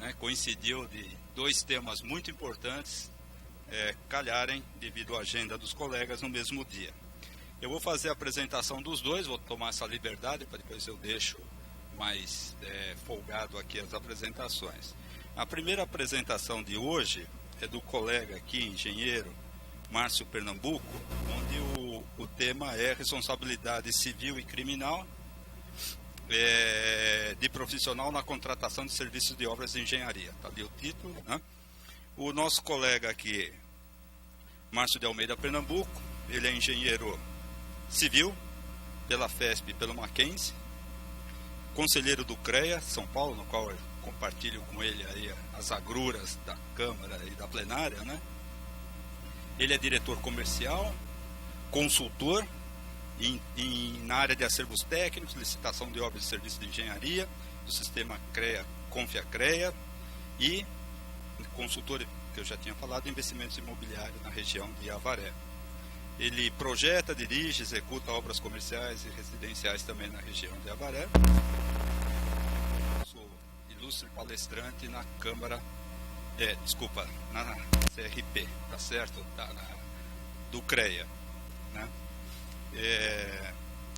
né? Coincidiu de dois temas muito importantes calharem devido à agenda dos colegas no mesmo dia. Eu vou fazer a apresentação dos dois, vou tomar essa liberdade, para depois eu deixo mais folgado aqui as apresentações. A primeira apresentação de hoje é do colega aqui, engenheiro Márcio Pernambuco, onde o tema é responsabilidade civil e criminal de profissional na contratação de serviços de obras de engenharia. Está ali o título, né? O nosso colega aqui, Márcio de Almeida Pernambuco, ele é engenheiro civil pela FESP e pelo Mackenzie, conselheiro do CREA São Paulo, no qual eu compartilho com ele aí as agruras da Câmara e da plenária, né? Ele é diretor comercial, consultor na área de acervos técnicos, licitação de obras e serviços de engenharia, do sistema CREA, Confia-CREA, e consultor, que eu já tinha falado, investimentos imobiliários na região de Avaré. Ele projeta, dirige, executa obras comerciais e residenciais também na região de Avaré. Sou ilustre palestrante na Câmara, na CRP, tá certo? Do CREA, né?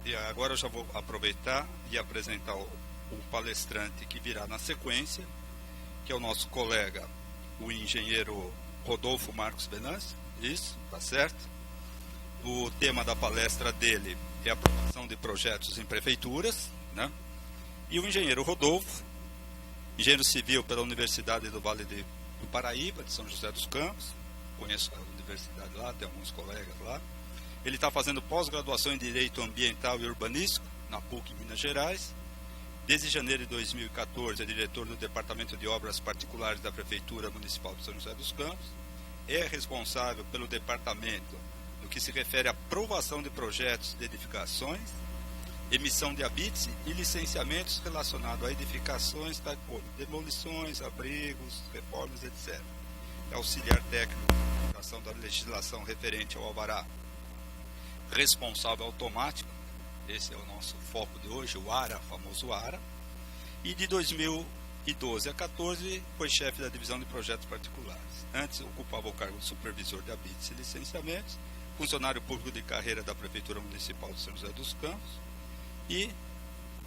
E agora eu já vou aproveitar e apresentar o palestrante que virá na sequência, que é o nosso colega, o engenheiro Rodolfo Marcos Venâncio. Isso, tá certo? O tema da palestra dele é a aprovação de projetos em prefeituras, né? E o engenheiro Rodolfo, engenheiro civil pela Universidade do Vale do Paraíba, de São José dos Campos, conheço a universidade lá, tem alguns colegas lá. Ele está fazendo pós-graduação em Direito Ambiental e Urbanístico na PUC Minas Gerais. Desde janeiro de 2014 é diretor do Departamento de Obras Particulares da Prefeitura Municipal de São José dos Campos. É responsável pelo departamento no que se refere à aprovação de projetos de edificações, emissão de habites e licenciamentos relacionados a edificações, tais como demolições, abrigos, reformas, etc. É auxiliar técnico na aplicação da legislação referente ao alvará responsável automático. Esse é o nosso foco de hoje, o ARA, o famoso ARA. E de 2012 a 2014 foi chefe da divisão de projetos particulares. Antes ocupava o cargo de supervisor de habites e licenciamentos, funcionário público de carreira da Prefeitura Municipal de São José dos Campos, e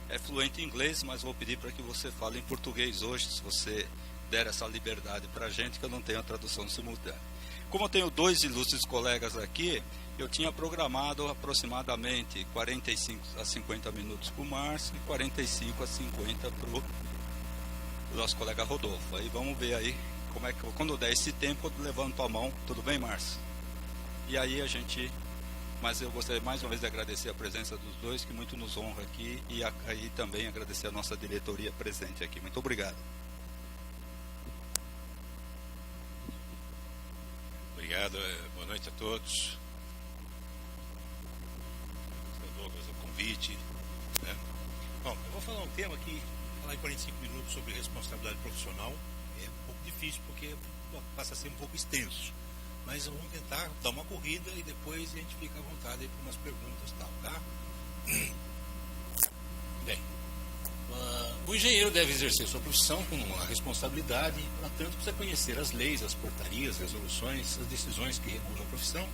é fluente em inglês, mas vou pedir para que você fale em português hoje, se você der essa liberdade para a gente, que eu não tenho a tradução simultânea. Como eu tenho dois ilustres colegas aqui, eu tinha programado aproximadamente 45 a 50 minutos para o Márcio e 45 a 50 para o nosso colega Rodolfo. Aí vamos ver aí como é que, quando eu der esse tempo, eu levanto a mão. Tudo bem, Márcio? E aí mas eu gostaria mais uma vez de agradecer a presença dos dois, que muito nos honra aqui, e aí também agradecer a nossa diretoria presente aqui. Muito obrigado. Obrigado, boa noite a todos. Douglas, o convite, né? Bom, eu vou falar um tema aqui, falar em 45 minutos sobre responsabilidade profissional. É um pouco difícil porque passa a ser um pouco extenso, mas vamos tentar dar uma corrida e depois a gente fica à vontade para umas perguntas e tal, tá? Bem, o engenheiro deve exercer sua profissão com uma responsabilidade, portanto precisa conhecer as leis, as portarias, resoluções, as decisões que regulam a profissão,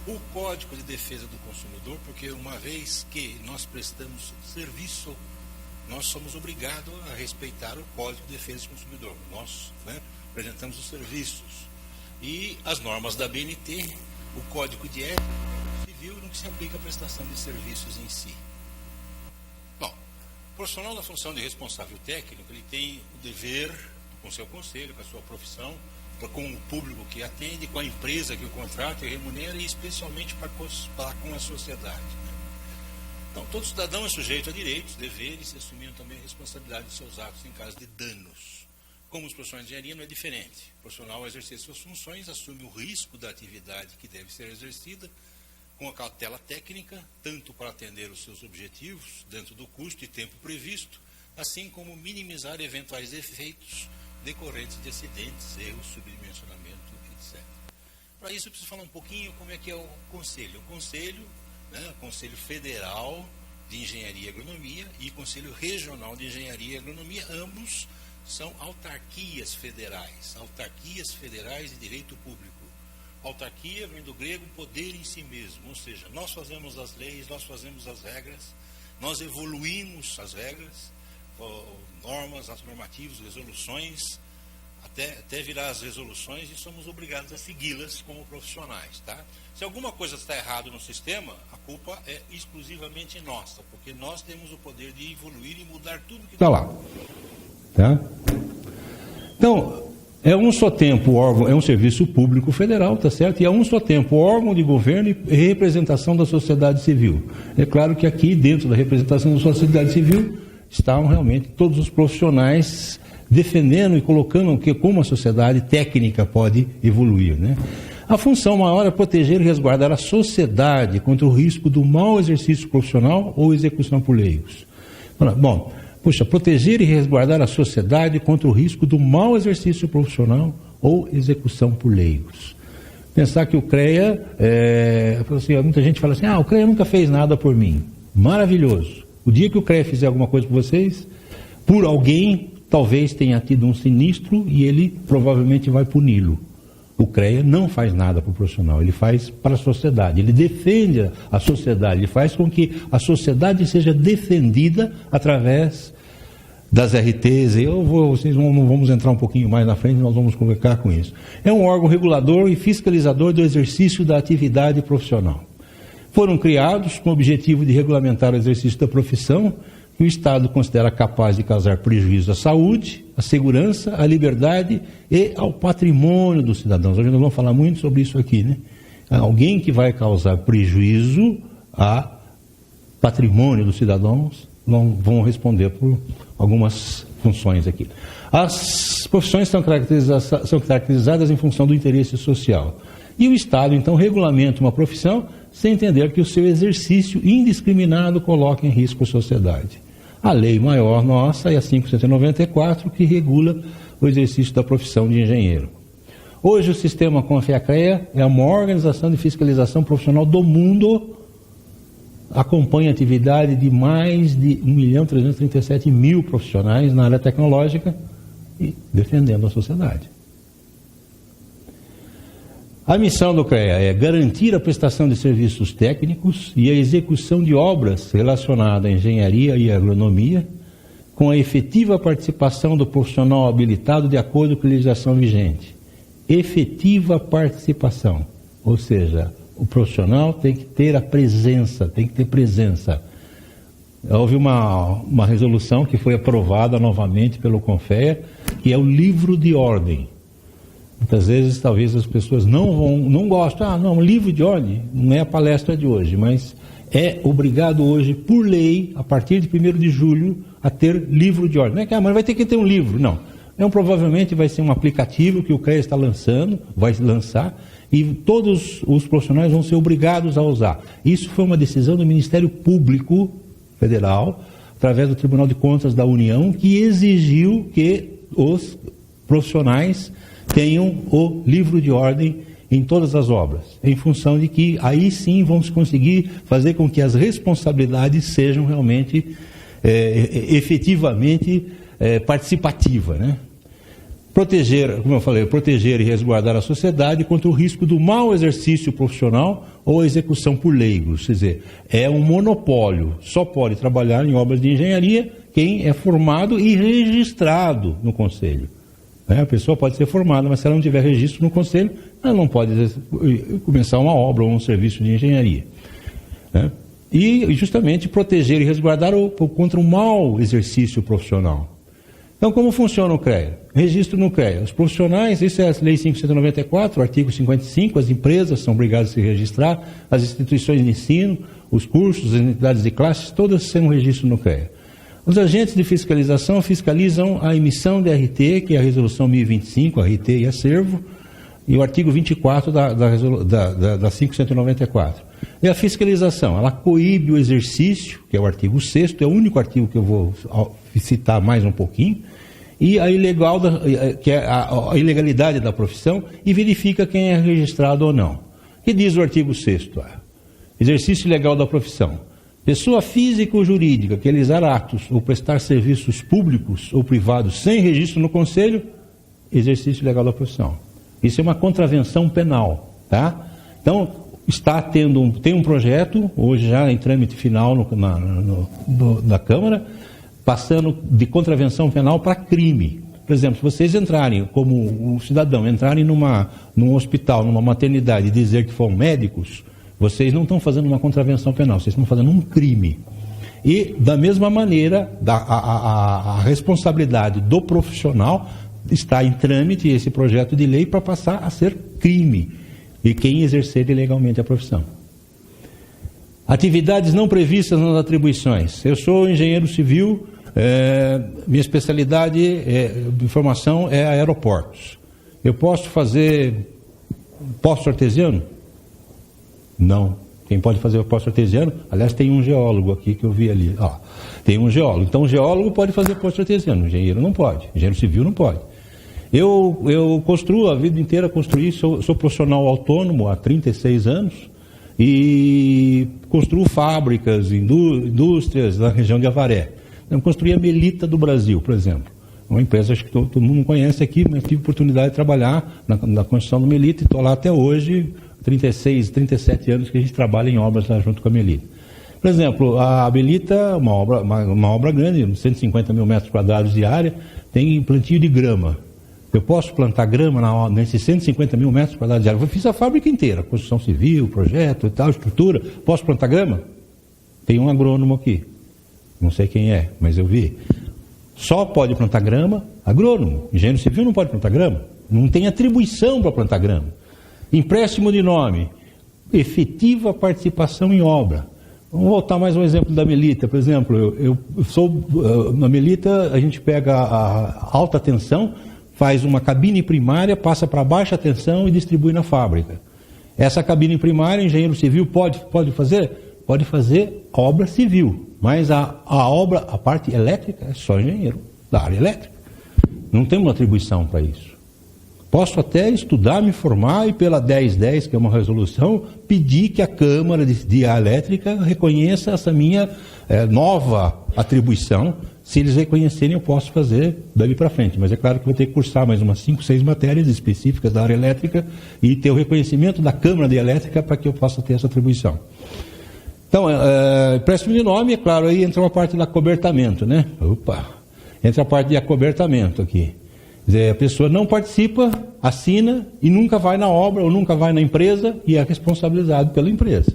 o Código de Defesa do Consumidor, porque uma vez que nós prestamos serviço, nós somos obrigados a respeitar o Código de Defesa do Consumidor. Nós, né, apresentamos os serviços. E as normas da BNT, o Código de Ética Civil, no que se aplica à prestação de serviços em si. Bom, o profissional da função de responsável técnico, ele tem o dever, com seu conselho, com a sua profissão, com o público que atende, com a empresa que o contrata e remunera, e especialmente para com a sociedade. Então, todo cidadão é sujeito a direitos, deveres, e assumindo também a responsabilidade de seus atos em caso de danos. Como os profissionais de engenharia, não é diferente. O profissional, ao exercer suas funções, assume o risco da atividade que deve ser exercida, com a cautela técnica, tanto para atender os seus objetivos, dentro do custo e tempo previsto, assim como minimizar eventuais efeitos decorrentes de acidentes, erros, subdimensionamento, etc. Para isso, eu preciso falar um pouquinho como é que é o Conselho. O Conselho, né, Conselho Federal de Engenharia e Agronomia e Conselho Regional de Engenharia e Agronomia, ambos são autarquias federais de direito público. Autarquia vem do grego poder em si mesmo, ou seja, nós fazemos as leis, nós fazemos as regras, nós evoluímos as regras, normas, as normativas, resoluções, até virar as resoluções, e somos obrigados a segui-las como profissionais, tá? Se alguma coisa está errada no sistema, a culpa é exclusivamente nossa, porque nós temos o poder de evoluir e mudar tudo que está lá. Tá? Então, é um só tempo órgão, é um serviço público federal, tá certo? E é um só tempo órgão de governo e representação da sociedade civil. É claro que aqui, dentro da representação da sociedade civil, estão realmente todos os profissionais defendendo e colocando como a sociedade técnica pode evoluir, né? A função maior é proteger e resguardar a sociedade contra o risco do mau exercício profissional ou execução por leigos. Bom, proteger e resguardar a sociedade contra o risco do mau exercício profissional ou execução por leigos. Pensar que o CREA, muita gente fala assim, o CREA nunca fez nada por mim. Maravilhoso. O dia que o CREA fizer alguma coisa por vocês, por alguém, talvez tenha tido um sinistro e ele provavelmente vai puni-lo. O CREA não faz nada para o profissional, ele faz para a sociedade, ele defende a sociedade, ele faz com que a sociedade seja defendida através das RTs. Vocês vamos entrar um pouquinho mais na frente, nós vamos conversar com isso. É um órgão regulador e fiscalizador do exercício da atividade profissional. Foram criados com o objetivo de regulamentar o exercício da profissão que o Estado considera capaz de causar prejuízo à saúde, à segurança, à liberdade e ao patrimônio dos cidadãos. Hoje nós vamos falar muito sobre isso aqui, né? Alguém que vai causar prejuízo a patrimônio dos cidadãos vão responder por algumas funções aqui. As profissões são caracterizadas em função do interesse social. E o Estado, então, regulamenta uma profissão sem entender que o seu exercício indiscriminado coloca em risco a sociedade. A lei maior nossa é a 594, que regula o exercício da profissão de engenheiro. Hoje o sistema CONFEA-CREA é a maior organização de fiscalização profissional do mundo, acompanha a atividade de mais de 1.337.000 profissionais na área tecnológica e defendendo a sociedade. A missão do CREA é garantir a prestação de serviços técnicos e a execução de obras relacionadas à engenharia e agronomia, com a efetiva participação do profissional habilitado de acordo com a legislação vigente. Efetiva participação, ou seja, o profissional tem que ter a presença, tem que ter presença. Houve uma resolução que foi aprovada novamente pelo CONFEA, que é o livro de ordem. Muitas vezes, talvez as pessoas não gostam. Livro de ordem não é a palestra de hoje, mas é obrigado hoje, por lei, a partir de 1º de julho, a ter livro de ordem. Não é que, mas vai ter que ter um livro, não. Provavelmente vai ser um aplicativo que o CREA está vai lançar, e todos os profissionais vão ser obrigados a usar. Isso foi uma decisão do Ministério Público Federal, através do Tribunal de Contas da União, que exigiu que os profissionais tenham o livro de ordem em todas as obras, em função de que aí sim vamos conseguir fazer com que as responsabilidades sejam realmente, efetivamente participativas, né? Como eu falei, proteger e resguardar a sociedade contra o risco do mau exercício profissional ou execução por leigos. Quer dizer, é um monopólio, só pode trabalhar em obras de engenharia quem é formado e registrado no Conselho. A pessoa pode ser formada, mas se ela não tiver registro no Conselho, ela não pode começar uma obra ou um serviço de engenharia. E justamente proteger e resguardar contra o mau exercício profissional. Então, como funciona o CREA? Registro no CREA. Os profissionais, isso é a Lei 594, artigo 55, as empresas são obrigadas a se registrar, as instituições de ensino, os cursos, as entidades de classes, todas têm um registro no CREA. Os agentes de fiscalização fiscalizam a emissão de RT, que é a Resolução 1025, RT e acervo, e o artigo 24 da 594. E a fiscalização, ela coíbe o exercício, que é o artigo 6º, é o único artigo que eu vou citar mais um pouquinho, e que é a ilegalidade da profissão, e verifica quem é registrado ou não. O que diz o artigo 6º? Exercício ilegal da profissão. Pessoa física ou jurídica que realizar atos ou prestar serviços públicos ou privados sem registro no Conselho, exercício legal da profissão. Isso é uma contravenção penal, tá? Então, tem um projeto, hoje já em trâmite final da Câmara, passando de contravenção penal para crime. Por exemplo, se vocês entrarem, como um cidadão, entrarem num hospital, numa maternidade e dizer que foram médicos, vocês não estão fazendo uma contravenção penal, vocês estão fazendo um crime. E, da mesma maneira, a responsabilidade do profissional está em trâmite, esse projeto de lei, para passar a ser crime. E quem exercer ilegalmente a profissão. Atividades não previstas nas atribuições. Eu sou engenheiro civil, minha especialidade de formação é aeroportos. Eu posso fazer poço artesiano? Não. Quem pode fazer o poço artesiano? Aliás, tem um geólogo aqui que eu vi ali. Tem um geólogo. Então, o geólogo pode fazer poço artesiano, o engenheiro não pode. O engenheiro civil não pode. Eu construo, a vida inteira construí, sou profissional autônomo há 36 anos e construo fábricas, indústrias na região de Avaré. Eu construí a Melita do Brasil, por exemplo. Uma empresa que todo mundo conhece aqui, mas tive oportunidade de trabalhar na construção do Melita e estou lá até hoje, 36, 37 anos que a gente trabalha em obras lá junto com a Melita. Por exemplo, a Melita, uma obra grande, 150 mil metros quadrados de área, tem plantio de grama. Eu posso plantar grama nesses 150 mil metros quadrados de área. Eu fiz a fábrica inteira, construção civil, projeto e tal, estrutura. Posso plantar grama? Tem um agrônomo aqui. Não sei quem é, mas eu vi. Só pode plantar grama agrônomo. Engenheiro civil não pode plantar grama. Não tem atribuição para plantar grama. Empréstimo de nome. Efetiva participação em obra. Vamos voltar mais um exemplo da Melita. Por exemplo, eu sou... Na Melita, a gente pega a alta tensão, faz uma cabine primária, passa para baixa tensão e distribui na fábrica. Essa cabine primária, engenheiro civil pode fazer? Pode fazer obra civil. Mas a parte elétrica, é só engenheiro da área elétrica. Não temos atribuição para isso. Posso até estudar, me formar e pela 1010, que é uma resolução, pedir que a Câmara de Elétrica reconheça essa minha nova atribuição. Se eles reconhecerem, eu posso fazer dali para frente. Mas é claro que vou ter que cursar mais umas 5, 6 matérias específicas da área elétrica e ter o reconhecimento da Câmara de Elétrica para que eu possa ter essa atribuição. Então, empréstimo de nome, é claro, aí entra uma parte do acobertamento, né? Entra a parte de acobertamento aqui. Quer dizer, a pessoa não participa, assina e nunca vai na obra ou nunca vai na empresa e é responsabilizado pela empresa.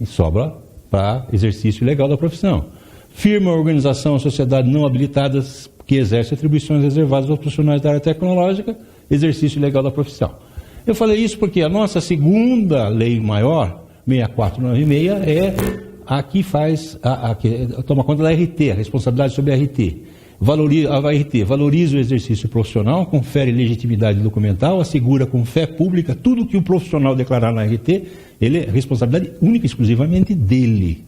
E sobra para exercício legal da profissão. Firma, organização, sociedade não habilitadas que exerce atribuições reservadas aos profissionais da área tecnológica, exercício legal da profissão. Eu falei isso porque a nossa segunda lei maior, 6496, a que faz, toma conta da RT, a responsabilidade sobre a RT. Valoriza o exercício profissional, confere legitimidade documental, assegura com fé pública tudo que o profissional declarar na RT, ele é responsabilidade única e exclusivamente dele.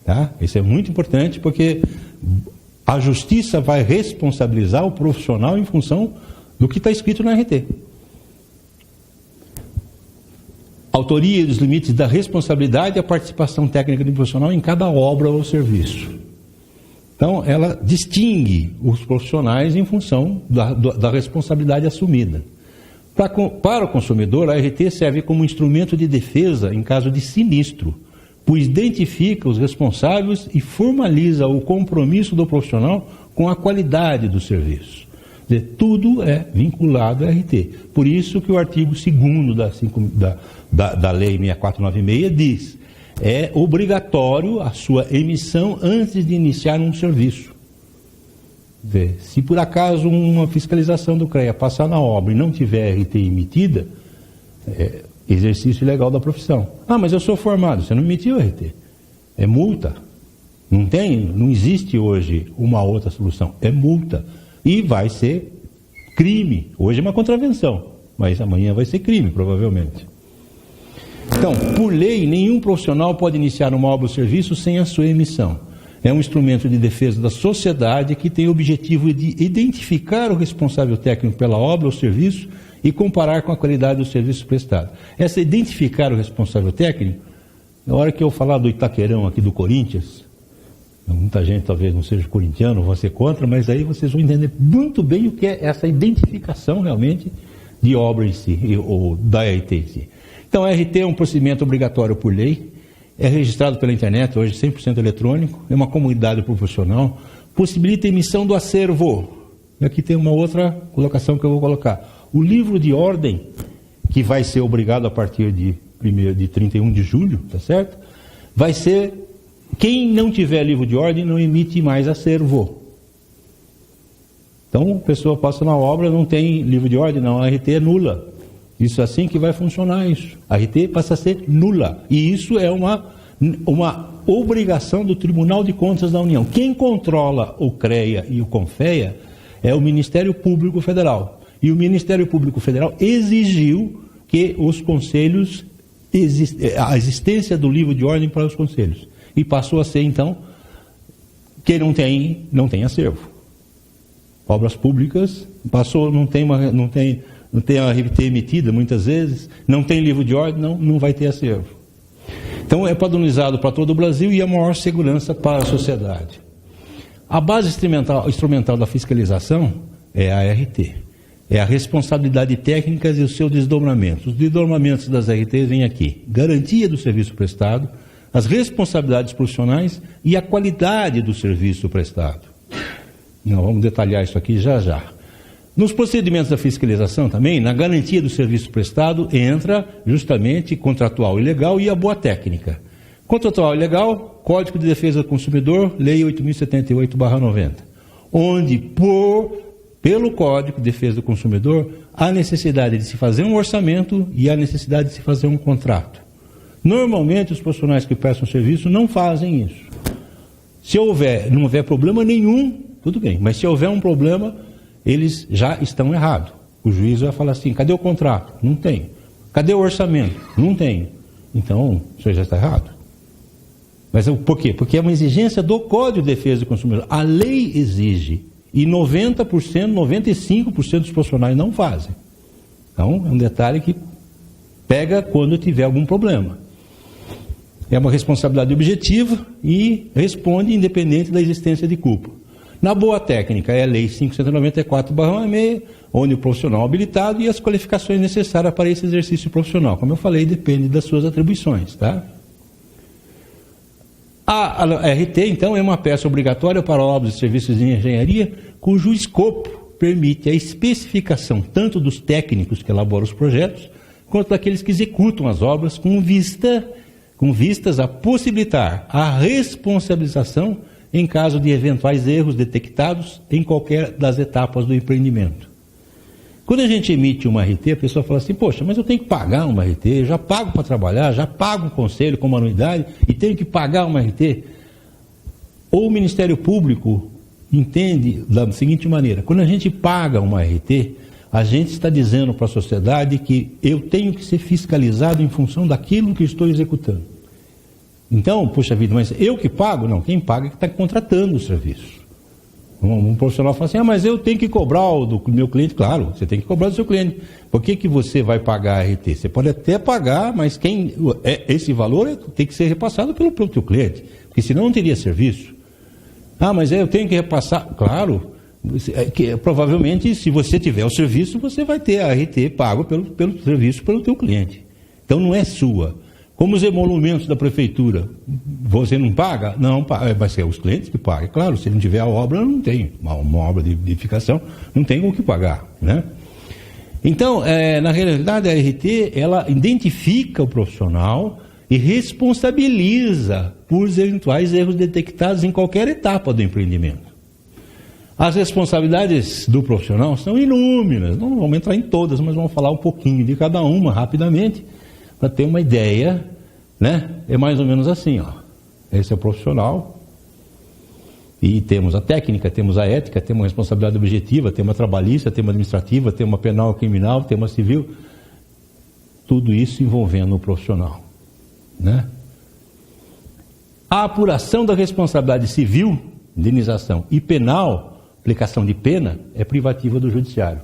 Tá? Isso é muito importante porque a justiça vai responsabilizar o profissional em função do que está escrito na RT. Autoria e dos limites da responsabilidade e a participação técnica do profissional em cada obra ou serviço. Então, ela distingue os profissionais em função da responsabilidade assumida. Para o consumidor, a RT serve como instrumento de defesa em caso de sinistro, pois identifica os responsáveis e formaliza o compromisso do profissional com a qualidade do serviço. Quer dizer, tudo é vinculado à RT. Por isso que o artigo 2º da Lei 6496 diz: é obrigatório a sua emissão antes de iniciar um serviço. Se por acaso uma fiscalização do CREA passar na obra e não tiver RT emitida, exercício ilegal da profissão. Mas eu sou formado, você não emitiu RT. É multa. Não existe hoje uma outra solução. É multa. E vai ser crime. Hoje é uma contravenção, mas amanhã vai ser crime, provavelmente. Então, por lei, nenhum profissional pode iniciar uma obra ou serviço sem a sua emissão. É um instrumento de defesa da sociedade que tem o objetivo de identificar o responsável técnico pela obra ou serviço e comparar com a qualidade do serviço prestado. Essa identificar o responsável técnico Na hora que eu falar do Itaquerão aqui do Corinthians, muita gente talvez não seja corintiano, vão ser contra, mas aí vocês vão entender muito bem o que é essa identificação realmente de obra em si, ou da RT em si. Então a RT é um procedimento obrigatório por lei, é registrado pela internet, hoje 100% eletrônico, é uma comunidade profissional, possibilita a emissão do acervo. E aqui tem uma outra colocação que eu vou colocar. O livro de ordem, que vai ser obrigado a partir de 31 de julho, tá certo? Vai ser, quem não tiver livro de ordem não emite mais acervo. Então, a pessoa passa na obra, não tem livro de ordem, não, a RT é nula. Isso é assim que vai funcionar isso. A RT passa a ser nula. E isso é uma obrigação do Tribunal de Contas da União. Quem controla o CREA e o CONFEA é o Ministério Público Federal. E o Ministério Público Federal exigiu que os conselhos, a existência do livro de ordem para os conselhos. E passou a ser, então, que não tem acervo. Obras públicas, passou, não tem a RT emitida muitas vezes, não tem livro de ordem, não vai ter acervo. Então é padronizado para todo o Brasil e a maior segurança para a sociedade. A base instrumental da fiscalização é a RT. É a responsabilidade técnica e os seus desdobramentos. Os desdobramentos das RTs vêm aqui. Garantia do serviço prestado, as responsabilidades profissionais e a qualidade do serviço prestado. Não, vamos detalhar isso aqui já já. Nos procedimentos da fiscalização também, na garantia do serviço prestado, entra justamente contratual e legal e a boa técnica. Contratual e legal, Código de Defesa do Consumidor, Lei 8.078/90, onde, pelo Código de Defesa do Consumidor, há necessidade de se fazer um orçamento e há necessidade de se fazer um contrato. Normalmente, os profissionais que prestam serviço não fazem isso. Se não houver problema nenhum, tudo bem, mas se houver um problema, eles já estão errados. O juiz vai falar assim, cadê o contrato? Não tem. Cadê o orçamento? Não tem. Então, isso já está errado. Mas por quê? Porque é uma exigência do Código de Defesa do Consumidor. A lei exige. E 90%, 95% dos profissionais não fazem. Então, é um detalhe que pega quando tiver algum problema. É uma responsabilidade objetiva e responde independente da existência de culpa. Na boa técnica, é a Lei 594/16, onde o profissional habilitado e as qualificações necessárias para esse exercício profissional. Como eu falei, depende das suas atribuições, tá? A RT, então, é uma peça obrigatória para obras e serviços de engenharia, cujo escopo permite a especificação tanto dos técnicos que elaboram os projetos, quanto daqueles que executam as obras, com vistas a possibilitar a responsabilização em caso de eventuais erros detectados em qualquer das etapas do empreendimento. Quando a gente emite uma RT, a pessoa fala assim, poxa, mas eu tenho que pagar uma RT, eu já pago para trabalhar, já pago o conselho como anuidade e tenho que pagar uma RT. Ou o Ministério Público entende da seguinte maneira, quando a gente paga uma RT, a gente está dizendo para a sociedade que eu tenho que ser fiscalizado em função daquilo que estou executando. Então, poxa vida, mas eu que pago? Não, quem paga é que está contratando o serviço. Um profissional fala assim, mas eu tenho que cobrar do meu cliente. Claro, você tem que cobrar do seu cliente. Por que você vai pagar a RT? Você pode até pagar, mas esse valor tem que ser repassado pelo teu cliente, porque senão não teria serviço. Mas eu tenho que repassar. Claro, provavelmente, se você tiver o serviço, você vai ter a RT pago pelo serviço pelo teu cliente. Então não é sua. Como os emolumentos da prefeitura, você não paga? Não, vai ser os clientes que pagam. Claro, se não tiver a obra, não tem. Uma obra de edificação, não tem o que pagar, né? Então, na realidade, a RT, ela identifica o profissional e responsabiliza por eventuais erros detectados em qualquer etapa do empreendimento. As responsabilidades do profissional são inúmeras, não vamos entrar em todas, mas vamos falar um pouquinho de cada uma rapidamente, para ter uma ideia, né? É mais ou menos assim, ó. Esse é o profissional. E temos a técnica, temos a ética, temos a responsabilidade objetiva, temos a trabalhista, temos a administrativa, temos a penal criminal, temos a civil. Tudo isso envolvendo o profissional, né? A apuração da responsabilidade civil, indenização, e penal, aplicação de pena, é privativa do judiciário.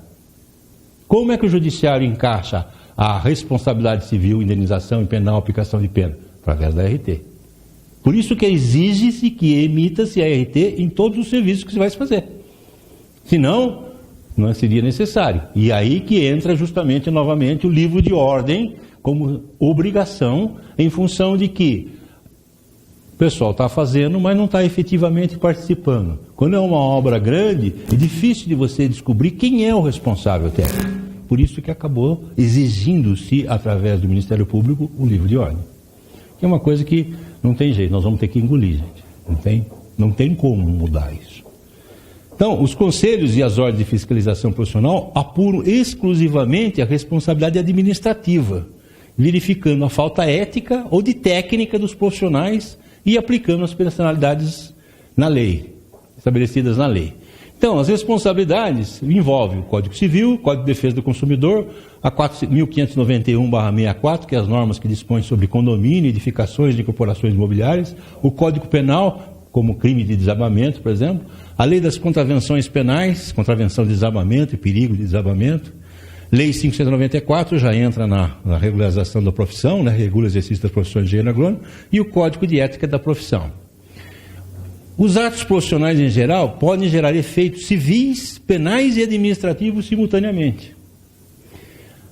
Como é que o judiciário encaixa a responsabilidade civil, indenização e penal, aplicação de pena? através da ART. Por isso que exige-se que emita-se a ART em todos os serviços que se vai fazer. Senão, não seria necessário. E aí que entra justamente, novamente, o livro de ordem como obrigação, em função de que o pessoal está fazendo, mas não está efetivamente participando. Quando é uma obra grande, é difícil de você descobrir quem é o responsável técnico. Por isso que acabou exigindo-se, através do Ministério Público, o livro de ordem. Que é uma coisa que não tem jeito, nós vamos ter que engolir, gente. Não tem como mudar isso. Então, os conselhos e as ordens de fiscalização profissional apuram exclusivamente a responsabilidade administrativa, verificando a falta ética ou de técnica dos profissionais e aplicando as penalidades na lei, estabelecidas na lei. Então, as responsabilidades envolvem o Código Civil, o Código de Defesa do Consumidor, a 1591/64, que é as normas que dispõem sobre condomínio, edificações de corporações imobiliárias, o Código Penal, como crime de desabamento, por exemplo, a Lei das Contravenções Penais, contravenção de desabamento e perigo de desabamento, Lei 594 já entra na regularização da profissão, né, regula o exercício das profissões de engenheiro agrônomo, e o Código de Ética da Profissão. Os atos profissionais em geral podem gerar efeitos civis, penais e administrativos simultaneamente.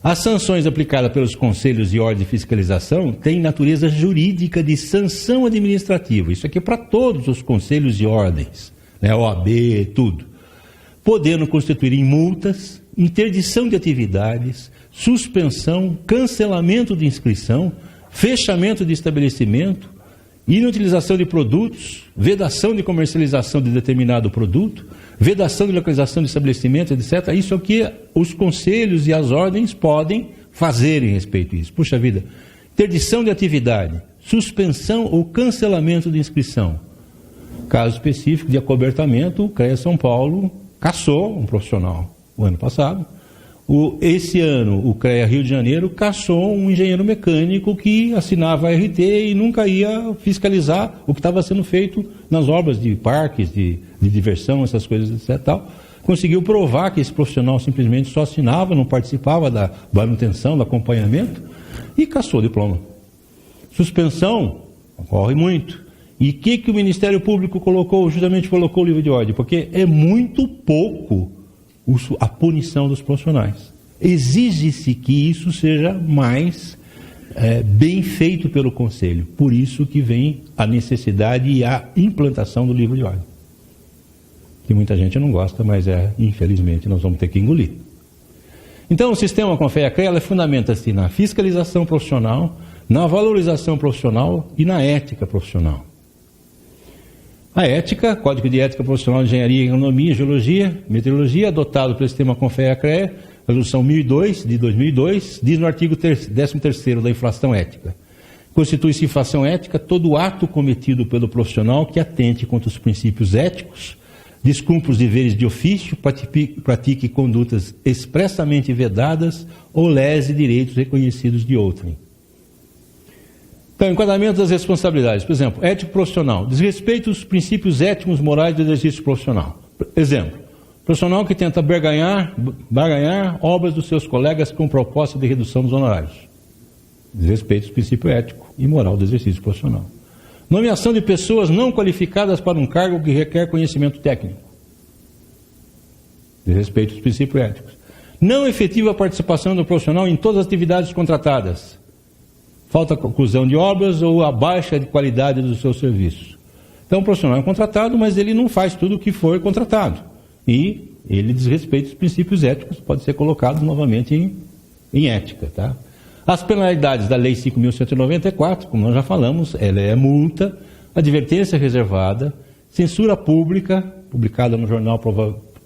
As sanções aplicadas pelos conselhos de ordem e fiscalização têm natureza jurídica de sanção administrativa. Isso aqui é para todos os conselhos de ordens, né, OAB, tudo. Podendo constituir em multas, interdição de atividades, suspensão, cancelamento de inscrição, fechamento de estabelecimento, inutilização de produtos, vedação de comercialização de determinado produto, vedação de localização de estabelecimento, etc. Isso é o que os conselhos e as ordens podem fazer em respeito a isso. Puxa vida, interdição de atividade, suspensão ou cancelamento de inscrição. Caso específico de acobertamento, o CREA São Paulo cassou um profissional o ano passado. Esse ano, o CREA Rio de Janeiro cassou um engenheiro mecânico que assinava a RT e nunca ia fiscalizar o que estava sendo feito nas obras de parques, de diversão, essas coisas, etc. Tal. Conseguiu provar que esse profissional simplesmente só assinava, não participava da manutenção, do acompanhamento, e cassou o diploma. Suspensão, ocorre muito. E o que o Ministério Público colocou? Justamente colocou o livro de ordem, porque é muito pouco a punição dos profissionais. Exige-se que isso seja mais bem feito pelo Conselho. Por isso que vem a necessidade e a implantação do livro de ordem. Que muita gente não gosta, mas infelizmente nós vamos ter que engolir. Então o sistema CONFEA-CREA fundamenta-se na fiscalização profissional, na valorização profissional e na ética profissional. A ética, Código de Ética Profissional de Engenharia, Agronomia, Geologia, Meteorologia, adotado pelo sistema CONFEA-CREA, resolução 1002, de 2002, diz no artigo 13º da infração ética. Constitui-se infração ética todo ato cometido pelo profissional que atente contra os princípios éticos, descumpra os deveres de ofício, pratique condutas expressamente vedadas ou lese direitos reconhecidos de outrem. Então, enquadramento das responsabilidades. Por exemplo, ético profissional. Desrespeito aos princípios éticos morais do exercício profissional. Exemplo, profissional que tenta barganhar obras dos seus colegas com proposta de redução dos honorários. Desrespeito aos princípios ético e moral do exercício profissional. Nomeação de pessoas não qualificadas para um cargo que requer conhecimento técnico. Desrespeito aos princípios éticos. Não efetiva participação do profissional em todas as atividades contratadas. Falta conclusão de obras ou a baixa de qualidade dos seus serviços. Então o profissional é contratado, mas ele não faz tudo o que foi contratado. E ele desrespeita os princípios éticos, pode ser colocado novamente em ética. Tá? As penalidades da Lei 5.194, como nós já falamos, ela é multa, advertência reservada, censura pública, publicada no jornal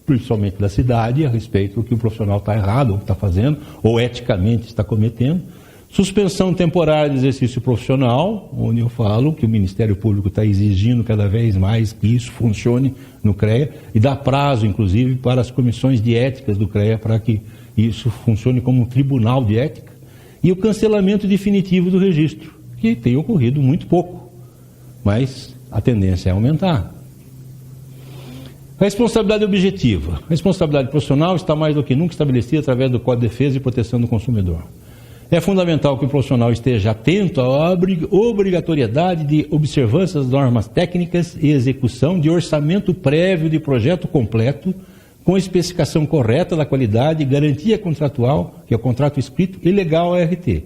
principalmente da cidade, a respeito do que o profissional está errado, ou está fazendo, ou eticamente está cometendo. Suspensão temporária de exercício profissional, onde eu falo que o Ministério Público está exigindo cada vez mais que isso funcione no CREA e dá prazo, inclusive, para as comissões de éticas do CREA para que isso funcione como um tribunal de ética. E o cancelamento definitivo do registro, que tem ocorrido muito pouco, mas a tendência é aumentar. Responsabilidade objetiva. A responsabilidade profissional está mais do que nunca estabelecida através do Código de Defesa e Proteção do Consumidor. É fundamental que o profissional esteja atento à obrigatoriedade de observância das normas técnicas e execução de orçamento prévio de projeto completo, com especificação correta da qualidade, garantia contratual, que é o contrato escrito, e legal ART.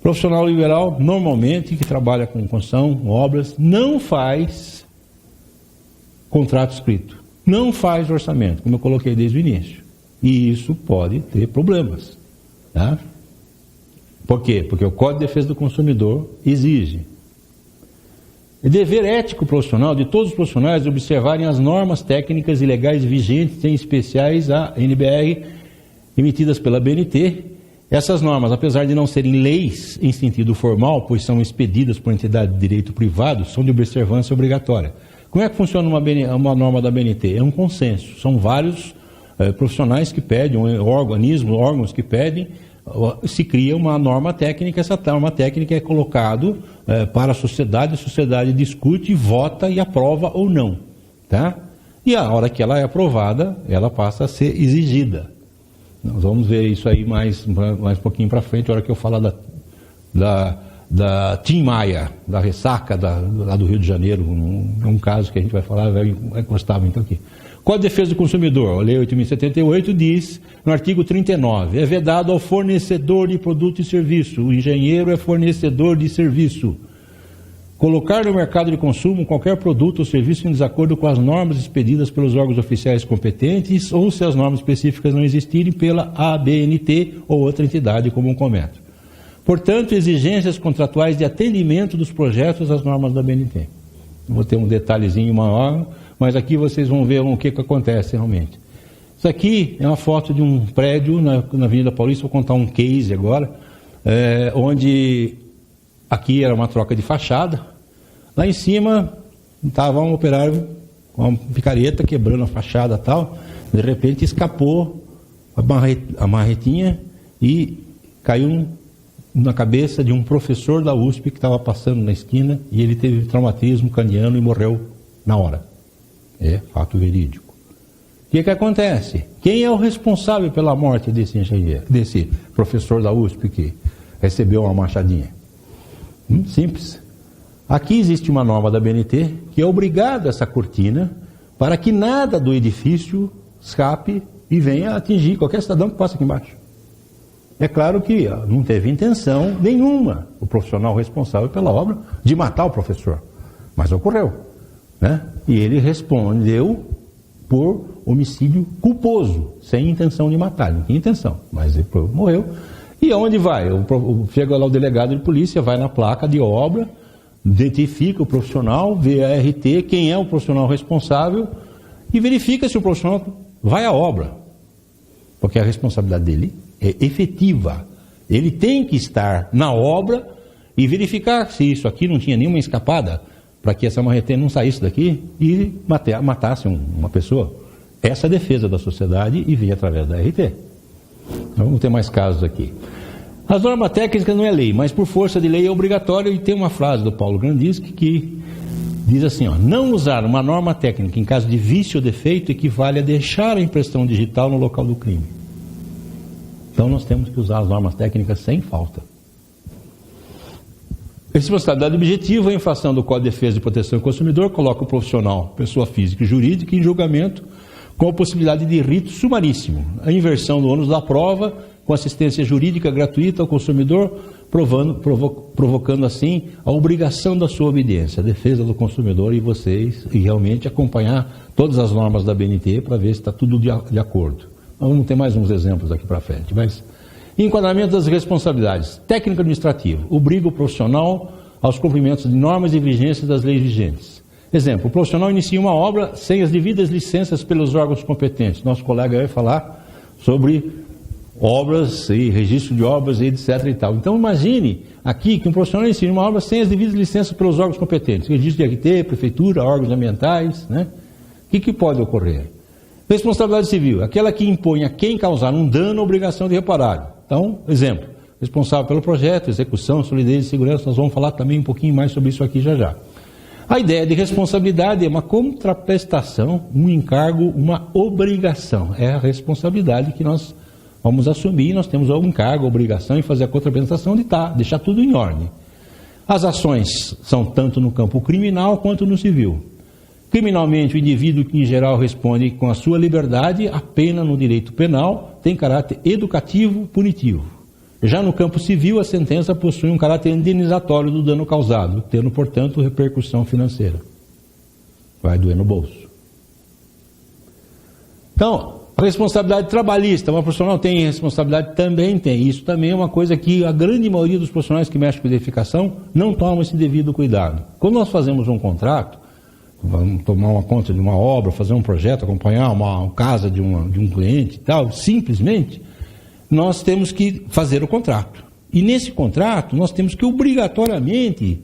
Profissional liberal, normalmente, que trabalha com construção, obras, não faz contrato escrito, não faz orçamento, como eu coloquei desde o início. E isso pode ter problemas. Tá? Por quê? Porque o Código de Defesa do Consumidor exige. É dever ético profissional de todos os profissionais observarem as normas técnicas e legais vigentes, em especiais a NBR, emitidas pela BNT. Essas normas, apesar de não serem leis em sentido formal, pois são expedidas por entidade de direito privado, são de observância obrigatória. Como é que funciona uma norma da BNT? É um consenso. São vários profissionais que pedem, órgãos que pedem, se cria uma norma técnica, essa norma técnica é colocada para a sociedade discute, vota e aprova ou não. Tá? E a hora que ela é aprovada, ela passa a ser exigida. Nós vamos ver isso aí mais um pouquinho para frente, a hora que eu falar da Tim Maia, da ressaca lá do Rio de Janeiro, um caso que a gente vai falar, vai encostar muito aqui. Código de Defesa do Consumidor, a Lei 8.078, diz, no artigo 39, é vedado ao fornecedor de produto e serviço, o engenheiro é fornecedor de serviço, colocar no mercado de consumo qualquer produto ou serviço em desacordo com as normas expedidas pelos órgãos oficiais competentes ou, se as normas específicas não existirem, pela ABNT ou outra entidade comum comércio. Portanto, exigências contratuais de atendimento dos projetos às normas da BNT. Vou ter um detalhezinho maior, mas aqui vocês vão ver o que acontece realmente. Isso aqui é uma foto de um prédio na Avenida Paulista, vou contar um case agora, onde aqui era uma troca de fachada, lá em cima estava um operário com uma picareta quebrando a fachada e tal, de repente escapou a marretinha e caiu na cabeça de um professor da USP que estava passando na esquina e ele teve traumatismo craniano e morreu na hora. É fato verídico. O que acontece? Quem é o responsável pela morte desse engenheiro, desse professor da USP que recebeu uma machadinha? Simples. Aqui existe uma norma da BNT que é obrigada essa cortina para que nada do edifício escape e venha atingir qualquer cidadão que passa aqui embaixo. É claro que não teve intenção nenhuma o profissional responsável pela obra de matar o professor, mas ocorreu, né? E ele respondeu por homicídio culposo, sem intenção de matar, não tinha intenção, mas ele morreu. E aonde vai? Chega lá o delegado de polícia, vai na placa de obra, identifica o profissional, vê a RT, quem é o profissional responsável e verifica se o profissional vai à obra, porque a responsabilidade dele é efetiva. Ele tem que estar na obra e verificar se isso aqui não tinha nenhuma escapada para que essa marretinha não saísse daqui e matasse uma pessoa. Essa é a defesa da sociedade e vem através da RT. Então, vamos ter mais casos aqui. As normas técnicas não é lei, mas por força de lei é obrigatório, e tem uma frase do Paulo Grandischi que diz assim, não usar uma norma técnica em caso de vício ou defeito equivale a deixar a impressão digital no local do crime. Então nós temos que usar as normas técnicas sem falta. Responsabilidade objetiva, a infração do Código de Defesa e Proteção do Consumidor coloca o profissional, pessoa física e jurídica, em julgamento com a possibilidade de rito sumaríssimo. A inversão do ônus da prova, com assistência jurídica gratuita ao consumidor, provocando assim a obrigação da sua obediência, a defesa do consumidor e vocês, e realmente acompanhar todas as normas da BNT para ver se está tudo de acordo. Vamos ter mais uns exemplos aqui para frente, mas... Enquadramento das responsabilidades. Técnica administrativa. Obriga o profissional aos cumprimentos de normas e vigências das leis vigentes. Exemplo, o profissional inicia uma obra sem as devidas licenças pelos órgãos competentes. Nosso colega vai falar sobre obras e registro de obras e etc. e tal. Então imagine aqui que um profissional inicia uma obra sem as devidas licenças pelos órgãos competentes. Registro de RT, prefeitura, órgãos ambientais, né? O que pode ocorrer? Responsabilidade civil. Aquela que impõe a quem causar um dano a obrigação de reparar. Então, exemplo, responsável pelo projeto, execução, solidez e segurança, nós vamos falar também um pouquinho mais sobre isso aqui já já. A ideia de responsabilidade é uma contraprestação, um encargo, uma obrigação. É a responsabilidade que nós vamos assumir, nós temos algum encargo, obrigação em fazer a contraprestação de deixar tudo em ordem. As ações são tanto no campo criminal quanto no civil. Criminalmente, o indivíduo que em geral responde com a sua liberdade, a pena no direito penal tem caráter educativo punitivo. Já no campo civil, a sentença possui um caráter indenizatório do dano causado, tendo, portanto, repercussão financeira. Vai doer no bolso. Então, a responsabilidade trabalhista, uma profissional tem responsabilidade? Também tem. Isso também é uma coisa que a grande maioria dos profissionais que mexem com edificação não tomam esse devido cuidado. Quando nós fazemos um contrato, vamos tomar uma conta de uma obra, fazer um projeto, acompanhar uma casa de um cliente e tal, simplesmente, nós temos que fazer o contrato. E nesse contrato, nós temos que obrigatoriamente,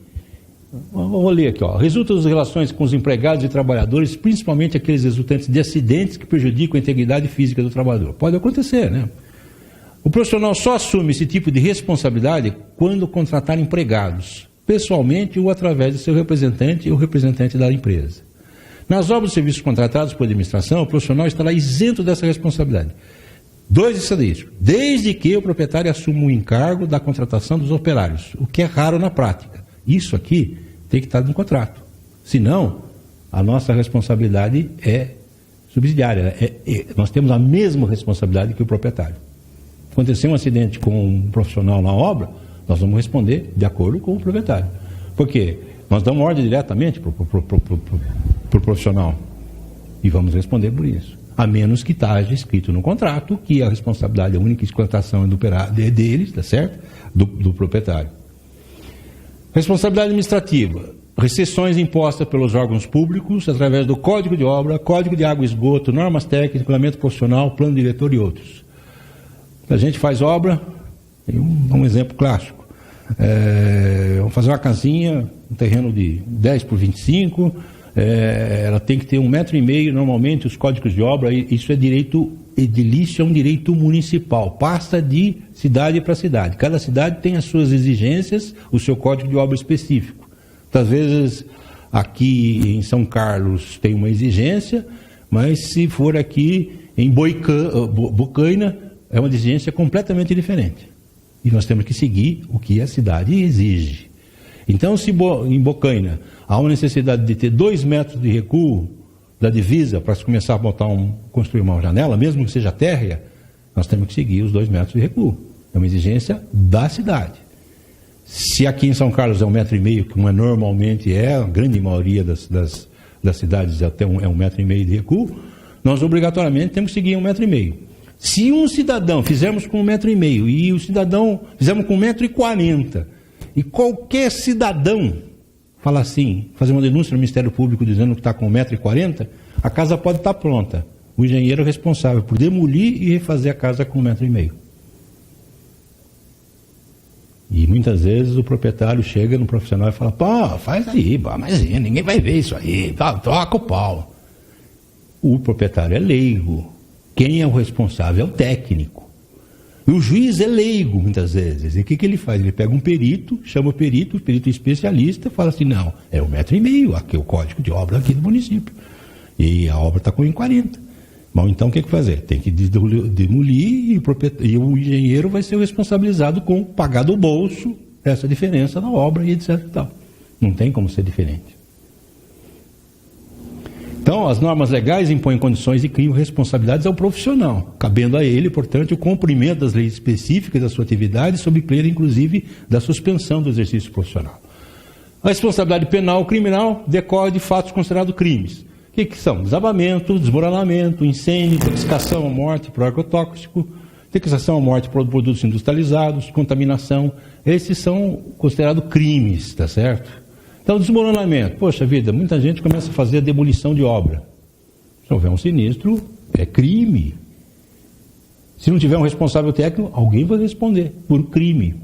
vou ler aqui, resulta das relações com os empregados e trabalhadores, principalmente aqueles resultantes de acidentes que prejudicam a integridade física do trabalhador. Pode acontecer, né? O profissional só assume esse tipo de responsabilidade quando contratar empregados, pessoalmente ou através de seu representante ou representante da empresa. Nas obras e serviços contratados por administração, o profissional estará isento dessa responsabilidade. 2 estadísticos, desde que o proprietário assuma o encargo da contratação dos operários, o que é raro na prática. Isso aqui tem que estar no contrato. Senão, a nossa responsabilidade é subsidiária. Nós temos a mesma responsabilidade que o proprietário. Acontecer um acidente com um profissional na obra, nós vamos responder de acordo com o proprietário. Por quê? Nós damos ordem diretamente para o profissional e vamos responder por isso. A menos que esteja escrito no contrato que a responsabilidade, a única explotação é deles, tá certo? Do proprietário. Responsabilidade administrativa. Recessões impostas pelos órgãos públicos através do Código de Obra, Código de Água e Esgoto, normas técnicas, regulamento profissional, plano diretor e outros. A gente faz obra, um exemplo clássico. Vamos fazer uma casinha, um terreno de 10 por 25, ela tem que ter 1,5 metro, normalmente os códigos de obra, isso é direito edilício, é um direito municipal, passa de cidade para cidade. Cada cidade tem as suas exigências, o seu código de obra específico. Às vezes, aqui em São Carlos tem uma exigência, mas se for aqui em Bocaina, é uma exigência completamente diferente. E nós temos que seguir o que a cidade exige. Então, se em Bocaina há uma necessidade de ter 2 metros de recuo da divisa para se começar a construir uma janela, mesmo que seja térrea, nós temos que seguir os 2 metros de recuo. É uma exigência da cidade. Se aqui em São Carlos é 1,5 metro, como normalmente a grande maioria das cidades até 1,5 metro de recuo, nós obrigatoriamente temos que seguir 1,5 metro. Se um cidadão fizermos com 1,5 metro e o cidadão fizermos com 1,40 metro, e qualquer cidadão fala assim, fazer uma denúncia no Ministério Público dizendo que está com 1,40 metro, a casa pode estar pronta. O engenheiro é responsável por demolir e refazer a casa com 1,5 metro. E muitas vezes o proprietário chega no profissional e fala, pô, faz aí, mas ninguém vai ver isso aí, toca o pau. O proprietário é leigo. Quem é o responsável é o técnico. E o juiz é leigo, muitas vezes. E o que ele faz? Ele pega um perito, chama o perito especialista, fala assim, não, é 1,5 metro, aqui é o código de obra aqui do município. E a obra está com 1,40. Bom, então o que fazer? Tem que demolir e o engenheiro vai ser responsabilizado com pagar do bolso essa diferença na obra e etc. E tal. Não tem como ser diferente. Então, as normas legais impõem condições e criam responsabilidades ao profissional, cabendo a ele, portanto, o cumprimento das leis específicas da sua atividade, sob pena, inclusive, da suspensão do exercício profissional. A responsabilidade penal ou criminal decorre de fatos considerados crimes. O que são? Desabamento, desmoronamento, incêndio, intoxicação ou morte por agrotóxico, intoxicação ou morte por produtos industrializados, contaminação. Esses são considerados crimes, tá certo? Então, desmoronamento. Poxa vida, muita gente começa a fazer a demolição de obra. Se houver um sinistro, é crime. Se não tiver um responsável técnico, alguém vai responder por crime.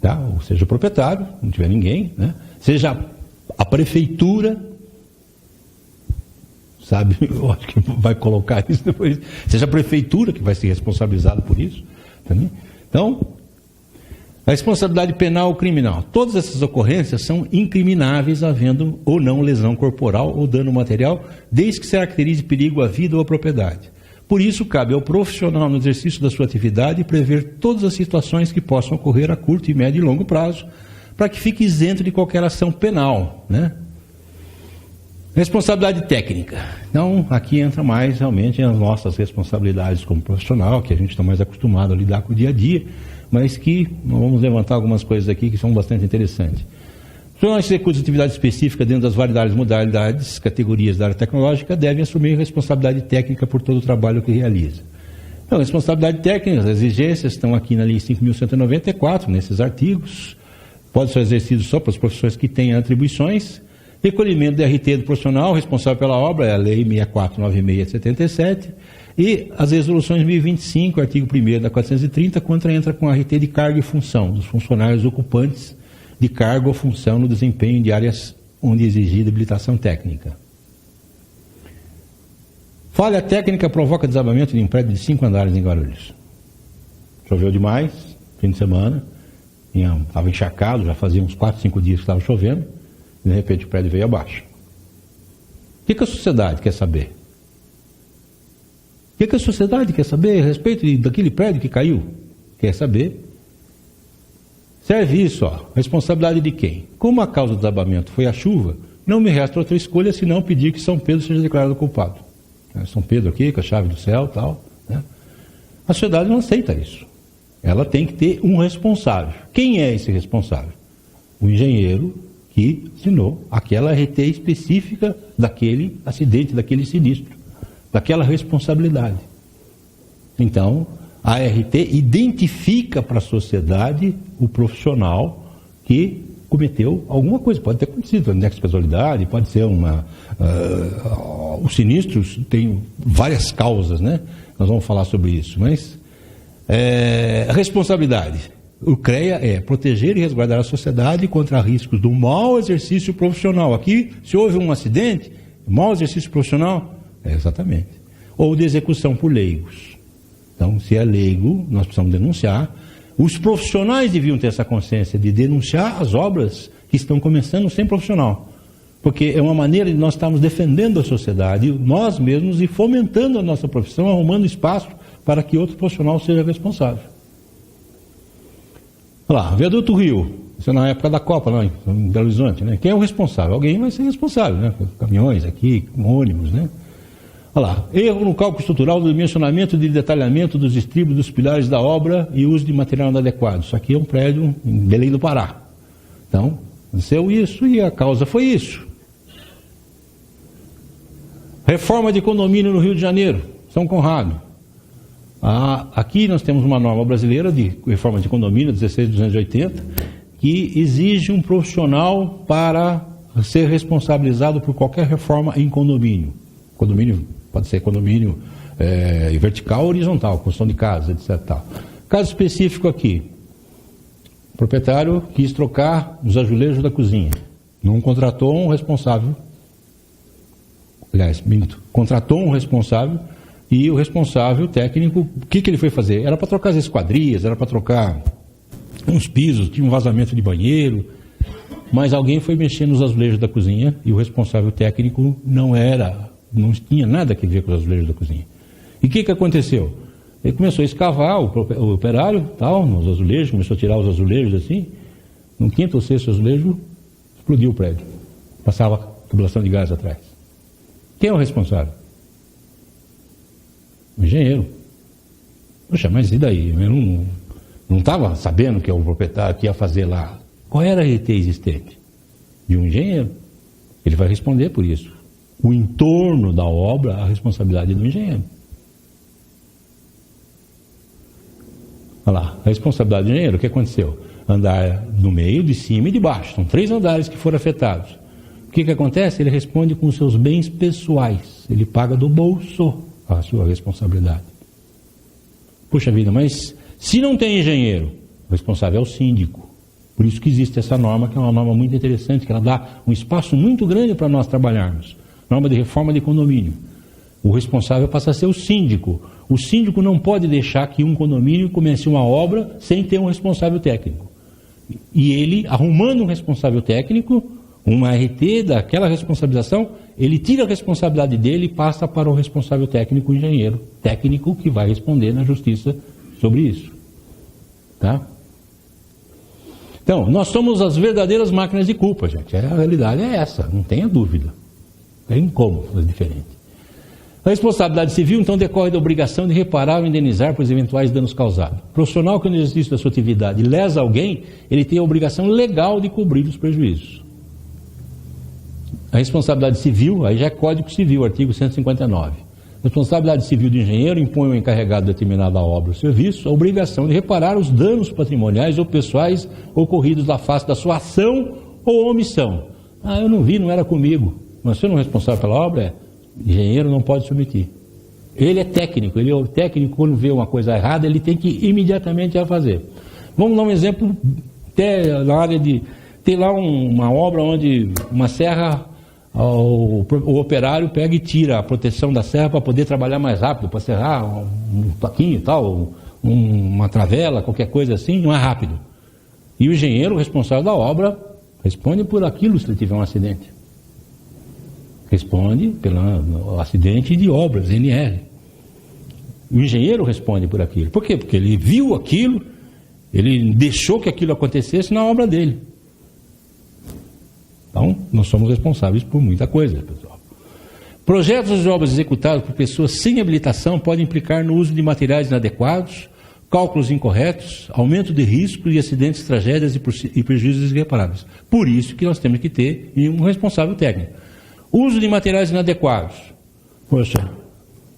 Tá? Ou seja, o proprietário, não tiver ninguém, né? Seja a prefeitura, sabe, eu acho que vai colocar isso depois, seja a prefeitura que vai ser responsabilizada por isso. Também. Então, a responsabilidade penal ou criminal. Todas essas ocorrências são incrimináveis havendo ou não lesão corporal ou dano material, desde que se caracterize perigo à vida ou à propriedade. Por isso, cabe ao profissional, no exercício da sua atividade, prever todas as situações que possam ocorrer a curto, médio e longo prazo, para que fique isento de qualquer ação penal, né? Responsabilidade técnica. Então, aqui entra mais realmente as nossas responsabilidades como profissional, que a gente está mais acostumado a lidar com o dia a dia, mas que nós vamos levantar algumas coisas aqui que são bastante interessantes. O profissional que executa atividade específica dentro das variedades modalidades, categorias da área tecnológica, deve assumir responsabilidade técnica por todo o trabalho que realiza. Então, responsabilidade técnica, as exigências estão aqui na Lei 5.194, nesses artigos. Pode ser exercido só para as profissões que tenham atribuições. Recolhimento de RT do profissional responsável pela obra, é a Lei 6496 de 77. E as resoluções 1025, artigo 1º da 430, quando entra com RT de cargo e função dos funcionários ocupantes de cargo ou função no desempenho de áreas onde exigida habilitação técnica. Falha técnica provoca desabamento de um prédio de 5 andares em Guarulhos. Choveu demais, fim de semana, estava encharcado, já fazia uns 4, 5 dias que estava chovendo, e de repente o prédio veio abaixo. O que a sociedade quer saber? O que a sociedade quer saber a respeito daquele prédio que caiu? Quer saber? Serve isso, ó. Responsabilidade de quem? Como a causa do desabamento foi a chuva, não me resta outra escolha senão pedir que São Pedro seja declarado culpado. São Pedro aqui, com a chave do céu e tal, né? A sociedade não aceita isso. Ela tem que ter um responsável. Quem é esse responsável? O engenheiro que assinou aquela RT específica daquele acidente, daquele sinistro, daquela responsabilidade. Então, a RT identifica para a sociedade o profissional que cometeu alguma coisa. Pode ter acontecido, nexo de casualidade, pode ser os sinistros têm várias causas, né? Nós vamos falar sobre isso, mas a responsabilidade. O CREA é proteger e resguardar a sociedade contra riscos do mau exercício profissional. Aqui, se houve um acidente, mau exercício profissional, exatamente. Ou de execução por leigos. Então, se é leigo, nós precisamos denunciar. Os profissionais deviam ter essa consciência de denunciar as obras que estão começando sem profissional. Porque é uma maneira de nós estarmos defendendo a sociedade, nós mesmos, e fomentando a nossa profissão, arrumando espaço para que outro profissional seja responsável. Olha lá, Viaduto Rio, isso é na época da Copa, lá em Belo Horizonte, né? Quem é o responsável? Alguém vai ser responsável, né? Com caminhões aqui, com ônibus, né? Olha lá, erro no cálculo estrutural do dimensionamento e detalhamento dos estribos dos pilares da obra e uso de material inadequado. Isso aqui é um prédio em Belém do Pará. Então, aconteceu isso e a causa foi isso. Reforma de condomínio no Rio de Janeiro, São Conrado. Aqui nós temos uma norma brasileira de reforma de condomínio, 16.280, que exige um profissional para ser responsabilizado por qualquer reforma em condomínio. Condomínio pode ser condomínio vertical ou horizontal, construção de casas, etc. Tal. Caso específico aqui, o proprietário quis trocar os azulejos da cozinha. Não contratou um responsável. Aliás, contratou um responsável e o responsável técnico, o que ele foi fazer? Era para trocar as esquadrias, era para trocar uns pisos, tinha um vazamento de banheiro, mas alguém foi mexer nos azulejos da cozinha e o responsável técnico não tinha nada a ver com os azulejos da cozinha. E o que aconteceu? Ele começou a escavar, o operário, tal, nos azulejos, começou a tirar os azulejos assim, no quinto ou sexto azulejo, explodiu o prédio. Passava tubulação de gás atrás. Quem é o responsável? O engenheiro. Poxa, mas e daí? Eu não estava sabendo que é o proprietário que ia fazer lá. Qual era a RT existente? De um engenheiro. Ele vai responder por isso. O entorno da obra, a responsabilidade do engenheiro. Olha lá, a responsabilidade do engenheiro, o que aconteceu? Andar no meio, de cima e de baixo. São 3 andares que foram afetados. O que acontece? Ele responde com os seus bens pessoais. Ele paga do bolso a sua responsabilidade. Puxa vida, mas se não tem engenheiro, o responsável é o síndico. Por isso que existe essa norma, que é uma norma muito interessante, que ela dá um espaço muito grande para nós trabalharmos. Norma de reforma de condomínio. O responsável passa a ser o síndico. O síndico não pode deixar que um condomínio comece uma obra sem ter um responsável técnico. E ele, arrumando um responsável técnico, Uma RT daquela responsabilização, ele tira a responsabilidade dele e passa para o responsável técnico, o engenheiro técnico, que vai responder na justiça sobre isso. Tá? Então, nós somos as verdadeiras máquinas de culpa, gente. A realidade é essa, não tenha dúvida. Tem como fazer diferente. A responsabilidade civil, então, decorre da obrigação de reparar ou indenizar por eventuais danos causados. O profissional que no exercício da sua atividade lesa alguém, ele tem a obrigação legal de cobrir os prejuízos. A responsabilidade civil, aí já é Código Civil, artigo 159. A responsabilidade civil do engenheiro impõe ao encarregado de determinada obra ou serviço a obrigação de reparar os danos patrimoniais ou pessoais ocorridos na face da sua ação ou omissão. Ah, eu não vi, não era comigo. Mas você não é responsável pela obra? Engenheiro não pode submeter. Ele é técnico, quando vê uma coisa errada, ele tem que imediatamente fazer. Vamos dar um exemplo, até na área de... Tem lá uma obra onde uma serra, o operário pega e tira a proteção da serra para poder trabalhar mais rápido, para serrar um taquinho e tal, uma travela, qualquer coisa assim, não é rápido. E o engenheiro, o responsável da obra, responde por aquilo se ele tiver um acidente. Responde pelo acidente de obras, NR. O engenheiro responde por aquilo. Por quê? Porque ele viu aquilo, ele deixou que aquilo acontecesse na obra dele. Então, nós somos responsáveis por muita coisa, pessoal. Projetos de obras executados por pessoas sem habilitação podem implicar no uso de materiais inadequados, cálculos incorretos, aumento de risco e acidentes, tragédias e prejuízos irreparáveis. Por isso que nós temos que ter um responsável técnico. Uso de materiais inadequados. Poxa,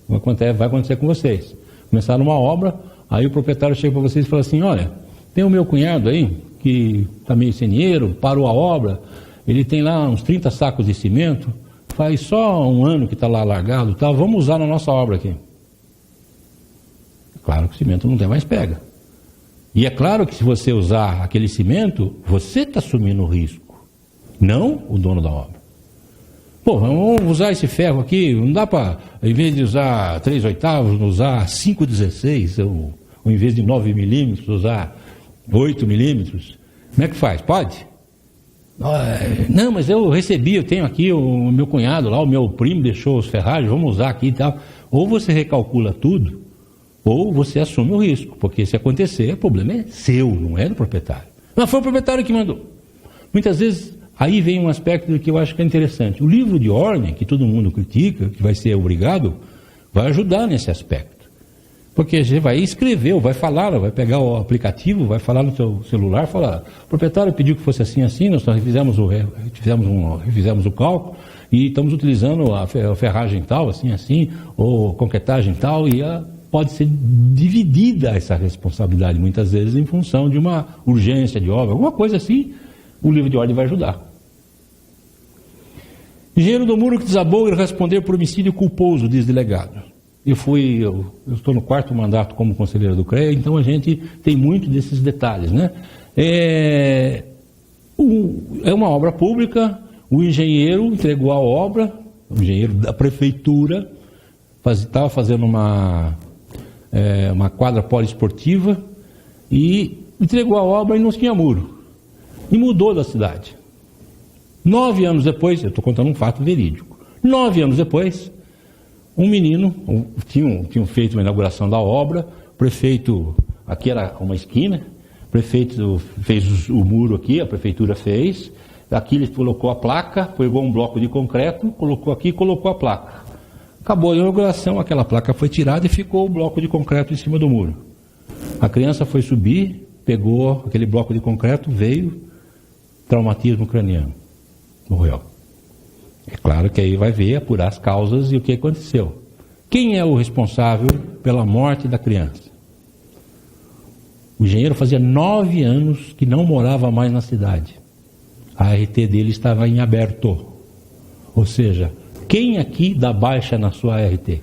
vai acontecer com vocês. Começaram uma obra, aí o proprietário chega para vocês e fala assim, olha, tem o meu cunhado aí, que está meio sem dinheiro, parou a obra, ele tem lá uns 30 sacos de cimento, faz só um ano que está lá largado, tá? Vamos usar na nossa obra aqui. Claro que o cimento não tem mais pega. E é claro que se você usar aquele cimento, você está assumindo o risco, não o dono da obra. Pô, vamos usar esse ferro aqui, não dá para, em vez de usar 3/8, usar 5/16, ou em vez de 9 milímetros, usar 8 milímetros. Como é que faz? Pode? Não, mas eu recebi, eu tenho aqui o meu cunhado lá, o meu primo deixou os ferragens, vamos usar aqui e tal. Ou você recalcula tudo, ou você assume o risco, porque se acontecer, o problema é seu, não é do proprietário. Mas foi o proprietário que mandou. Muitas vezes, aí vem um aspecto que eu acho que é interessante. O livro de ordem, que todo mundo critica, que vai ser obrigado, vai ajudar nesse aspecto. Porque você vai escrever, ou vai falar, vai pegar o aplicativo, vai falar no seu celular, falar, o proprietário pediu que fosse assim, assim, nós fizemos o cálculo e estamos utilizando a ferragem tal, assim, assim, ou concretagem tal, e pode ser dividida essa responsabilidade, muitas vezes em função de uma urgência de obra, alguma coisa assim, o livro de ordem vai ajudar. Engenheiro do muro que desabou e responder por homicídio culposo, diz delegado. Eu estou no 4º mandato como conselheiro do CREA, então a gente tem muito desses detalhes, né? É uma obra pública, o engenheiro entregou a obra, o engenheiro da prefeitura estava fazendo uma quadra poliesportiva e entregou a obra e não tinha muro. E mudou da cidade. 9 anos depois, eu estou contando um fato verídico, 9 anos depois, um menino, tinham feito uma inauguração da obra, o prefeito, aqui era uma esquina, o prefeito fez o muro aqui, a prefeitura fez, aqui ele colocou a placa, pegou um bloco de concreto, colocou aqui e colocou a placa. Acabou a inauguração, aquela placa foi tirada e ficou o bloco de concreto em cima do muro. A criança foi subir, pegou aquele bloco de concreto, veio, traumatismo craniano, morreu. É claro que aí vai ver, apurar as causas e o que aconteceu. Quem é o responsável pela morte da criança? O engenheiro fazia 9 anos que não morava mais na cidade. A RT dele estava em aberto. Ou seja, quem aqui dá baixa na sua RT?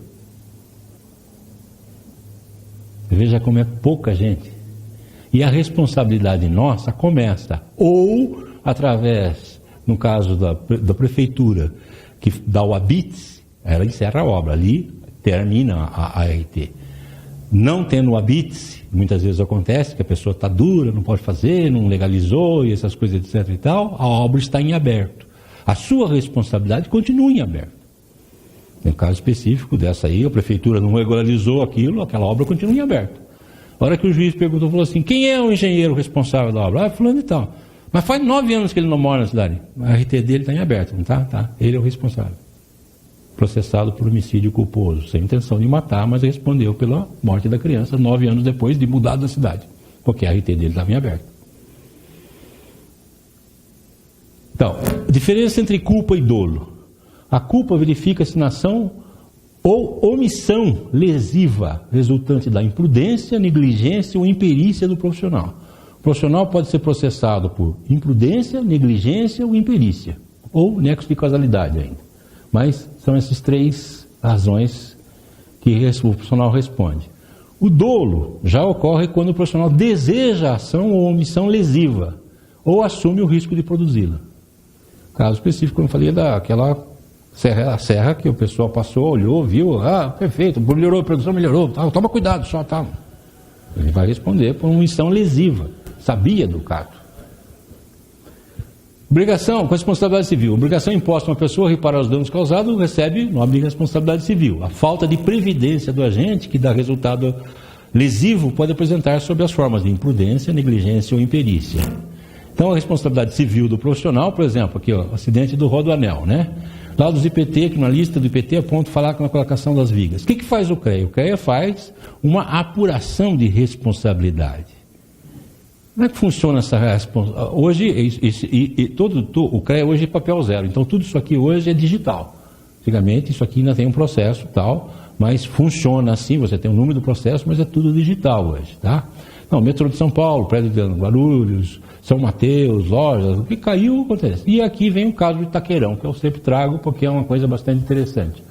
Veja como é pouca gente. E a responsabilidade nossa começa ou através, no caso da prefeitura, que dá o habite, ela encerra a obra, ali termina a RT. Não tendo o habite, muitas vezes acontece que a pessoa está dura, não pode fazer, não legalizou e essas coisas etc e tal, a obra está em aberto. a sua responsabilidade continua em aberto. No caso específico dessa aí, a prefeitura não regularizou aquilo, aquela obra continua em aberto. A hora que o juiz perguntou, falou assim, quem é o engenheiro responsável da obra? Ah, fulano e tal. Mas faz 9 anos que ele não mora na cidade. A RT dele está em aberto, não está? Tá. Ele é o responsável. Processado por homicídio culposo, sem intenção de matar, mas respondeu pela morte da criança 9 anos depois de mudar da cidade, porque a RT dele estava em aberto. Então, diferença entre culpa e dolo. A culpa verifica-se na ação ou omissão lesiva, resultante da imprudência, negligência ou imperícia do profissional. O profissional pode ser processado por imprudência, negligência ou imperícia, ou nexo de causalidade ainda. Mas são essas 3 razões que o profissional responde. O dolo já ocorre quando o profissional deseja a ação ou omissão lesiva, ou assume o risco de produzi-la. Caso específico, como eu falei, daquela serra que o pessoal passou, olhou, viu, perfeito, melhorou, a produção melhorou, toma cuidado só, tá. Ele vai responder por uma omissão lesiva, sabia do caso. Obrigação, com responsabilidade civil. Obrigação imposta a uma pessoa reparar os danos causados, recebe nome de responsabilidade civil. A falta de previdência do agente, que dá resultado lesivo, pode apresentar sob as formas de imprudência, negligência ou imperícia. Então, a responsabilidade civil do profissional, por exemplo, aqui, ó, acidente do rodoanel, né? Lá dos IPT, que na lista do IPT aponta falar com a colocação das vigas. O que faz o CREA? O CREA faz uma apuração de responsabilidade. Como é que funciona essa responsabilidade? Hoje, o CREA hoje é papel zero, então tudo isso aqui hoje é digital. Antigamente, isso aqui ainda tem um processo tal, mas funciona assim, você tem o número do processo, mas é tudo digital hoje, tá? Não, metrô de São Paulo, prédio de Guarulhos, São Mateus, lojas, o que caiu acontece. E aqui vem o caso do Itaquerão, que eu sempre trago porque é uma coisa bastante interessante.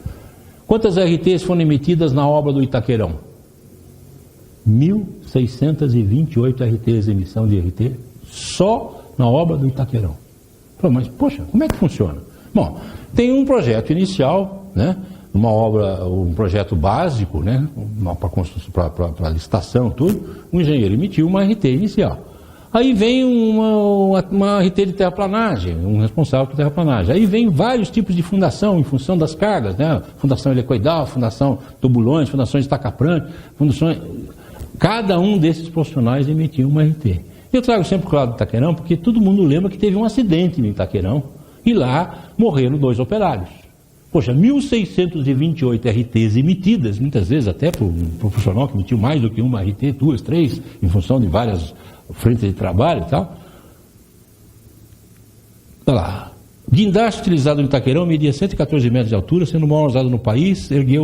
Quantas RTs foram emitidas na obra do Itaquerão? 1.628 RTs, emissão de RT, só na obra do Itaquerão. Mas, poxa, como é que funciona? Bom, tem um projeto inicial, né? Uma obra, um projeto básico, né? Para licitação, tudo, o engenheiro emitiu uma RT inicial. Aí vem uma RT de terraplanagem, um responsável por terraplanagem. Aí vem vários tipos de fundação, em função das cargas, né? Fundação helicoidal, fundação tubulões, fundações de tacapranque, fundações... Cada um desses profissionais emitiu uma RT. Eu trago sempre o caso do Itaquerão, porque todo mundo lembra que teve um acidente no Itaquerão, e lá morreram 2 operários. Poxa, 1.628 RTs emitidas, muitas vezes até por um profissional que emitiu mais do que uma RT, 2, 3, em função de várias frentes de trabalho e tal. Olha lá. Guindaste utilizado no Itaquerão media 114 metros de altura, sendo o maior usado no país, erguia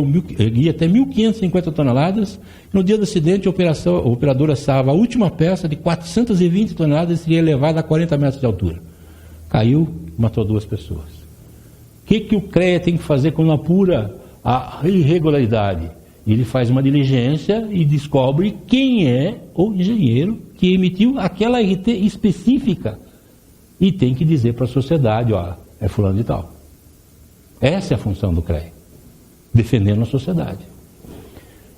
até 1.550 toneladas. No dia do acidente, a operadora assava a última peça de 420 toneladas e seria elevada a 40 metros de altura. Caiu, matou 2 pessoas. O que o CREA tem que fazer quando apura a irregularidade? Ele faz uma diligência e descobre quem é o engenheiro que emitiu aquela RT específica. E tem que dizer para a sociedade, ó, é fulano de tal. Essa é a função do CREA, defendendo a sociedade.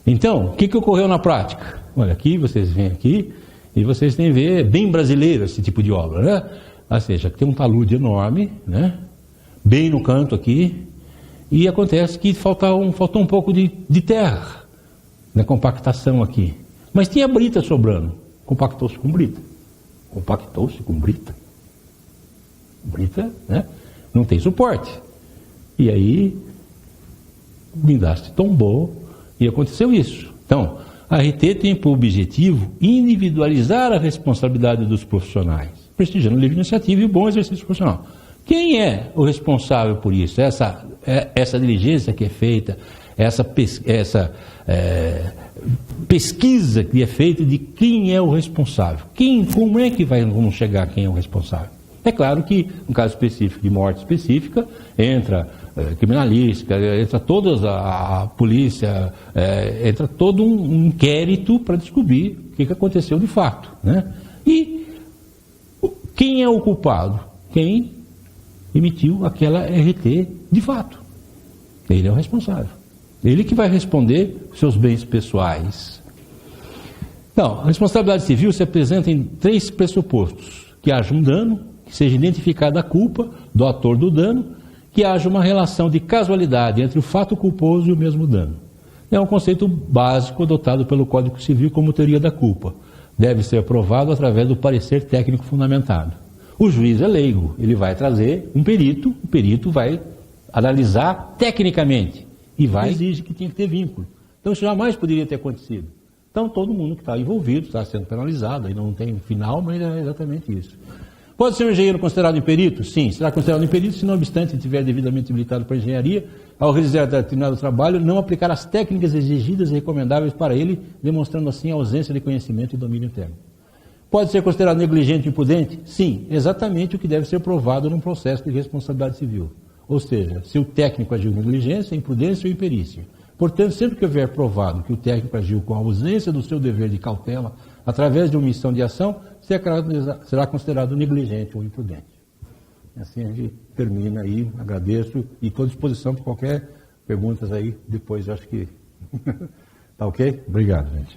Então, o que ocorreu na prática? Olha, aqui, vocês vêm aqui e vocês têm que ver, é bem brasileiro esse tipo de obra, né? Ou seja, tem um talude enorme, né? Bem no canto aqui, e acontece que faltou um pouco de terra na compactação aqui. Mas tinha brita sobrando, compactou-se com brita. Brita, né? Não tem suporte. E aí, o guindaste tombou e aconteceu isso. Então, a RT tem por objetivo individualizar a responsabilidade dos profissionais, prestigiando a livre iniciativa e o bom exercício profissional. Quem é o responsável por isso? Essa diligência que é feita, essa pesquisa que é feita de quem é o responsável. Como é que vamos chegar a quem é o responsável? É claro que, no caso específico de morte específica, entra criminalística, entra toda a polícia, entra todo um inquérito para descobrir o que aconteceu de fato, né? E quem é o culpado? Quem emitiu aquela RT de fato. Ele é o responsável. Ele que vai responder os seus bens pessoais. Então, a responsabilidade civil se apresenta em 3 pressupostos: que haja um dano, que seja identificada a culpa, do ator do dano, que haja uma relação de casualidade entre o fato culposo e o mesmo dano. É um conceito básico adotado pelo Código Civil como teoria da culpa. Deve ser aprovado através do parecer técnico fundamentado. O juiz é leigo, ele vai trazer um perito, o perito vai analisar tecnicamente e vai exigir que tinha que ter vínculo. Então isso jamais poderia ter acontecido. Então todo mundo que está envolvido está sendo penalizado, aí não tem final, mas é exatamente isso. Pode ser um engenheiro considerado imperito? Sim, será considerado imperito se não obstante estiver devidamente habilitado para engenharia, ao realizar determinado trabalho, não aplicar as técnicas exigidas e recomendáveis para ele, demonstrando assim a ausência de conhecimento e domínio técnico. Pode ser considerado negligente e imprudente? Sim, exatamente o que deve ser provado num processo de responsabilidade civil. Ou seja, se o técnico agiu com negligência, imprudência ou imperícia. Portanto, sempre que houver provado que o técnico agiu com a ausência do seu dever de cautela, através de omissão de ação, será considerado negligente ou imprudente. Assim a gente termina aí, agradeço e estou à disposição para qualquer perguntas aí, depois eu acho que... Tá ok? Obrigado, gente.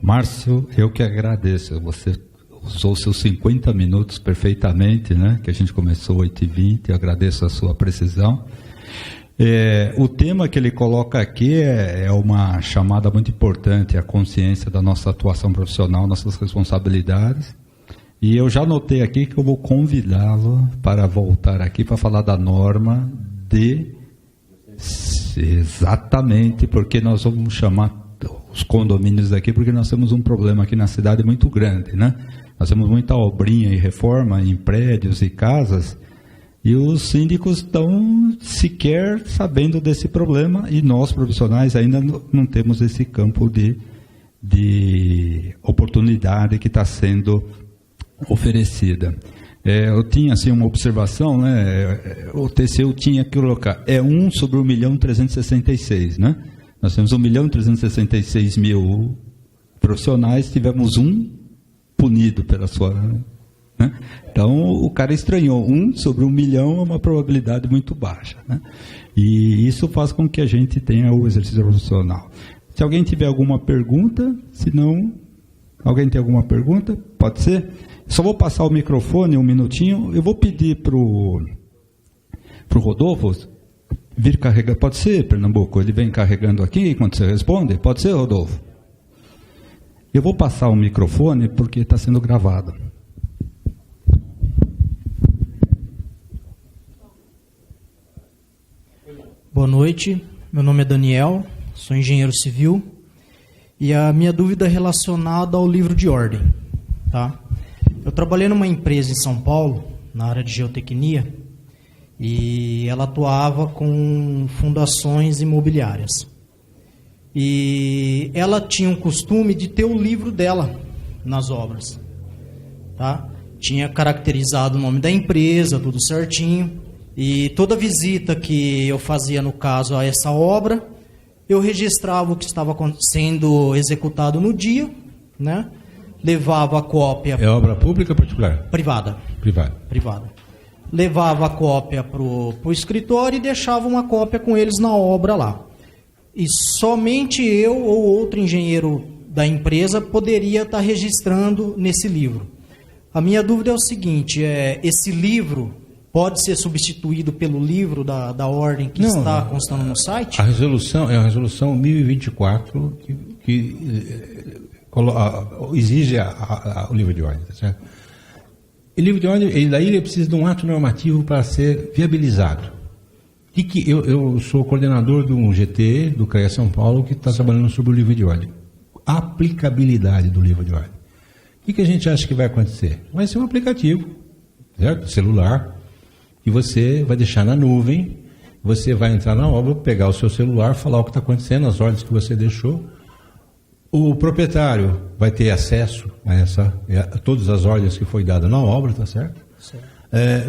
Márcio, eu que agradeço. Você usou seus 50 minutos perfeitamente, né? Que a gente começou 8h20. Eu agradeço a sua precisão. O tema que ele coloca aqui é uma chamada muito importante, a consciência da nossa atuação profissional, nossas responsabilidades. E eu já notei aqui que eu vou convidá-lo para voltar aqui para falar da norma de... Exatamente, porque nós vamos chamar os condomínios aqui, porque nós temos um problema aqui na cidade muito grande, né? Nós temos muita obrinha e reforma em prédios e casas, e os síndicos estão sequer sabendo desse problema, e nós, profissionais, ainda não temos esse campo de oportunidade que está sendo oferecida. Eu tinha assim uma observação, né? O TCU tinha que colocar, 1 sobre 1.366.000, né? Nós temos 1.366.000 profissionais, tivemos um punido pela sua... Né? Então, o cara estranhou. 1 sobre 1 milhão é uma probabilidade muito baixa. Né? E isso faz com que a gente tenha o exercício profissional. Se alguém tiver alguma pergunta, se não... Alguém tem alguma pergunta? Pode ser? Só vou passar o microfone um minutinho. Eu vou pedir para o Rodolfo vir carregar. Pode ser, Pernambuco? Ele vem carregando aqui enquanto você responde? Pode ser, Rodolfo? Eu vou passar o microfone porque está sendo gravado. Boa noite, meu nome é Daniel, sou engenheiro civil e a minha dúvida é relacionada ao livro de ordem. Tá? Eu trabalhei numa empresa em São Paulo, na área de geotecnia, e ela atuava com fundações imobiliárias. E ela tinha um costume de ter o livro dela nas obras. Tá? Tinha caracterizado o nome da empresa, tudo certinho. E toda visita que eu fazia, no caso, a essa obra, eu registrava o que estava sendo executado no dia, né? Levava a cópia... É obra pública ou particular? Privada. Privada. Levava a cópia para o escritório e deixava uma cópia com eles na obra lá. E somente eu ou outro engenheiro da empresa poderia estar registrando nesse livro. A minha dúvida é o seguinte, esse livro pode ser substituído pelo livro da ordem que está constando no site? A resolução é a resolução 1024 que exige o livro de ordem, tá certo? O livro de ordem, ele precisa de um ato normativo para ser viabilizado. Eu sou coordenador de um GT, do CREA São Paulo, que está trabalhando sobre o livro de ordem. A aplicabilidade do livro de ordem. O que a gente acha que vai acontecer? Vai ser um aplicativo, certo? Celular, que você vai deixar na nuvem, você vai entrar na obra, pegar o seu celular, falar o que está acontecendo, as ordens que você deixou. O proprietário vai ter acesso a todas as ordens que foi dada na obra, tá certo?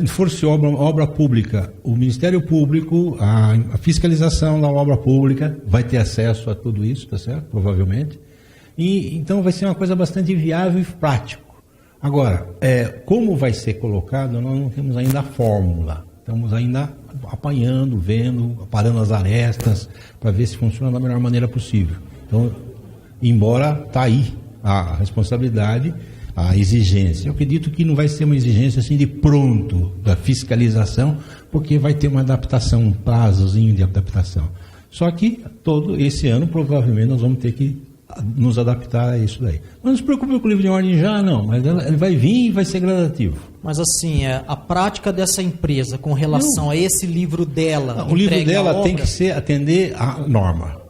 For-se obra pública, o Ministério Público, a fiscalização da obra pública vai ter acesso a tudo isso, tá certo? Provavelmente. E então vai ser uma coisa bastante viável e prático. Agora, como vai ser colocado, nós não temos ainda a fórmula. Estamos ainda apanhando, vendo, parando as arestas, para ver se funciona da melhor maneira possível. Então, embora está aí a responsabilidade, a exigência. Eu acredito que não vai ser uma exigência assim de pronto da fiscalização, porque vai ter uma adaptação, um prazozinho de adaptação. Só que todo esse ano provavelmente nós vamos ter que nos adaptar a isso daí. Não se preocupe com o livro de ordem já, não, mas ele vai vir e vai ser gradativo. Mas assim, a prática dessa empresa com relação a esse livro dela... O livro dela tem que atender a norma.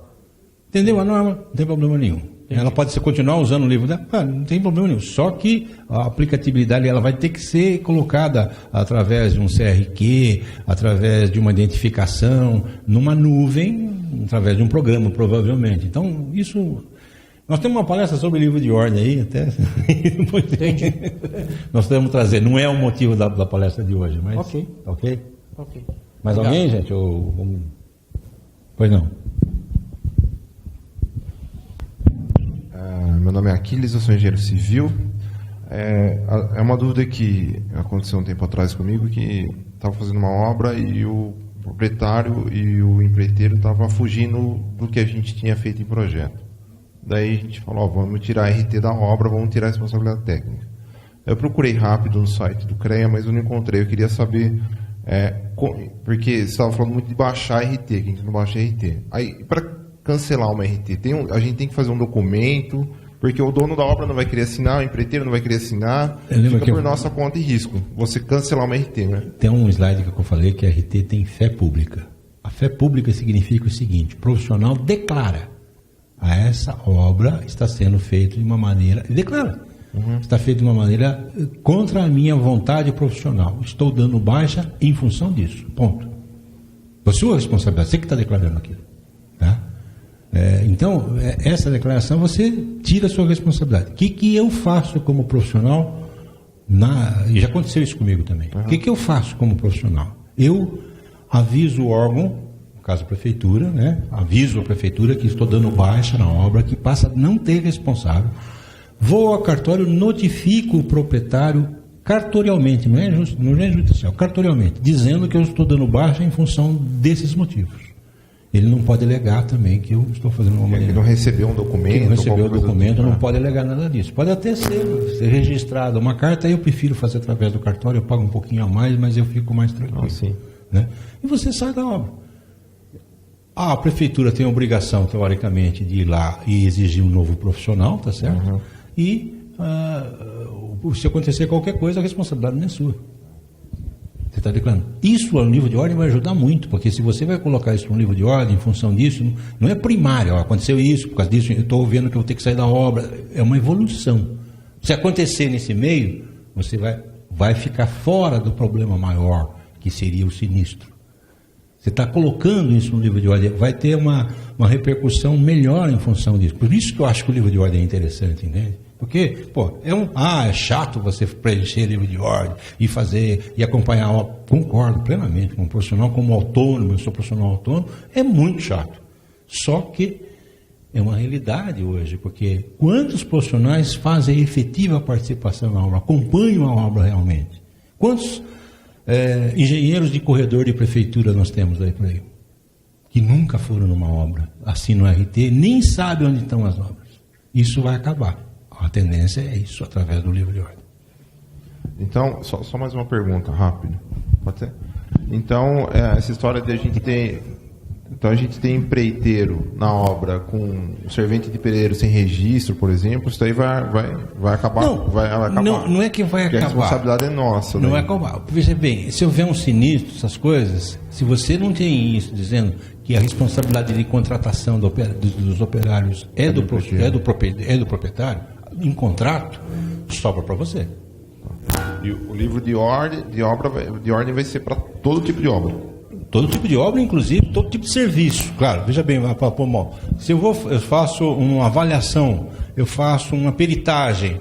Entendeu a norma? Não tem problema nenhum. Entendi. Ela pode continuar usando o livro dela, não tem problema nenhum. Só que a aplicabilidade ela vai ter que ser colocada através de um CRQ, através de uma identificação, numa nuvem, através de um programa, provavelmente. Então, isso... Nós temos uma palestra sobre livro de ordem aí, até. Entendi. Nós podemos trazer, não é o motivo da palestra de hoje, mas. Ok. Mais alguém, gente? Pois não. Meu nome é Aquiles, eu sou engenheiro civil. É uma dúvida que aconteceu um tempo atrás comigo, que estava fazendo uma obra e o proprietário e o empreiteiro estavam fugindo do que a gente tinha feito em projeto. Daí a gente falou, vamos tirar a RT da obra, vamos tirar a responsabilidade técnica. Eu procurei rápido no site do CREA, mas eu não encontrei. Eu queria saber, porque você estava falando muito de baixar a RT, que a gente não baixa a RT. Aí, para cancelar uma RT, a gente tem que fazer um documento, porque o dono da obra não vai querer assinar, o empreiteiro não vai querer assinar, fica por nossa conta e risco. Você cancelar uma RT, né? Tem um slide que eu falei que a RT tem fé pública. A fé pública significa o seguinte, o profissional declara. Essa obra está sendo feita de uma maneira... Declara. Está feita de uma maneira contra a minha vontade profissional. Estou dando baixa em função disso. Ponto. A sua responsabilidade. Você que está declarando aquilo. Tá? Então, essa declaração, você tira a sua responsabilidade. O que eu faço como profissional? Já aconteceu isso comigo também. O que eu faço como profissional? Eu aviso o órgão... caso a prefeitura, né? Aviso a prefeitura que estou dando baixa na obra, que passa a não ter responsável. Vou ao cartório, notifico o proprietário cartorialmente, não é judicial, cartorialmente, dizendo que eu estou dando baixa em função desses motivos. Ele não pode alegar também que eu estou fazendo uma maneira... Ele não recebeu um documento... Não recebeu o documento, não pode alegar nada disso. Pode até ser registrado uma carta, eu prefiro fazer através do cartório, eu pago um pouquinho a mais, mas eu fico mais tranquilo. Sim. Né? E você sai da obra. A prefeitura tem a obrigação, teoricamente, de ir lá e exigir um novo profissional, tá certo? E se acontecer qualquer coisa, a responsabilidade não é sua. Você está declarando. Isso no livro de ordem vai ajudar muito, porque se você vai colocar isso no livro de ordem, em função disso, não é primário. Aconteceu isso, por causa disso, eu estou vendo que eu vou ter que sair da obra. É uma evolução. Se acontecer nesse meio, você vai ficar fora do problema maior, que seria o sinistro. Você está colocando isso no livro de ordem, vai ter uma repercussão melhor em função disso. Por isso que eu acho que o livro de ordem é interessante, entende? Porque, é chato você preencher livro de ordem e fazer, e acompanhar a obra. Concordo plenamente, como profissional, como autônomo, eu sou profissional autônomo, é muito chato. Só que é uma realidade hoje, porque quantos profissionais fazem efetiva participação na obra, acompanham a obra realmente? Quantos engenheiros de corredor de prefeitura nós temos aí por aí, que nunca foram numa obra, assinam o RT, nem sabem onde estão as obras. Isso vai acabar. A tendência é isso, através do livro de ordem. Então, só mais uma pergunta, rápido. Pode ser? Então, essa história de a gente ter... Então, a gente tem empreiteiro na obra com um servente de pedreiro sem registro, por exemplo, isso daí vai acabar. Vai acabar. Não é que vai acabar. A responsabilidade é nossa. Não vai acabar. Veja bem, se houver um sinistro, essas coisas, se você não tem isso dizendo que a responsabilidade de contratação dos operários é do proprietário, em contrato, sobra para você. E o livro de ordem vai ser para todo tipo de obra. Todo tipo de obra, inclusive todo tipo de serviço. Claro, veja bem, se eu faço uma avaliação, eu faço uma peritagem,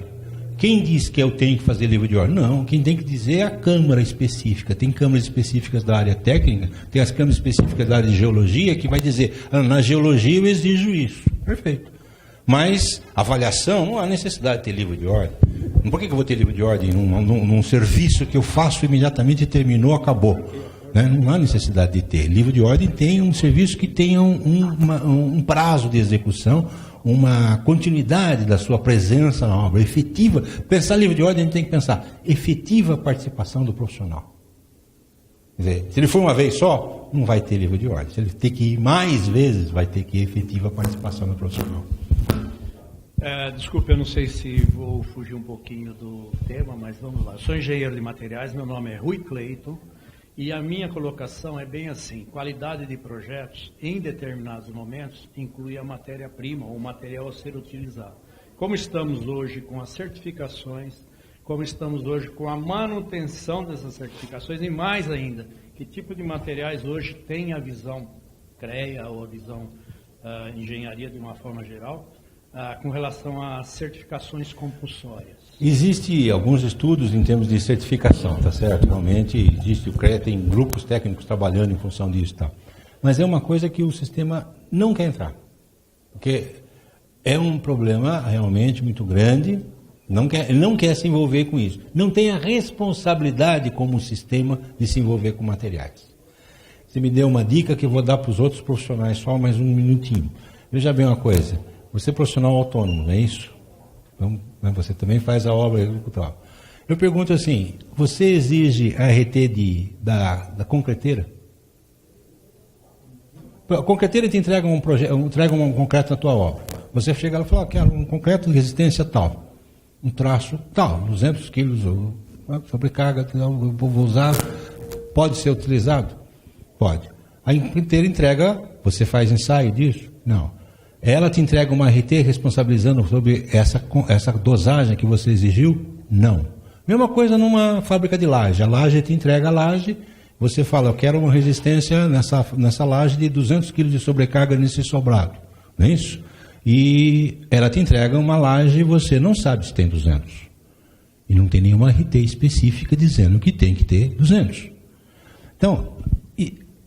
quem diz que eu tenho que fazer livro de ordem? Não, quem tem que dizer é a Câmara específica. Tem câmaras específicas da área técnica, tem as câmaras específicas da área de geologia, que vai dizer, na geologia eu exijo isso. Perfeito. Mas avaliação, não há necessidade de ter livro de ordem. Por que eu vou ter livro de ordem num serviço que eu faço imediatamente e terminou, acabou? né? Não há necessidade de ter. Livro de ordem tem um serviço que tenha um prazo de execução, uma continuidade da sua presença na obra, efetiva. Pensar livro de ordem, a gente tem que pensar efetiva participação do profissional. Quer dizer, se ele for uma vez só, não vai ter livro de ordem. Se ele ter que ir mais vezes, vai ter que ir efetiva participação do profissional. Desculpe, eu não sei se vou fugir um pouquinho do tema, mas vamos lá. Eu sou engenheiro de materiais, meu nome é Rui Cleiton, e a minha colocação é bem assim: qualidade de projetos, em determinados momentos, inclui a matéria-prima ou o material a ser utilizado. Como estamos hoje com as certificações, como estamos hoje com a manutenção dessas certificações, e mais ainda, que tipo de materiais hoje tem a visão CREA ou a visão engenharia de uma forma geral, com relação às certificações compulsórias? Existem alguns estudos em termos de certificação, tá certo? Realmente existe o CREA, tem grupos técnicos trabalhando em função disso e tal. Mas é uma coisa que o sistema não quer entrar. Porque é um problema realmente muito grande, ele não quer se envolver com isso. Não tem a responsabilidade como sistema de se envolver com materiais. Você me deu uma dica que eu vou dar para os outros profissionais, só mais um minutinho. Veja bem uma coisa. Você é profissional autônomo, não é isso? Então, você também faz a obra executal. Eu pergunto assim, você exige a RT da concreteira? A concreteira te entrega um concreto na tua obra. Você chega lá e fala, quero um concreto de resistência tal, um traço tal, 200 quilos, sobrecarga, eu vou usar, pode ser utilizado? Pode. A concreteira entrega, você faz ensaio disso? Não. Ela te entrega uma RT responsabilizando sobre essa dosagem que você exigiu? Não. Mesma coisa numa fábrica de laje. A laje te entrega a laje, você fala, eu quero uma resistência nessa laje de 200 kg de sobrecarga nesse sobrado. Não é isso? E ela te entrega uma laje e você não sabe se tem 200. E não tem nenhuma RT específica dizendo que tem que ter 200. Então,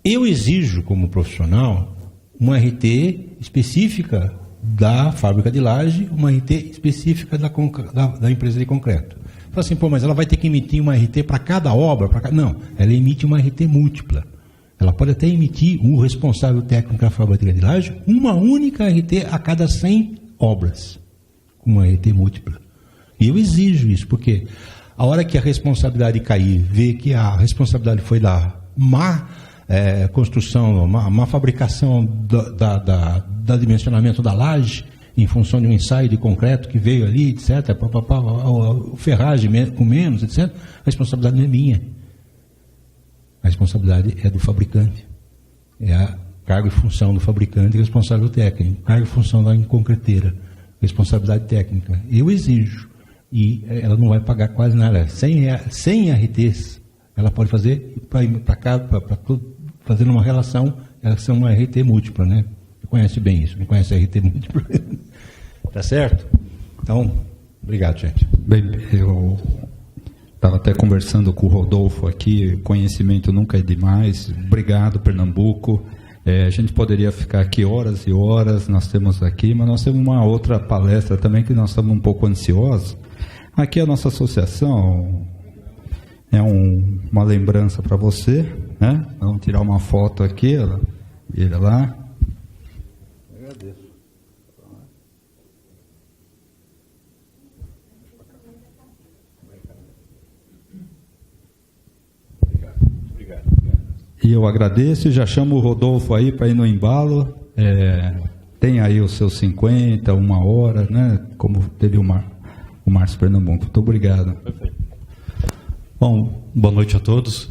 eu exijo como profissional uma RT específica da fábrica de laje, uma RT específica da empresa de concreto. Fala assim, mas ela vai ter que emitir uma RT para cada obra? Não, ela emite uma RT múltipla. Ela pode até emitir o responsável técnico da fábrica de laje, uma única RT a cada 100 obras, uma RT múltipla. E eu exijo isso, porque a hora que a responsabilidade cair, ver que a responsabilidade foi da má construção, má fabricação da dimensionamento da laje, em função de um ensaio de concreto que veio ali, etc., ferragem com menos, etc., a responsabilidade não é minha. A responsabilidade é do fabricante. É a cargo e função do fabricante e responsável técnico. Cargo e função da concreteira. Responsabilidade técnica. Eu exijo. E ela não vai pagar quase nada. 100 RTs, ela pode fazer para fazer uma relação, ela é uma RT múltipla, né? Você conhece bem isso, não conhece a RT múltipla? Tá certo? Então, obrigado, gente. Bem, eu estava até conversando com o Rodolfo aqui, conhecimento nunca é demais. Obrigado, Pernambuco. A gente poderia ficar aqui horas e horas, nós temos aqui, mas nós temos uma outra palestra também que nós estamos um pouco ansiosos. Aqui a nossa associação é uma lembrança para você, né? Vamos tirar uma foto aqui, vira lá. Agradeço. Obrigado. E eu agradeço e já chamo o Rodolfo aí para ir no embalo. Tem aí os seus 50, uma hora, né? Como teve o Márcio Pernambuco. Muito obrigado. Perfeito. Bom, boa noite a todos.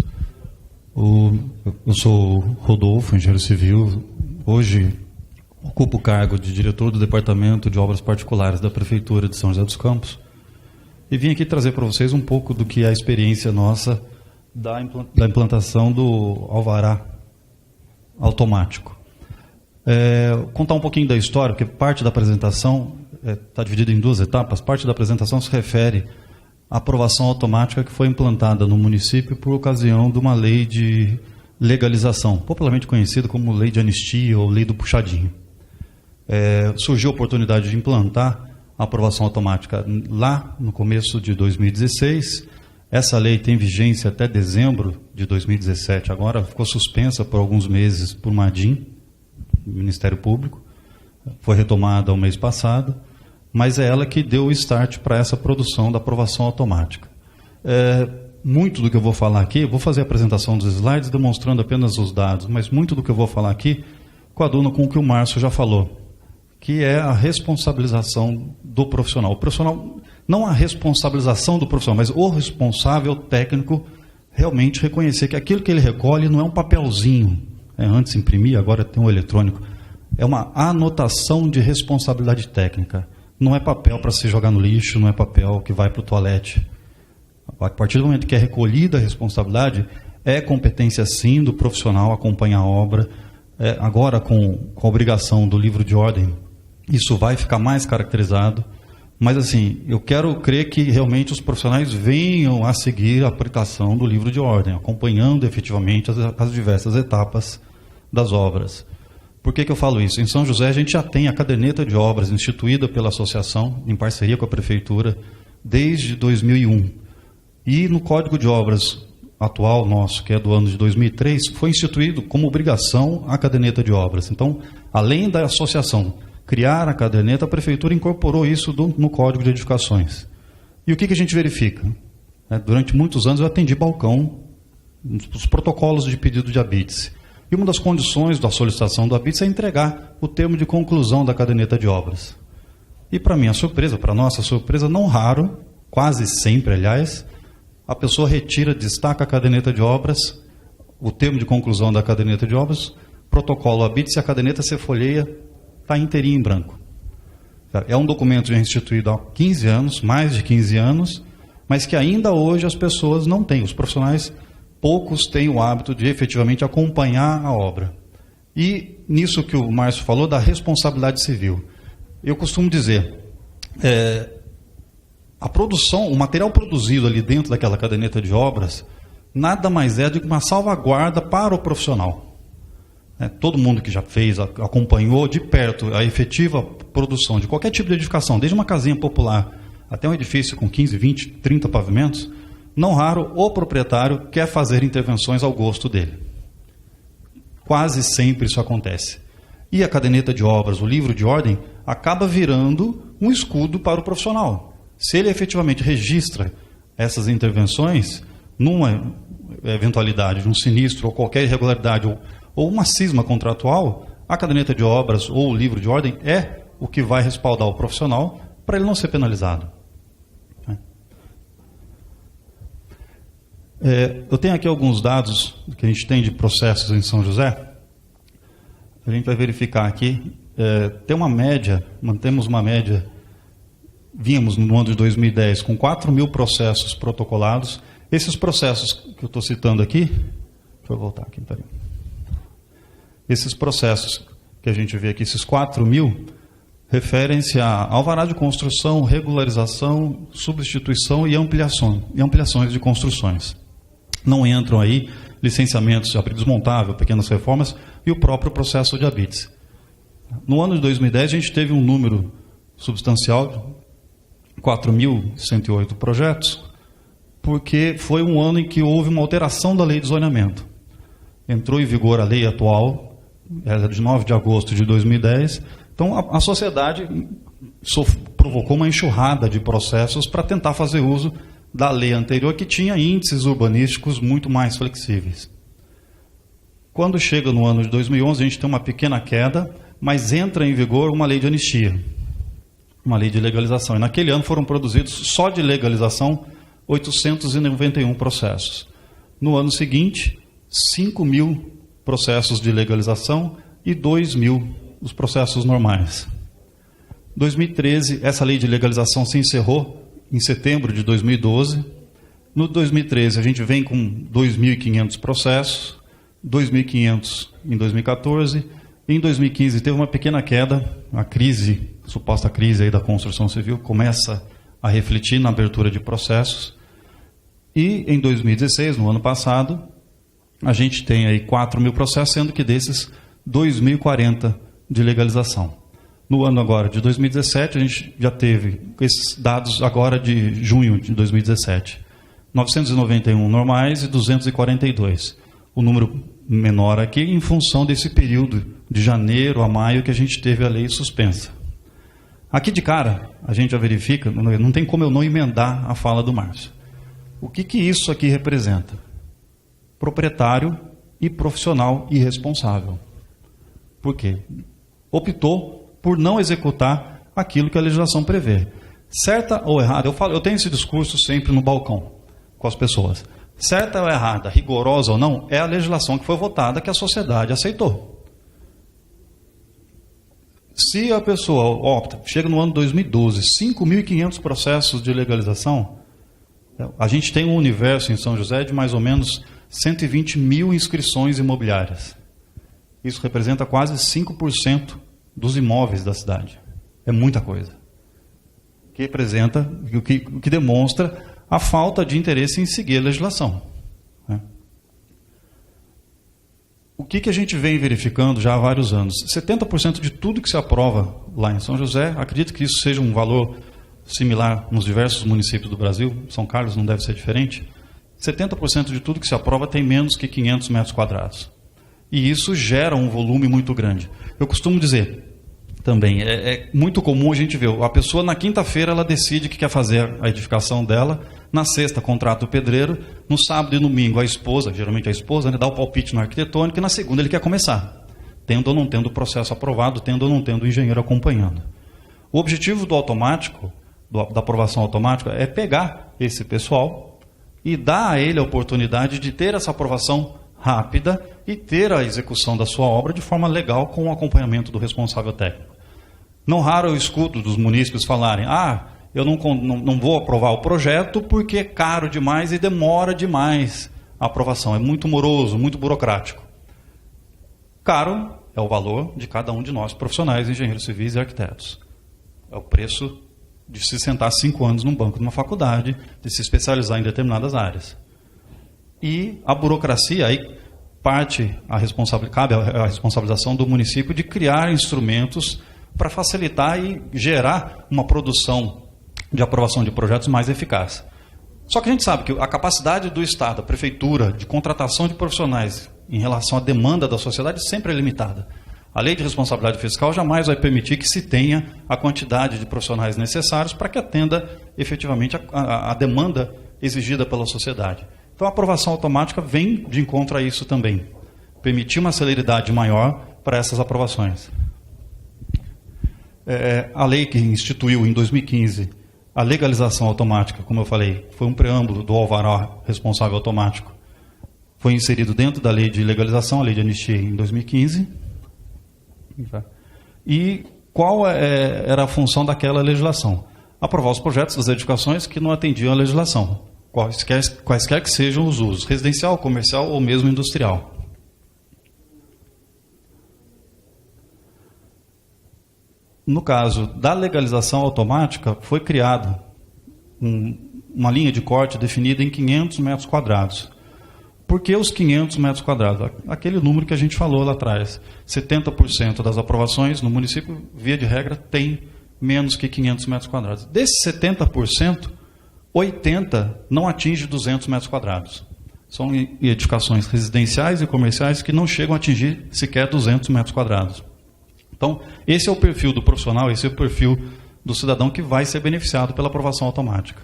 Eu sou Rodolfo, engenheiro civil. Hoje ocupo o cargo de diretor do Departamento de Obras Particulares da Prefeitura de São José dos Campos. E vim aqui trazer para vocês um pouco do que é a experiência nossa da implantação do alvará automático. Contar um pouquinho da história, porque parte da apresentação está dividida em duas etapas. Parte da apresentação se refere à aprovação automática que foi implantada no município por ocasião de uma lei de legalização, popularmente conhecida como lei de anistia ou lei do puxadinho. Surgiu a oportunidade de implantar a aprovação automática lá no começo de 2016, Essa lei tem vigência até dezembro de 2017. Agora ficou suspensa por alguns meses por MADIM, Ministério Público. Foi retomada o mês passado, mas é ela que deu o start para essa produção da aprovação automática. Muito do que eu vou falar aqui, vou fazer a apresentação dos slides demonstrando apenas os dados, mas muito do que eu vou falar aqui coaduna com o que o Márcio já falou, que é a responsabilização do profissional. O profissional, não a responsabilização do profissional, mas o responsável técnico realmente reconhecer que aquilo que ele recolhe não é um papelzinho, antes imprimia, agora tem um eletrônico, é uma anotação de responsabilidade técnica. Não é papel para se jogar no lixo, não é papel que vai para o toalete. A partir do momento que é recolhida a responsabilidade, é competência sim do profissional acompanhar a obra. Agora com a obrigação do livro de ordem, isso vai ficar mais caracterizado. Mas assim, eu quero crer que realmente os profissionais venham a seguir a aplicação do livro de ordem, acompanhando efetivamente as diversas etapas das obras. Por que eu falo isso? Em São José a gente já tem a caderneta de obras instituída pela associação, em parceria com a prefeitura, desde 2001. E no Código de Obras atual nosso, que é do ano de 2003, foi instituído como obrigação a caderneta de obras. Então, além da associação criar a caderneta, a prefeitura incorporou isso no Código de Edificações. E o que a gente verifica? Durante muitos anos eu atendi balcão, os protocolos de pedido de habite-se. E uma das condições da solicitação do habite-se é entregar o termo de conclusão da caderneta de obras. E para minha surpresa, para nossa surpresa, não raro, quase sempre, aliás, a pessoa retira, destaca a caderneta de obras, o termo de conclusão da caderneta de obras, protocolo habite-se, a caderneta se folheia, está inteirinha em branco. É um documento já instituído há 15 anos, mais de 15 anos, mas que ainda hoje as pessoas não têm. Os profissionais, poucos têm o hábito de efetivamente acompanhar a obra. E nisso que o Márcio falou, da responsabilidade civil. Eu costumo dizer, a produção, o material produzido ali dentro daquela caderneta de obras, nada mais é do que uma salvaguarda para o profissional. Todo mundo que já fez, acompanhou de perto a efetiva produção de qualquer tipo de edificação, desde uma casinha popular até um edifício com 15, 20, 30 pavimentos, não raro o proprietário quer fazer intervenções ao gosto dele. Quase sempre isso acontece. E a caderneta de obras, o livro de ordem, acaba virando um escudo para o profissional. Se ele efetivamente registra essas intervenções, numa eventualidade de um sinistro ou qualquer irregularidade ou uma cisma contratual, a caderneta de obras ou o livro de ordem é o que vai respaldar o profissional para ele não ser penalizado. Eu tenho aqui alguns dados que a gente tem de processos em São José. A gente vai verificar aqui. Tem uma média, mantemos uma média, vínhamos no ano de 2010 com 4.000 processos protocolados. Esses processos que eu estou citando aqui, deixa eu voltar aqui, peraí. Esses processos que a gente vê aqui, esses 4.000, referem-se a alvará de construção, regularização, substituição e ampliações de construções. Não entram aí licenciamentos de abrigo desmontável, pequenas reformas e o próprio processo de habite-se. No ano de 2010, a gente teve um número substancial, 4.108 projetos, porque foi um ano em que houve uma alteração da lei de zoneamento. Entrou em vigor a lei atual, era de 9 de agosto de 2010, então a sociedade provocou uma enxurrada de processos para tentar fazer uso da lei anterior, que tinha índices urbanísticos muito mais flexíveis. Quando chega no ano de 2011, a gente tem uma pequena queda, mas entra em vigor uma lei de anistia, uma lei de legalização. E naquele ano foram produzidos, só de legalização, 891 processos. No ano seguinte, 5.000 processos de legalização e 2.000 os processos normais. 2013, essa lei de legalização se encerrou em setembro de 2012. No 2013, a gente vem com 2.500 processos, 2.500 em 2014. Em 2015, teve uma pequena queda, a crise, a suposta crise aí da construção civil, começa a refletir na abertura de processos. E em 2016, no ano passado, a gente tem aí 4.000 processos, sendo que desses 2.040 de legalização. No ano agora de 2017, a gente já teve esses dados agora de junho de 2017. 991 normais e 242. O número menor aqui em função desse período de janeiro a maio que a gente teve a lei suspensa. Aqui de cara, a gente já verifica, não tem como eu não emendar a fala do Márcio. O que isso aqui representa? Proprietário e profissional irresponsável. Por quê? Optou por não executar aquilo que a legislação prevê. Certa ou errada, eu tenho esse discurso sempre no balcão com as pessoas. Certa ou errada, rigorosa ou não, é a legislação que foi votada que a sociedade aceitou. Se a pessoa opta, chega no ano 2012, 5.500 processos de legalização, a gente tem um universo em São José de mais ou menos 120 mil inscrições imobiliárias. Isso representa quase 5% dos imóveis da cidade. É muita coisa. Que representa, o que demonstra a falta de interesse em seguir a legislação. O que a gente vem verificando já há vários anos? 70% de tudo que se aprova lá em São José, acredito que isso seja um valor similar nos diversos municípios do Brasil, São Carlos não deve ser diferente, 70% de tudo que se aprova tem menos que 500 metros quadrados. E isso gera um volume muito grande. Eu costumo dizer também, é muito comum a gente ver, a pessoa na quinta-feira ela decide que quer fazer a edificação dela, na sexta contrata o pedreiro, no sábado e domingo a esposa, geralmente a esposa, dá o palpite no arquitetônico, e na segunda ele quer começar, tendo ou não tendo o processo aprovado, tendo ou não tendo o engenheiro acompanhando. O objetivo do automático, da aprovação automática, é pegar esse pessoal e dar a ele a oportunidade de ter essa aprovação rápida e ter a execução da sua obra de forma legal com o acompanhamento do responsável técnico. Não raro eu escuto dos munícipes falarem, eu não vou aprovar o projeto porque é caro demais e demora demais a aprovação, é muito moroso, muito burocrático. Caro é o valor de cada um de nós, profissionais, engenheiros civis e arquitetos. É o preço de se sentar 5 anos num banco de uma faculdade, de se especializar em determinadas áreas. E a burocracia, aí cabe a responsabilização do município de criar instrumentos para facilitar e gerar uma produção de aprovação de projetos mais eficaz. Só que a gente sabe que a capacidade do Estado, da Prefeitura, de contratação de profissionais em relação à demanda da sociedade sempre é limitada. A lei de responsabilidade fiscal jamais vai permitir que se tenha a quantidade de profissionais necessários para que atenda efetivamente a demanda exigida pela sociedade. Então a aprovação automática vem de encontro a isso também. Permitir uma celeridade maior para essas aprovações. A lei que instituiu em 2015 a legalização automática, como eu falei, foi um preâmbulo do alvará responsável automático. Foi inserido dentro da lei de legalização, a lei de anistia, em 2015. E qual era a função daquela legislação? Aprovar os projetos das edificações que não atendiam à legislação, quaisquer que sejam os usos, residencial, comercial ou mesmo industrial. No caso da legalização automática, foi criada uma linha de corte definida em 500 metros quadrados. Por que os 500 metros quadrados? Aquele número que a gente falou lá atrás. 70% das aprovações no município, via de regra, tem menos que 500 metros quadrados. Desses 70%, 80% não atinge 200 metros quadrados. São edificações residenciais e comerciais que não chegam a atingir sequer 200 metros quadrados. Então, esse é o perfil do profissional, esse é o perfil do cidadão que vai ser beneficiado pela aprovação automática.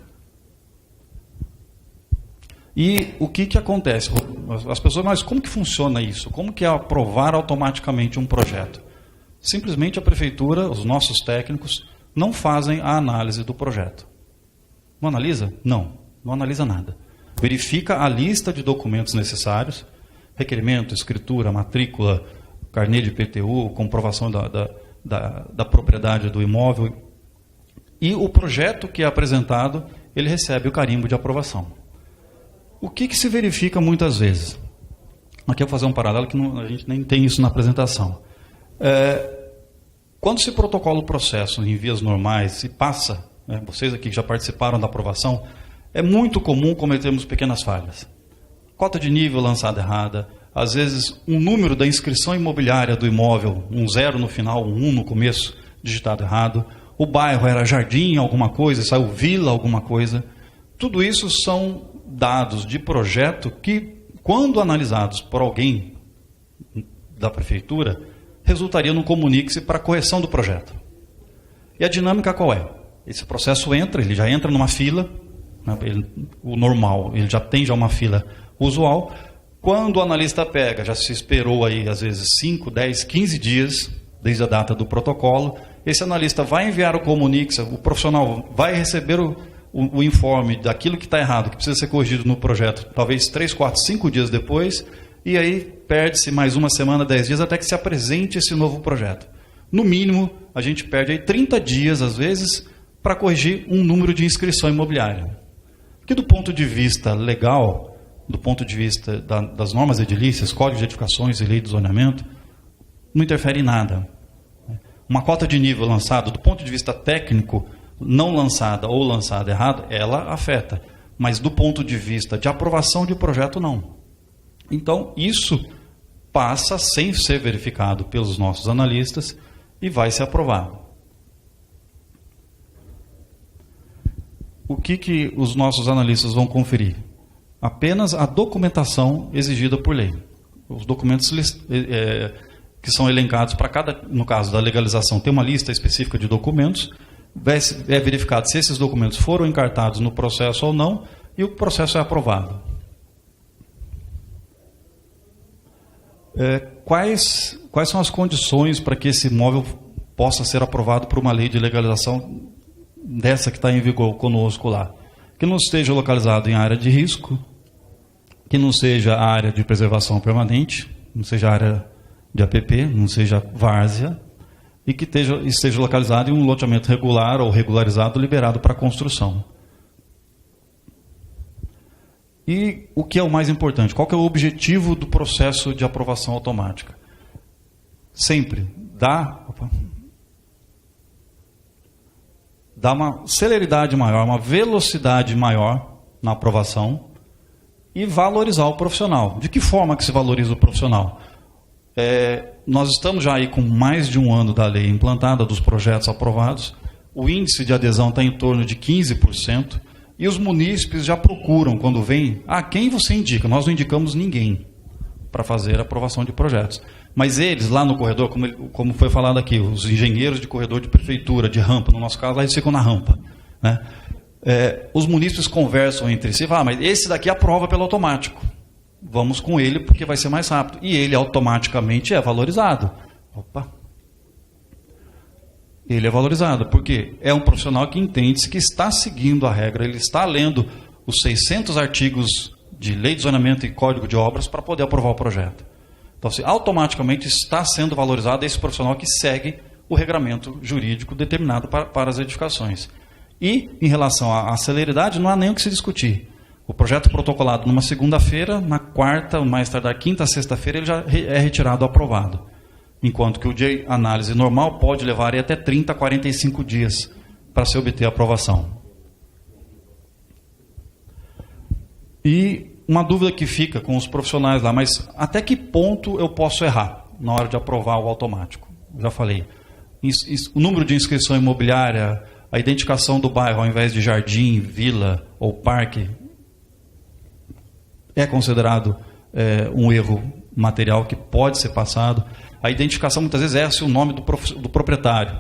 E o que acontece? As pessoas, mas como que funciona isso? Como que é aprovar automaticamente um projeto? Simplesmente a prefeitura, os nossos técnicos, não fazem a análise do projeto. Não analisa? Não analisa nada. Verifica a lista de documentos necessários, requerimento, escritura, matrícula, carnê de IPTU, comprovação da propriedade do imóvel. E o projeto que é apresentado, ele recebe o carimbo de aprovação. O que se verifica muitas vezes? Aqui eu vou fazer um paralelo que a gente nem tem isso na apresentação. Quando se protocola o processo em vias normais e passa, vocês aqui que já participaram da aprovação, é muito comum cometermos pequenas falhas. Cota de nível lançada errada, às vezes um número da inscrição imobiliária do imóvel, um 0 no final, um 1 no começo, digitado errado. O bairro era Jardim alguma coisa, saiu Vila alguma coisa. Tudo isso são dados de projeto que, quando analisados por alguém da prefeitura, resultaria num comunique-se para correção do projeto. E a dinâmica qual é? Esse processo ele já entra numa fila, né, o normal, ele já tem uma fila usual. Quando o analista pega, já se esperou aí às vezes 5, 10, 15 dias, desde a data do protocolo, esse analista vai enviar o comunique, o profissional vai receber o informe daquilo que está errado, que precisa ser corrigido no projeto, talvez 3, 4, 5 dias depois, e aí perde-se mais uma semana, 10 dias, até que se apresente esse novo projeto. No mínimo, a gente perde aí 30 dias, às vezes, para corrigir um número de inscrição imobiliária. Que do ponto de vista legal, do ponto de vista das normas edilícias, código de edificações e lei do zoneamento, não interfere em nada. Uma cota de nível lançada, do ponto de vista técnico, não lançada ou lançada errado, ela afeta. Mas do ponto de vista de aprovação de projeto, não. Então, isso passa sem ser verificado pelos nossos analistas e vai ser aprovado. O que os nossos analistas vão conferir? Apenas a documentação exigida por lei. Os documentos que são elencados para cada, no caso da legalização, tem uma lista específica de documentos, é verificado se esses documentos foram encartados no processo ou não, e o processo é aprovado. Quais são as condições para que esse imóvel possa ser aprovado por uma lei de legalização dessa que está em vigor conosco lá? Que não esteja localizado em área de risco, que não seja área de preservação permanente, não seja área de APP, não seja várzea, e que esteja localizado em um loteamento regular ou regularizado liberado para construção. E o que é o mais importante? Qual que é o objetivo do processo de aprovação automática? Sempre dar uma celeridade maior, uma velocidade maior na aprovação e valorizar o profissional. De que forma que se valoriza o profissional? Nós estamos já aí com mais de um ano da lei implantada, dos projetos aprovados. O índice de adesão está em torno de 15%. E os munícipes já procuram, quando vem, quem você indica? Nós não indicamos ninguém para fazer a aprovação de projetos. Mas eles, lá no corredor, como foi falado aqui, os engenheiros de corredor de prefeitura, de rampa, no nosso caso, lá eles ficam na rampa, né? Os munícipes conversam entre si, mas esse daqui aprova pelo automático. Vamos com ele porque vai ser mais rápido. E ele automaticamente é valorizado. Ele é valorizado, porque é um profissional que entende-se que está seguindo a regra, ele está lendo os 600 artigos de lei de zoneamento e código de obras para poder aprovar o projeto. Então, automaticamente está sendo valorizado esse profissional que segue o regramento jurídico determinado para as edificações. E, em relação à celeridade, não há nem o que se discutir. O projeto protocolado numa segunda-feira, na quarta, mais tardar quinta, sexta-feira, ele já é retirado aprovado. Enquanto que o de análise normal pode levar até 30 a 45 dias para se obter a aprovação. E uma dúvida que fica com os profissionais lá, mas até que ponto eu posso errar na hora de aprovar o automático? Já falei. O número de inscrição imobiliária, a identificação do bairro ao invés de jardim, vila ou parque, é considerado um erro material que pode ser passado. A identificação muitas vezes é o nome do proprietário.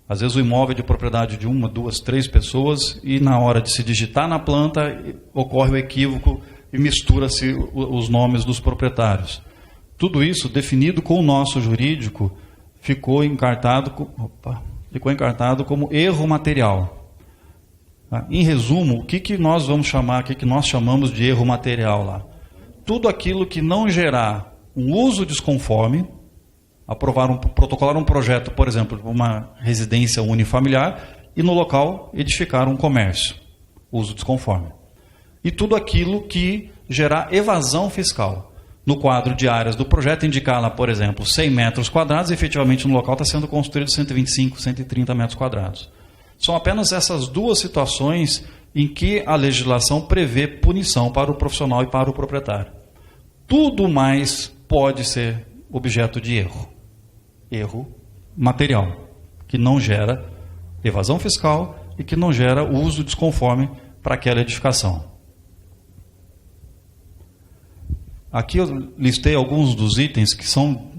Às vezes o imóvel é de propriedade de 1, 2, 3 pessoas e na hora de se digitar na planta ocorre o equívoco e mistura-se os nomes dos proprietários. Tudo isso, definido com o nosso jurídico, ficou encartado como erro material. Em resumo, o que nós vamos chamar, o que nós chamamos de erro material lá? Tudo aquilo que não gerar um uso desconforme, protocolar um projeto, por exemplo, uma residência unifamiliar e no local edificar um comércio, uso desconforme. E tudo aquilo que gerar evasão fiscal. No quadro de áreas do projeto, indicar lá, por exemplo, 100 metros quadrados, efetivamente no local está sendo construído 125, 130 metros quadrados. São apenas essas duas situações em que a legislação prevê punição para o profissional e para o proprietário. Tudo mais pode ser objeto de erro material, que não gera evasão fiscal e que não gera uso desconforme para aquela edificação. Aqui eu listei alguns dos itens que são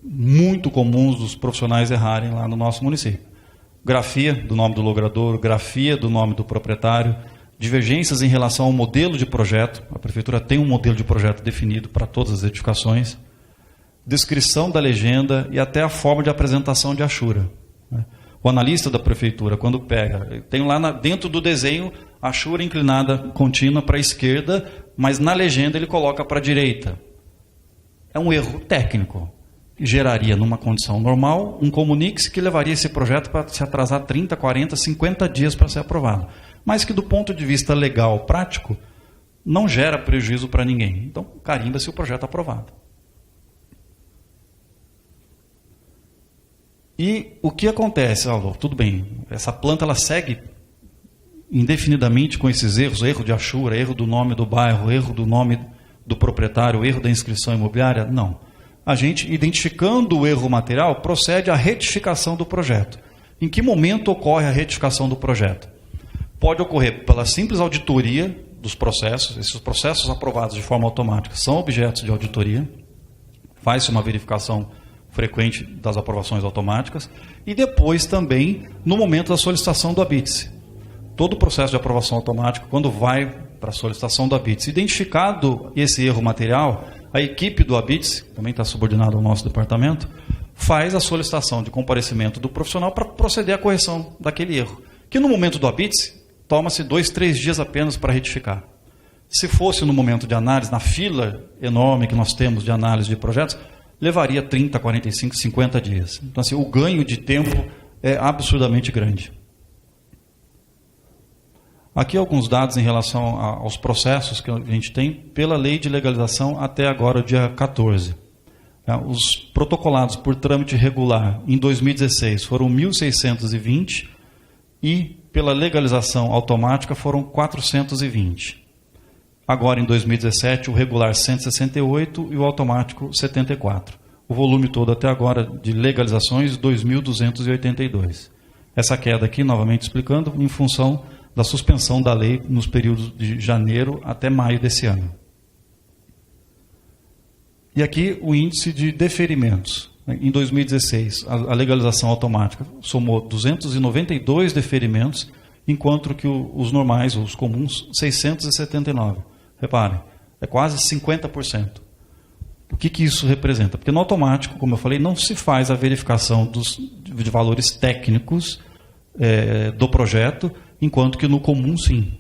muito comuns dos profissionais errarem lá no nosso município. Grafia do nome do logrador, grafia do nome do proprietário, divergências em relação ao modelo de projeto. A prefeitura tem um modelo de projeto definido para todas as edificações. Descrição da legenda e até a forma de apresentação de achura. O analista da prefeitura, quando pega, tem lá dentro do desenho a achura inclinada contínua para a esquerda, mas na legenda ele coloca para a direita. É um erro técnico. Geraria, numa condição normal, um comunique-se que levaria esse projeto para se atrasar 30, 40, 50 dias para ser aprovado. Mas que do ponto de vista legal, prático, não gera prejuízo para ninguém. Então, carimba-se o projeto aprovado. E o que acontece? Tudo bem, essa planta ela segue indefinidamente com esses erros, erro de achura, erro do nome do bairro, erro do nome do proprietário, erro da inscrição imobiliária? Não. A gente, identificando o erro material, procede à retificação do projeto. Em que momento ocorre a retificação do projeto? Pode ocorrer pela simples auditoria dos processos. Esses processos aprovados de forma automática são objetos de auditoria. Faz-se uma verificação frequente das aprovações automáticas. E depois também no momento da solicitação do habite-se. Todo o processo de aprovação automática, quando vai para a solicitação do habite-se, identificado esse erro material, a equipe do habite-se, também está subordinada ao nosso departamento, faz a solicitação de comparecimento do profissional para proceder à correção daquele erro. Que no momento do habite-se, toma-se 2, 3 dias apenas para retificar. Se fosse no momento de análise, na fila enorme que nós temos de análise de projetos, levaria 30, 45, 50 dias. Então, assim, o ganho de tempo é absurdamente grande. Aqui alguns dados em relação aos processos que a gente tem pela lei de legalização até agora, dia 14. Os protocolados por trâmite regular em 2016 foram 1.620 e pela legalização automática foram 420. Agora, em 2017, o regular 168 e o automático 74. O volume todo até agora de legalizações, 2.282. Essa queda aqui, novamente explicando, em função da suspensão da lei nos períodos de janeiro até maio desse ano. E aqui o índice de deferimentos. Em 2016, a legalização automática somou 292 deferimentos, enquanto que os normais, os comuns, 679. Reparem, é quase 50%. O que isso representa? Porque no automático, como eu falei, não se faz a verificação de valores técnicos do projeto, enquanto que no comum, sim.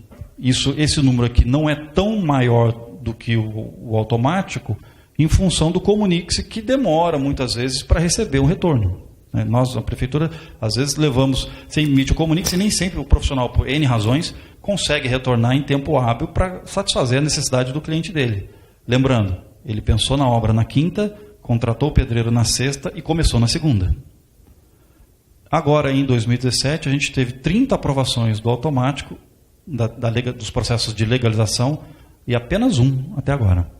Esse número aqui não é tão maior do que o automático, em função do comunique-se, que demora muitas vezes para receber um retorno. Nós, a prefeitura, às vezes você emite o comunique-se e nem sempre o profissional, por N razões, consegue retornar em tempo hábil para satisfazer a necessidade do cliente dele. Lembrando, ele pensou na obra na quinta, contratou o pedreiro na sexta e começou na segunda. Agora, em 2017, a gente teve 30 aprovações do automático, dos processos de legalização, e apenas um até agora.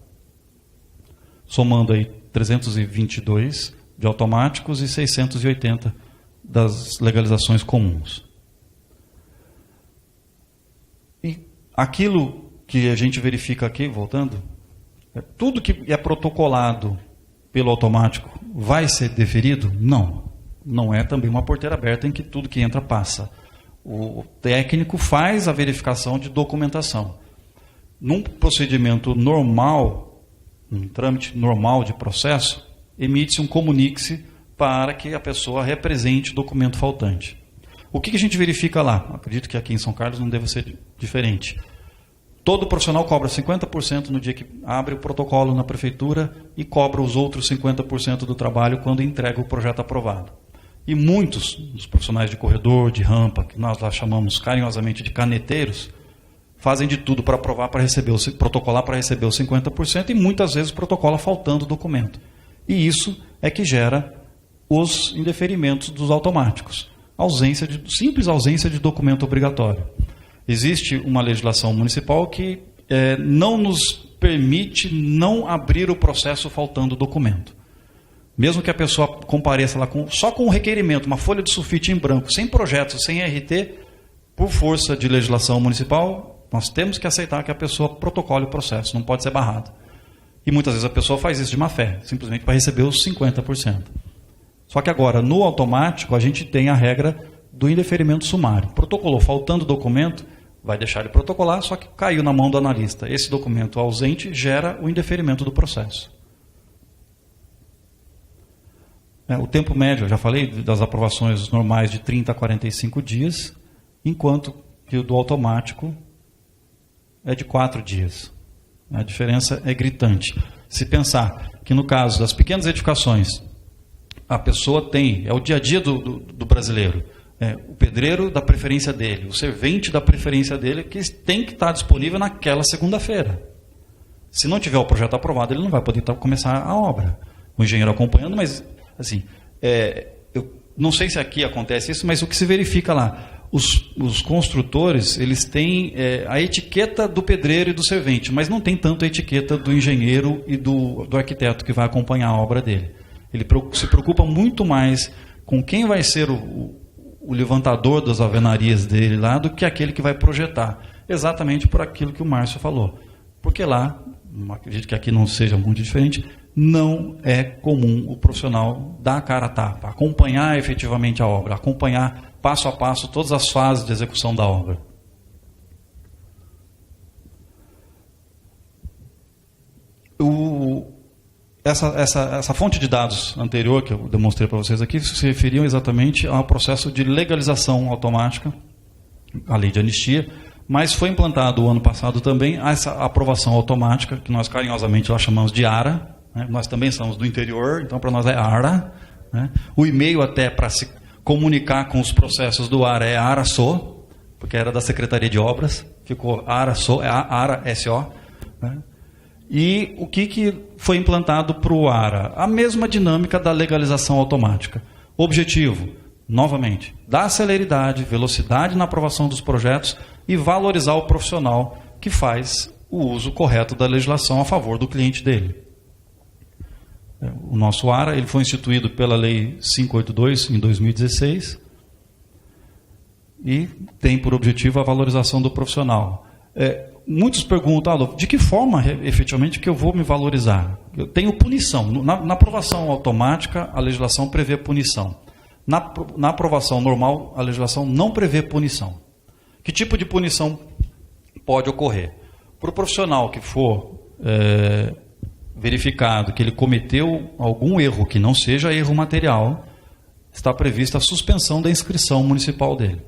Somando aí 322 de automáticos e 680 das legalizações comuns. E aquilo que a gente verifica aqui, voltando, tudo que é protocolado pelo automático vai ser deferido? Não. Não é também uma porteira aberta em que tudo que entra passa. O técnico faz a verificação de documentação. Num procedimento normal, um trâmite normal de processo, emite-se um comunique-se para que a pessoa represente o documento faltante. O que a gente verifica lá? Acredito que aqui em São Carlos não deve ser diferente. Todo profissional cobra 50% no dia que abre o protocolo na prefeitura e cobra os outros 50% do trabalho quando entrega o projeto aprovado. E muitos dos profissionais de corredor, de rampa, que nós lá chamamos carinhosamente de caneteiros, fazem de tudo para aprovar, para protocolar para receber os 50% e muitas vezes protocola faltando o documento. E isso é que gera os indeferimentos dos automáticos. Simples ausência de documento obrigatório. Existe uma legislação municipal que não nos permite não abrir o processo faltando documento. Mesmo que a pessoa compareça lá só com o requerimento, uma folha de sulfite em branco, sem projeto, sem RT, por força de legislação municipal, nós temos que aceitar que a pessoa protocole o processo, não pode ser barrado. E muitas vezes a pessoa faz isso de má fé, simplesmente para receber os 50%. Só que agora, no automático, a gente tem a regra do indeferimento sumário. Protocolou faltando documento, vai deixar de protocolar, só que caiu na mão do analista. Esse documento ausente gera o indeferimento do processo. O tempo médio, eu já falei das aprovações normais de 30 a 45 dias, enquanto que o do automático é de 4 dias. A diferença é gritante. Se pensar que no caso das pequenas edificações, a pessoa tem, é o dia a dia do brasileiro, o pedreiro da preferência dele, o servente da preferência dele, que tem que estar disponível naquela segunda-feira. Se não tiver o projeto aprovado, ele não vai poder começar a obra. O engenheiro acompanhando, mas assim, eu não sei se aqui acontece isso, mas o que se verifica lá, os construtores, eles têm a etiqueta do pedreiro e do servente, mas não tem tanto a etiqueta do engenheiro e do arquiteto que vai acompanhar a obra dele. Ele se preocupa muito mais com quem vai ser o levantador das alvenarias dele lá do que aquele que vai projetar. Exatamente por aquilo que o Márcio falou. Porque lá, acredito que aqui não seja muito diferente, não é comum o profissional dar a cara a tapa, acompanhar efetivamente a obra, acompanhar passo a passo todas as fases de execução da obra. Essa fonte de dados anterior que eu demonstrei para vocês aqui se referiam exatamente ao processo de legalização automática, a lei de anistia, mas foi implantado o ano passado também essa aprovação automática, que nós carinhosamente lá chamamos de ARA, né? Nós também somos do interior, então para nós é ARA, né? O e-mail até para se comunicar com os processos do ARA é ARA-SO, porque era da Secretaria de Obras, ficou ARA-SO, é ARA-SO, né? E o que foi implantado para o ARA? A mesma dinâmica da legalização automática. Objetivo, novamente, dar celeridade, velocidade na aprovação dos projetos e valorizar o profissional que faz o uso correto da legislação a favor do cliente dele. O nosso ARA ele foi instituído pela Lei 582 em 2016 e tem por objetivo a valorização do profissional. Muitos perguntam, de que forma efetivamente que eu vou me valorizar? Eu tenho punição. Na aprovação automática, a legislação prevê punição. Na aprovação normal, a legislação não prevê punição. Que tipo de punição pode ocorrer? Para o profissional que for verificado que ele cometeu algum erro que não seja erro material, está prevista a suspensão da inscrição municipal dele.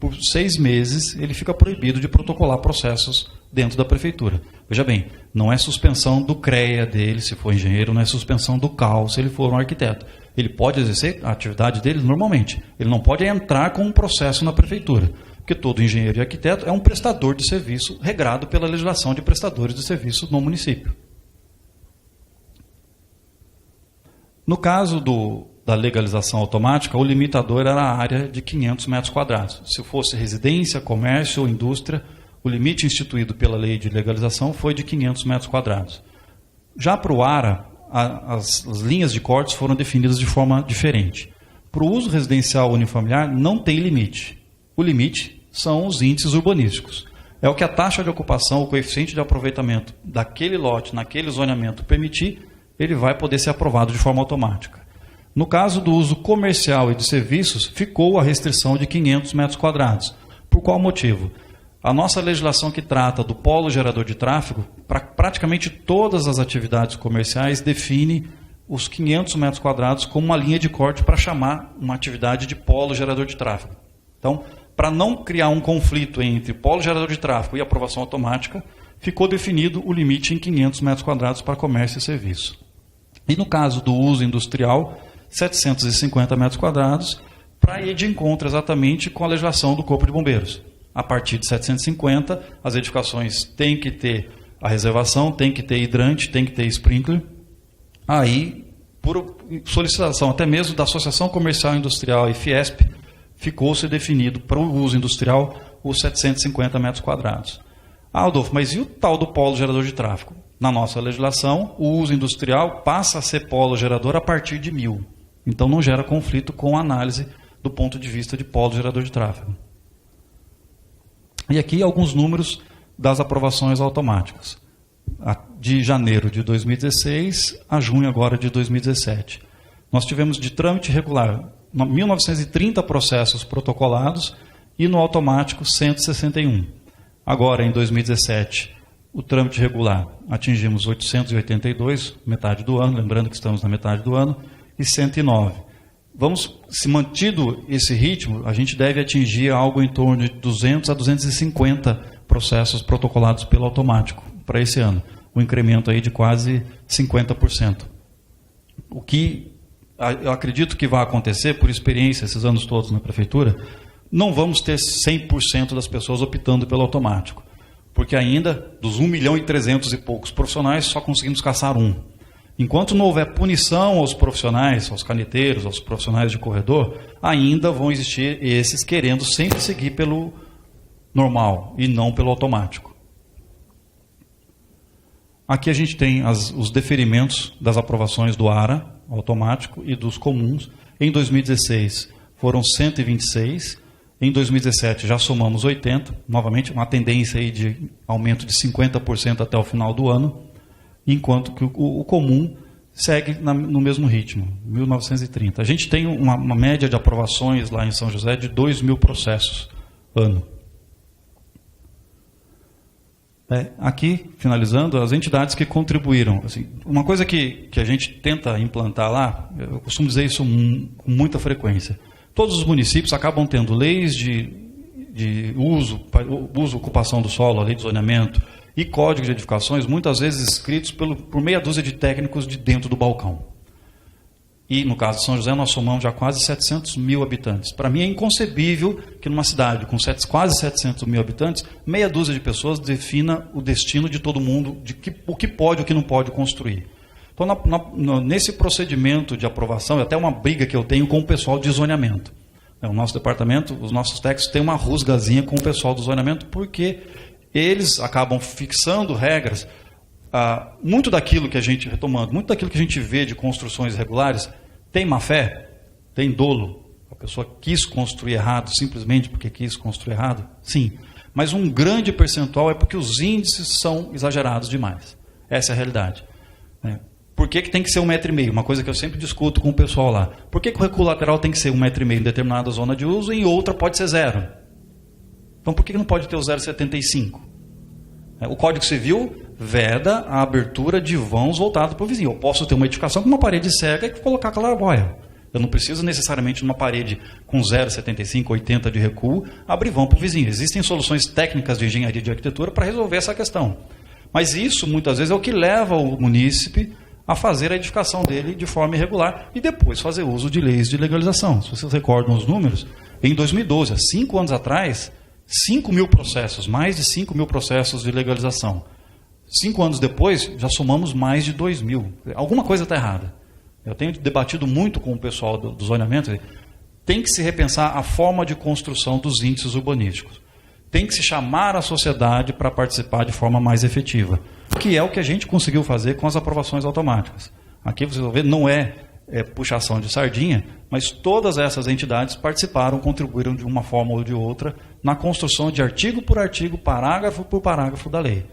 Por 6 meses, ele fica proibido de protocolar processos dentro da prefeitura. Veja bem, não é suspensão do CREA dele, se for engenheiro, não é suspensão do CAL, se ele for um arquiteto. Ele pode exercer a atividade dele normalmente. Ele não pode entrar com um processo na prefeitura, porque todo engenheiro e arquiteto é um prestador de serviço regrado pela legislação de prestadores de serviço no município. No caso da legalização automática, o limitador era a área de 500 metros quadrados. Se fosse residência, comércio ou indústria, o limite instituído pela lei de legalização foi de 500 metros quadrados. Já para o ARA, as linhas de cortes foram definidas de forma diferente. Para o uso residencial unifamiliar, não tem limite. O limite são os índices urbanísticos. É o que a taxa de ocupação, o coeficiente de aproveitamento daquele lote, naquele zoneamento permitir, ele vai poder ser aprovado de forma automática. No caso do uso comercial e de serviços, ficou a restrição de 500 metros quadrados. Por qual motivo? A nossa legislação que trata do polo gerador de tráfego, para praticamente todas as atividades comerciais, define os 500 metros quadrados como uma linha de corte para chamar uma atividade de polo gerador de tráfego. Então, para não criar um conflito entre polo gerador de tráfego e aprovação automática, ficou definido o limite em 500 metros quadrados para comércio e serviço. E no caso do uso industrial, 750 metros quadrados, para ir de encontro exatamente com a legislação do Corpo de Bombeiros. A partir de 750, as edificações têm que ter a reservação, tem que ter hidrante, tem que ter sprinkler. Aí, por solicitação até mesmo da Associação Comercial e Industrial e Fiesp, ficou-se definido para o uso industrial os 750 metros quadrados. Adolfo, mas e o tal do polo gerador de tráfego? Na nossa legislação, o uso industrial passa a ser polo gerador a partir de 1000. Então não gera conflito com a análise do ponto de vista de polo gerador de tráfego. E aqui alguns números das aprovações automáticas. de janeiro de 2016 a junho agora de 2017. Nós tivemos de trâmite regular 1.930 processos protocolados e no automático 161. Agora, em 2017, o trâmite regular atingimos 882, metade do ano, lembrando que estamos na metade do ano, e 109. Se mantido esse ritmo, a gente deve atingir algo em torno de 200 a 250 processos protocolados pelo automático para esse ano, um incremento aí de quase 50%. O que eu acredito que vai acontecer, por experiência esses anos todos na prefeitura, não vamos ter 100% das pessoas optando pelo automático, porque ainda dos 1.300.000 e poucos profissionais, só conseguimos caçar um. Enquanto não houver punição aos profissionais, aos caneteiros, aos profissionais de corredor, ainda vão existir esses querendo sempre seguir pelo normal e não pelo automático. Aqui a gente tem os deferimentos das aprovações do ARA, automático, e dos comuns. Em 2016 foram 126, em 2017 já somamos 80, novamente uma tendência aí de aumento de 50% até o final do ano, enquanto que o comum segue no mesmo ritmo, 1.930. A gente tem uma média de aprovações lá em São José de 2.000 processos ano. Aqui, finalizando, as entidades que contribuíram. Assim, uma coisa que a gente tenta implantar lá, eu costumo dizer isso com muita frequência. Todos os municípios acabam tendo leis de uso, ocupação do solo, a lei de zoneamento e código de edificações, muitas vezes escritos por meia dúzia de técnicos de dentro do balcão. E, no caso de São José, nós somamos já quase 700.000 habitantes. Para mim é inconcebível que numa cidade com quase 700.000 habitantes, meia dúzia de pessoas defina o destino de todo mundo, o que pode e o que não pode construir. Então, nesse procedimento de aprovação, é até uma briga que eu tenho com o pessoal de zoneamento. O nosso departamento, os nossos técnicos têm uma rusgazinha com o pessoal do zoneamento, porque eles acabam fixando regras. Muito daquilo que a gente, retomando, muito daquilo que a gente vê de construções irregulares, tem má fé, tem dolo. A pessoa quis construir errado, simplesmente porque quis construir errado? Sim. Mas um grande percentual é porque os índices são exagerados demais. Essa é a realidade. Por que tem que ser 1,5 m? Uma coisa que eu sempre discuto com o pessoal lá. Por que o recuo lateral tem que ser 1,5 m em determinada zona de uso e em outra pode ser 0? Então por que não pode ter o 0,75? O Código Civil veda a abertura de vãos voltados para o vizinho. Eu posso ter uma edificação com uma parede cega e colocar claraboia. Eu não preciso necessariamente numa parede com 0,75, 80 de recuo abrir vão para o vizinho. Existem soluções técnicas de engenharia de arquitetura para resolver essa questão. Mas isso, muitas vezes, é o que leva o munícipe a fazer a edificação dele de forma irregular e depois fazer uso de leis de legalização. Se vocês recordam os números, em 2012, há 5 anos atrás, 5.000 processos, mais de 5.000 processos de legalização. 5 anos depois, já somamos mais de 2.000. Alguma coisa está errada. Eu tenho debatido muito com o pessoal do zoneamento. Tem que se repensar a forma de construção dos índices urbanísticos. Tem que se chamar a sociedade para participar de forma mais efetiva, que é o que a gente conseguiu fazer com as aprovações automáticas. Aqui, vocês vão ver, não é puxação de sardinha, mas todas essas entidades participaram, contribuíram de uma forma ou de outra na construção de artigo por artigo, parágrafo por parágrafo da lei.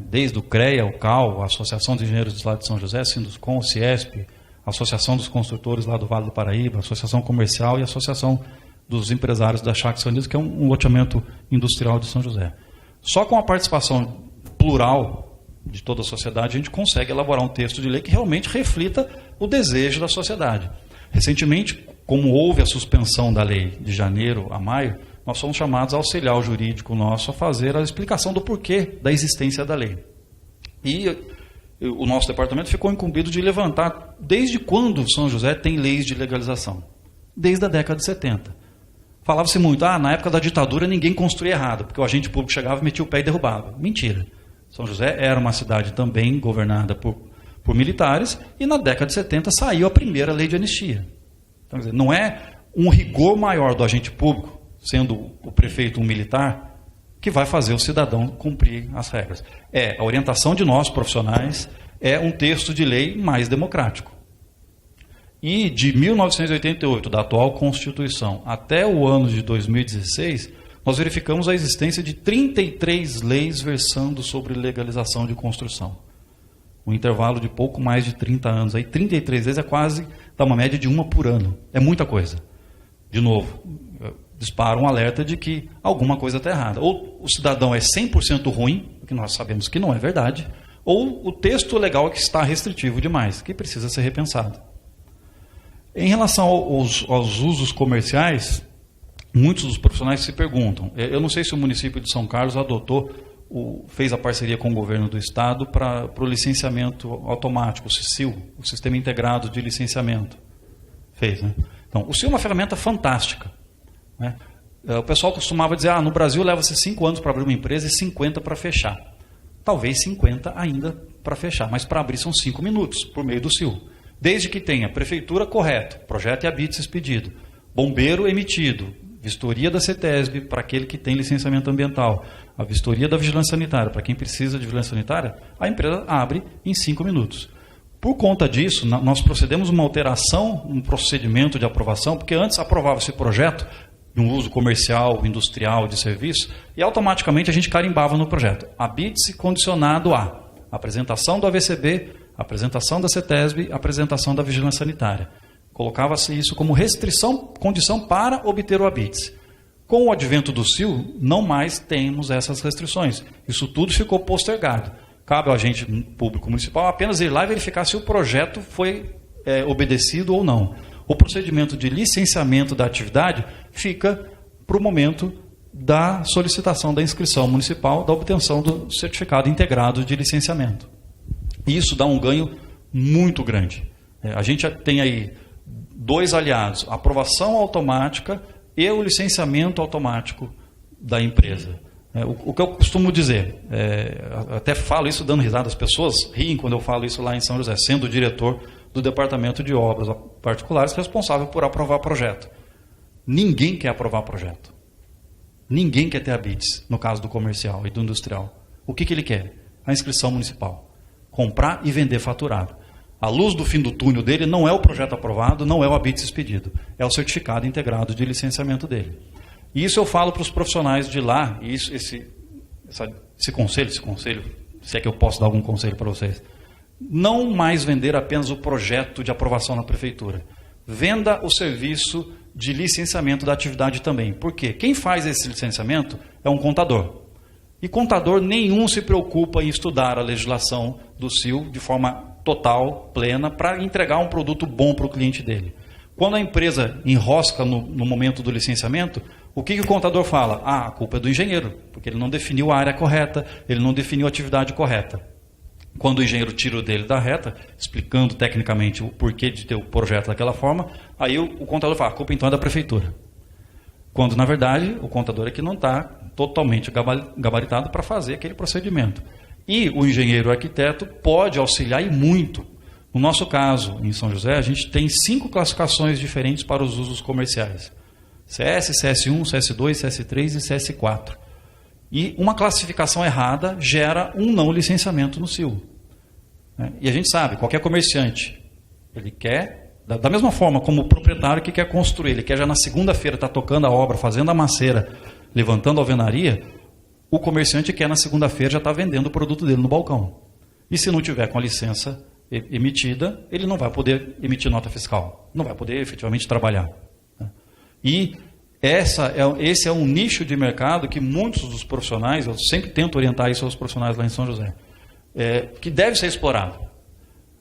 Desde o CREA, o CAL, a Associação de Engenheiros lá de São José, Sinduscom, o CIESP, a Associação dos Construtores lá do Vale do Paraíba, a Associação Comercial e a Associação dos Empresários da Chácara São Luís, que é um loteamento industrial de São José. Só com a participação plural de toda a sociedade, a gente consegue elaborar um texto de lei que realmente reflita o desejo da sociedade. Recentemente, como houve a suspensão da lei de janeiro a maio, nós fomos chamados a auxiliar o jurídico nosso a fazer a explicação do porquê da existência da lei. E o nosso departamento ficou incumbido de levantar desde quando São José tem leis de legalização. Desde a década de 70. Falava-se muito, na época da ditadura ninguém construía errado, porque o agente público chegava, metia o pé e derrubava. Mentira. São José era uma cidade também governada por militares, e na década de 70 saiu a primeira lei de anistia. Então, quer dizer, não é um rigor maior do agente público, sendo o prefeito um militar, que vai fazer o cidadão cumprir as regras. A orientação de nós, profissionais, é um texto de lei mais democrático. E de 1988, da atual Constituição, até o ano de 2016, nós verificamos a existência de 33 leis versando sobre legalização de construção. Um intervalo de pouco mais de 30 anos. Aí 33 vezes dá uma média de uma por ano. É muita coisa. De novo, dispara um alerta de que alguma coisa está errada. Ou o cidadão é 100% ruim, que nós sabemos que não é verdade, ou o texto legal é que está restritivo demais, que precisa ser repensado. Em relação aos usos comerciais, muitos dos profissionais se perguntam, eu não sei se o município de São Carlos fez a parceria com o governo do estado para o licenciamento automático, o SIL, o Sistema Integrado de Licenciamento. Fez, né? Então, o SIL é uma ferramenta fantástica, né? O pessoal costumava dizer, no Brasil leva-se 5 anos para abrir uma empresa e 50 para fechar. Talvez 50 ainda para fechar, mas para abrir são 5 minutos por meio do SIL. Desde que tenha prefeitura correto, projeto e habites expedido, bombeiro emitido, vistoria da CETESB para aquele que tem licenciamento ambiental, a vistoria da vigilância sanitária para quem precisa de vigilância sanitária, a empresa abre em 5 minutos. Por conta disso, nós procedemos uma alteração no procedimento de aprovação, porque antes aprovava-se projeto de um uso comercial, industrial, de serviço, e automaticamente a gente carimbava no projeto. Habites condicionado a apresentação do AVCB, apresentação da CETESB, apresentação da vigilância sanitária. Colocava-se isso como restrição, condição para obter o habites. Com o advento do SIL, não mais temos essas restrições. Isso tudo ficou postergado. Cabe ao agente público municipal apenas ir lá e verificar se o projeto foi obedecido ou não. O procedimento de licenciamento da atividade fica para o momento da solicitação da inscrição municipal, da obtenção do certificado integrado de licenciamento. Isso dá um ganho muito grande. A gente tem aí 2 aliados, a aprovação automática e o licenciamento automático da empresa. O que eu costumo dizer, até falo isso dando risada, as pessoas riem quando eu falo isso lá em São José, sendo o diretor do Departamento de Obras Particulares responsável por aprovar projeto. Ninguém quer aprovar projeto. Ninguém quer ter habites, no caso do comercial e do industrial. O que ele quer? A inscrição municipal. Comprar e vender faturado. A luz do fim do túnel dele não é o projeto aprovado, não é o habites expedido, é o certificado integrado de licenciamento dele. E isso eu falo para os profissionais de lá, e esse conselho, se é que eu posso dar algum conselho para vocês, não mais vender apenas o projeto de aprovação na prefeitura. Venda o serviço de licenciamento da atividade também. Por quê? Quem faz esse licenciamento é um contador. E contador nenhum se preocupa em estudar a legislação do SIL de forma total, plena, para entregar um produto bom para o cliente dele. Quando a empresa enrosca no momento do licenciamento, o que o contador fala? A culpa é do engenheiro, porque ele não definiu a área correta, ele não definiu a atividade correta. Quando o engenheiro tira o dele da reta, explicando tecnicamente o porquê de ter o projeto daquela forma, aí o contador fala, a culpa então é da prefeitura. Quando, na verdade, o contador é que não está totalmente gabaritado para fazer aquele procedimento. E o engenheiro arquiteto pode auxiliar e muito. No nosso caso, em São José, a gente tem 5 classificações diferentes para os usos comerciais. CS, CS1, CS2, CS3 e CS4. E uma classificação errada gera um não licenciamento no SIL. E a gente sabe, qualquer comerciante, ele quer, da mesma forma como o proprietário que quer construir, ele quer já na segunda-feira estar tocando a obra, fazendo a maceira, levantando a alvenaria, o comerciante quer na segunda-feira já estar vendendo o produto dele no balcão. E se não tiver com a licença emitida, ele não vai poder emitir nota fiscal, não vai poder efetivamente trabalhar. E esse é um nicho de mercado que muitos dos profissionais, eu sempre tento orientar isso aos profissionais lá em São José, que deve ser explorado.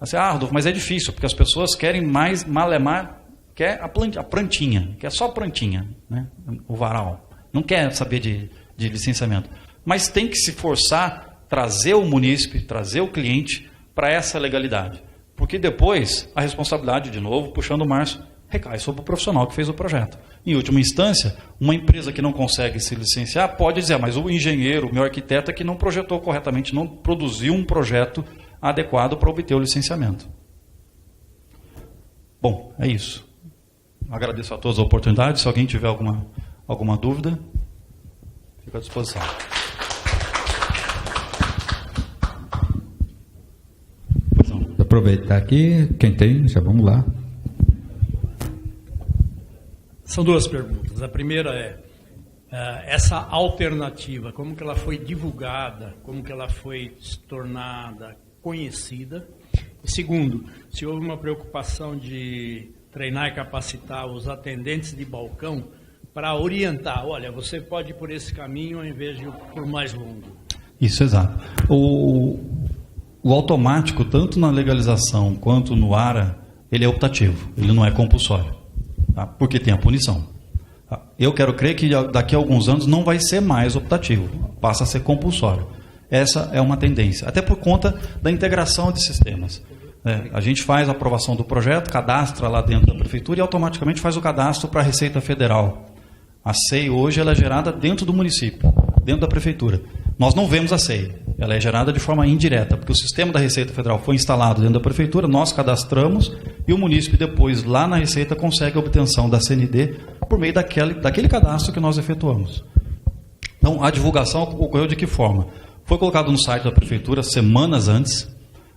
Assim, Rodolfo, mas é difícil, porque as pessoas querem mais malemar, quer a plantinha, quer só a plantinha, né? O varal. Não quer saber de licenciamento. Mas tem que se forçar, trazer o munícipe, trazer o cliente para essa legalidade. Porque depois, a responsabilidade, de novo, puxando o Márcio, recai sobre o profissional que fez o projeto. Em última instância, uma empresa que não consegue se licenciar pode dizer, mas o engenheiro, o meu arquiteto é que não projetou corretamente, não produziu um projeto adequado para obter o licenciamento. Bom, é isso. Agradeço a todos a oportunidade. Se alguém tiver alguma dúvida, fico à disposição. Aproveitar aqui, quem tem, já vamos lá. São 2 perguntas. A primeira essa alternativa, como que ela foi divulgada, como que ela foi se tornada conhecida. E segundo, se houve uma preocupação de treinar e capacitar os atendentes de balcão para orientar, olha, você pode ir por esse caminho ao invés de ir por mais longo. Isso, exato. O automático, tanto na legalização quanto no ARA, ele é optativo, ele não é compulsório, tá? Porque tem a punição. Tá? Eu quero crer que daqui a alguns anos não vai ser mais optativo, passa a ser compulsório. Essa é uma tendência, até por conta da integração de sistemas. A gente faz a aprovação do projeto, cadastra lá dentro da prefeitura e automaticamente faz o cadastro para a Receita Federal. A SEI hoje ela é gerada dentro do município, dentro da prefeitura. Nós não vemos a SEI, ela é gerada de forma indireta, porque o sistema da Receita Federal foi instalado dentro da prefeitura, nós cadastramos e o município depois, lá na Receita, consegue a obtenção da CND por meio daquele cadastro que nós efetuamos. Então, a divulgação ocorreu de que forma? Foi colocado no site da prefeitura semanas antes,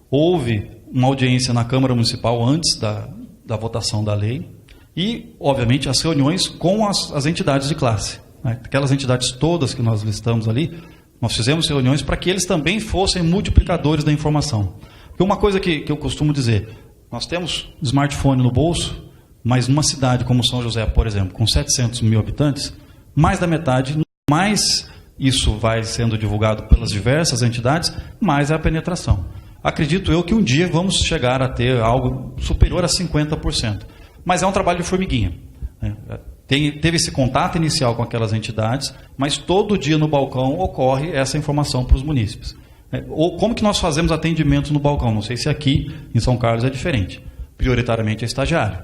houve uma audiência na Câmara Municipal antes da votação da lei e, obviamente, as reuniões com as entidades de classe. Né? Aquelas entidades todas que nós listamos ali, nós fizemos reuniões para que eles também fossem multiplicadores da informação. Porque uma coisa que eu costumo dizer, nós temos smartphone no bolso, mas numa cidade como São José, por exemplo, com 700 mil habitantes, mais da metade, mais isso vai sendo divulgado pelas diversas entidades, mais é a penetração. Acredito eu que um dia vamos chegar a ter algo superior a 50%. Mas é um trabalho de formiguinha. Né? Teve esse contato inicial com aquelas entidades, mas todo dia no balcão ocorre essa informação para os munícipes. Ou como que nós fazemos atendimento no balcão? Não sei se aqui em São Carlos é diferente. Prioritariamente é estagiário.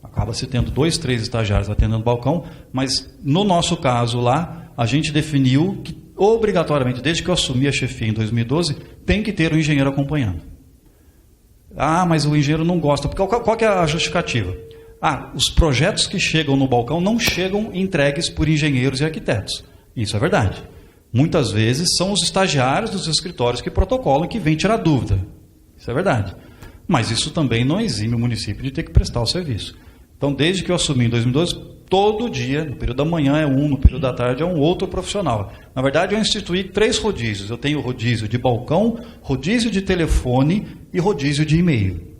Acaba-se tendo 2, 3 estagiários atendendo o balcão, mas no nosso caso lá, a gente definiu que obrigatoriamente, desde que eu assumi a chefia em 2012, tem que ter um engenheiro acompanhando. Ah, mas o engenheiro não gosta. Qual que é a justificativa? Os projetos que chegam no balcão não chegam entregues por engenheiros e arquitetos. Isso é verdade. Muitas vezes são os estagiários dos escritórios que protocolam e que vêm tirar dúvida. Isso é verdade. Mas isso também não exime o município de ter que prestar o serviço. Então, desde que eu assumi em 2012, todo dia, no período da manhã é um, no período da tarde é um outro profissional. Na verdade, eu instituí 3 rodízios. Eu tenho rodízio de balcão, rodízio de telefone e rodízio de e-mail.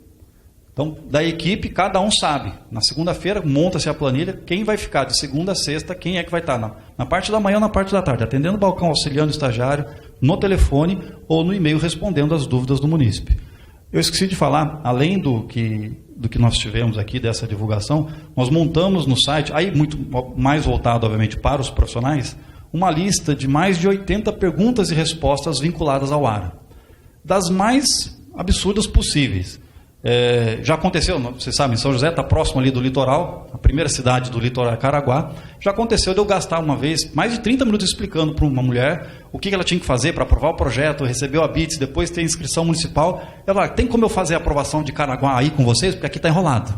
Então, da equipe, cada um sabe. Na segunda-feira, monta-se a planilha, quem vai ficar de segunda a sexta, quem é que vai estar na parte da manhã ou na parte da tarde, atendendo o balcão, auxiliando o estagiário, no telefone ou no e-mail, respondendo as dúvidas do munícipe. Eu esqueci de falar, além do que nós tivemos aqui, dessa divulgação, nós montamos no site, aí muito mais voltado, obviamente, para os profissionais, uma lista de mais de 80 perguntas e respostas vinculadas ao ARA. Das mais absurdas possíveis. Já aconteceu, vocês sabem, São José está próximo ali do litoral, a primeira cidade do litoral é Caraguá. Já aconteceu de eu gastar uma vez mais de 30 minutos explicando para uma mulher o que ela tinha que fazer para aprovar o projeto, receber o ABITS, depois ter inscrição municipal. Ela falou, tem como eu fazer a aprovação de Caraguá aí com vocês? Porque aqui está enrolado.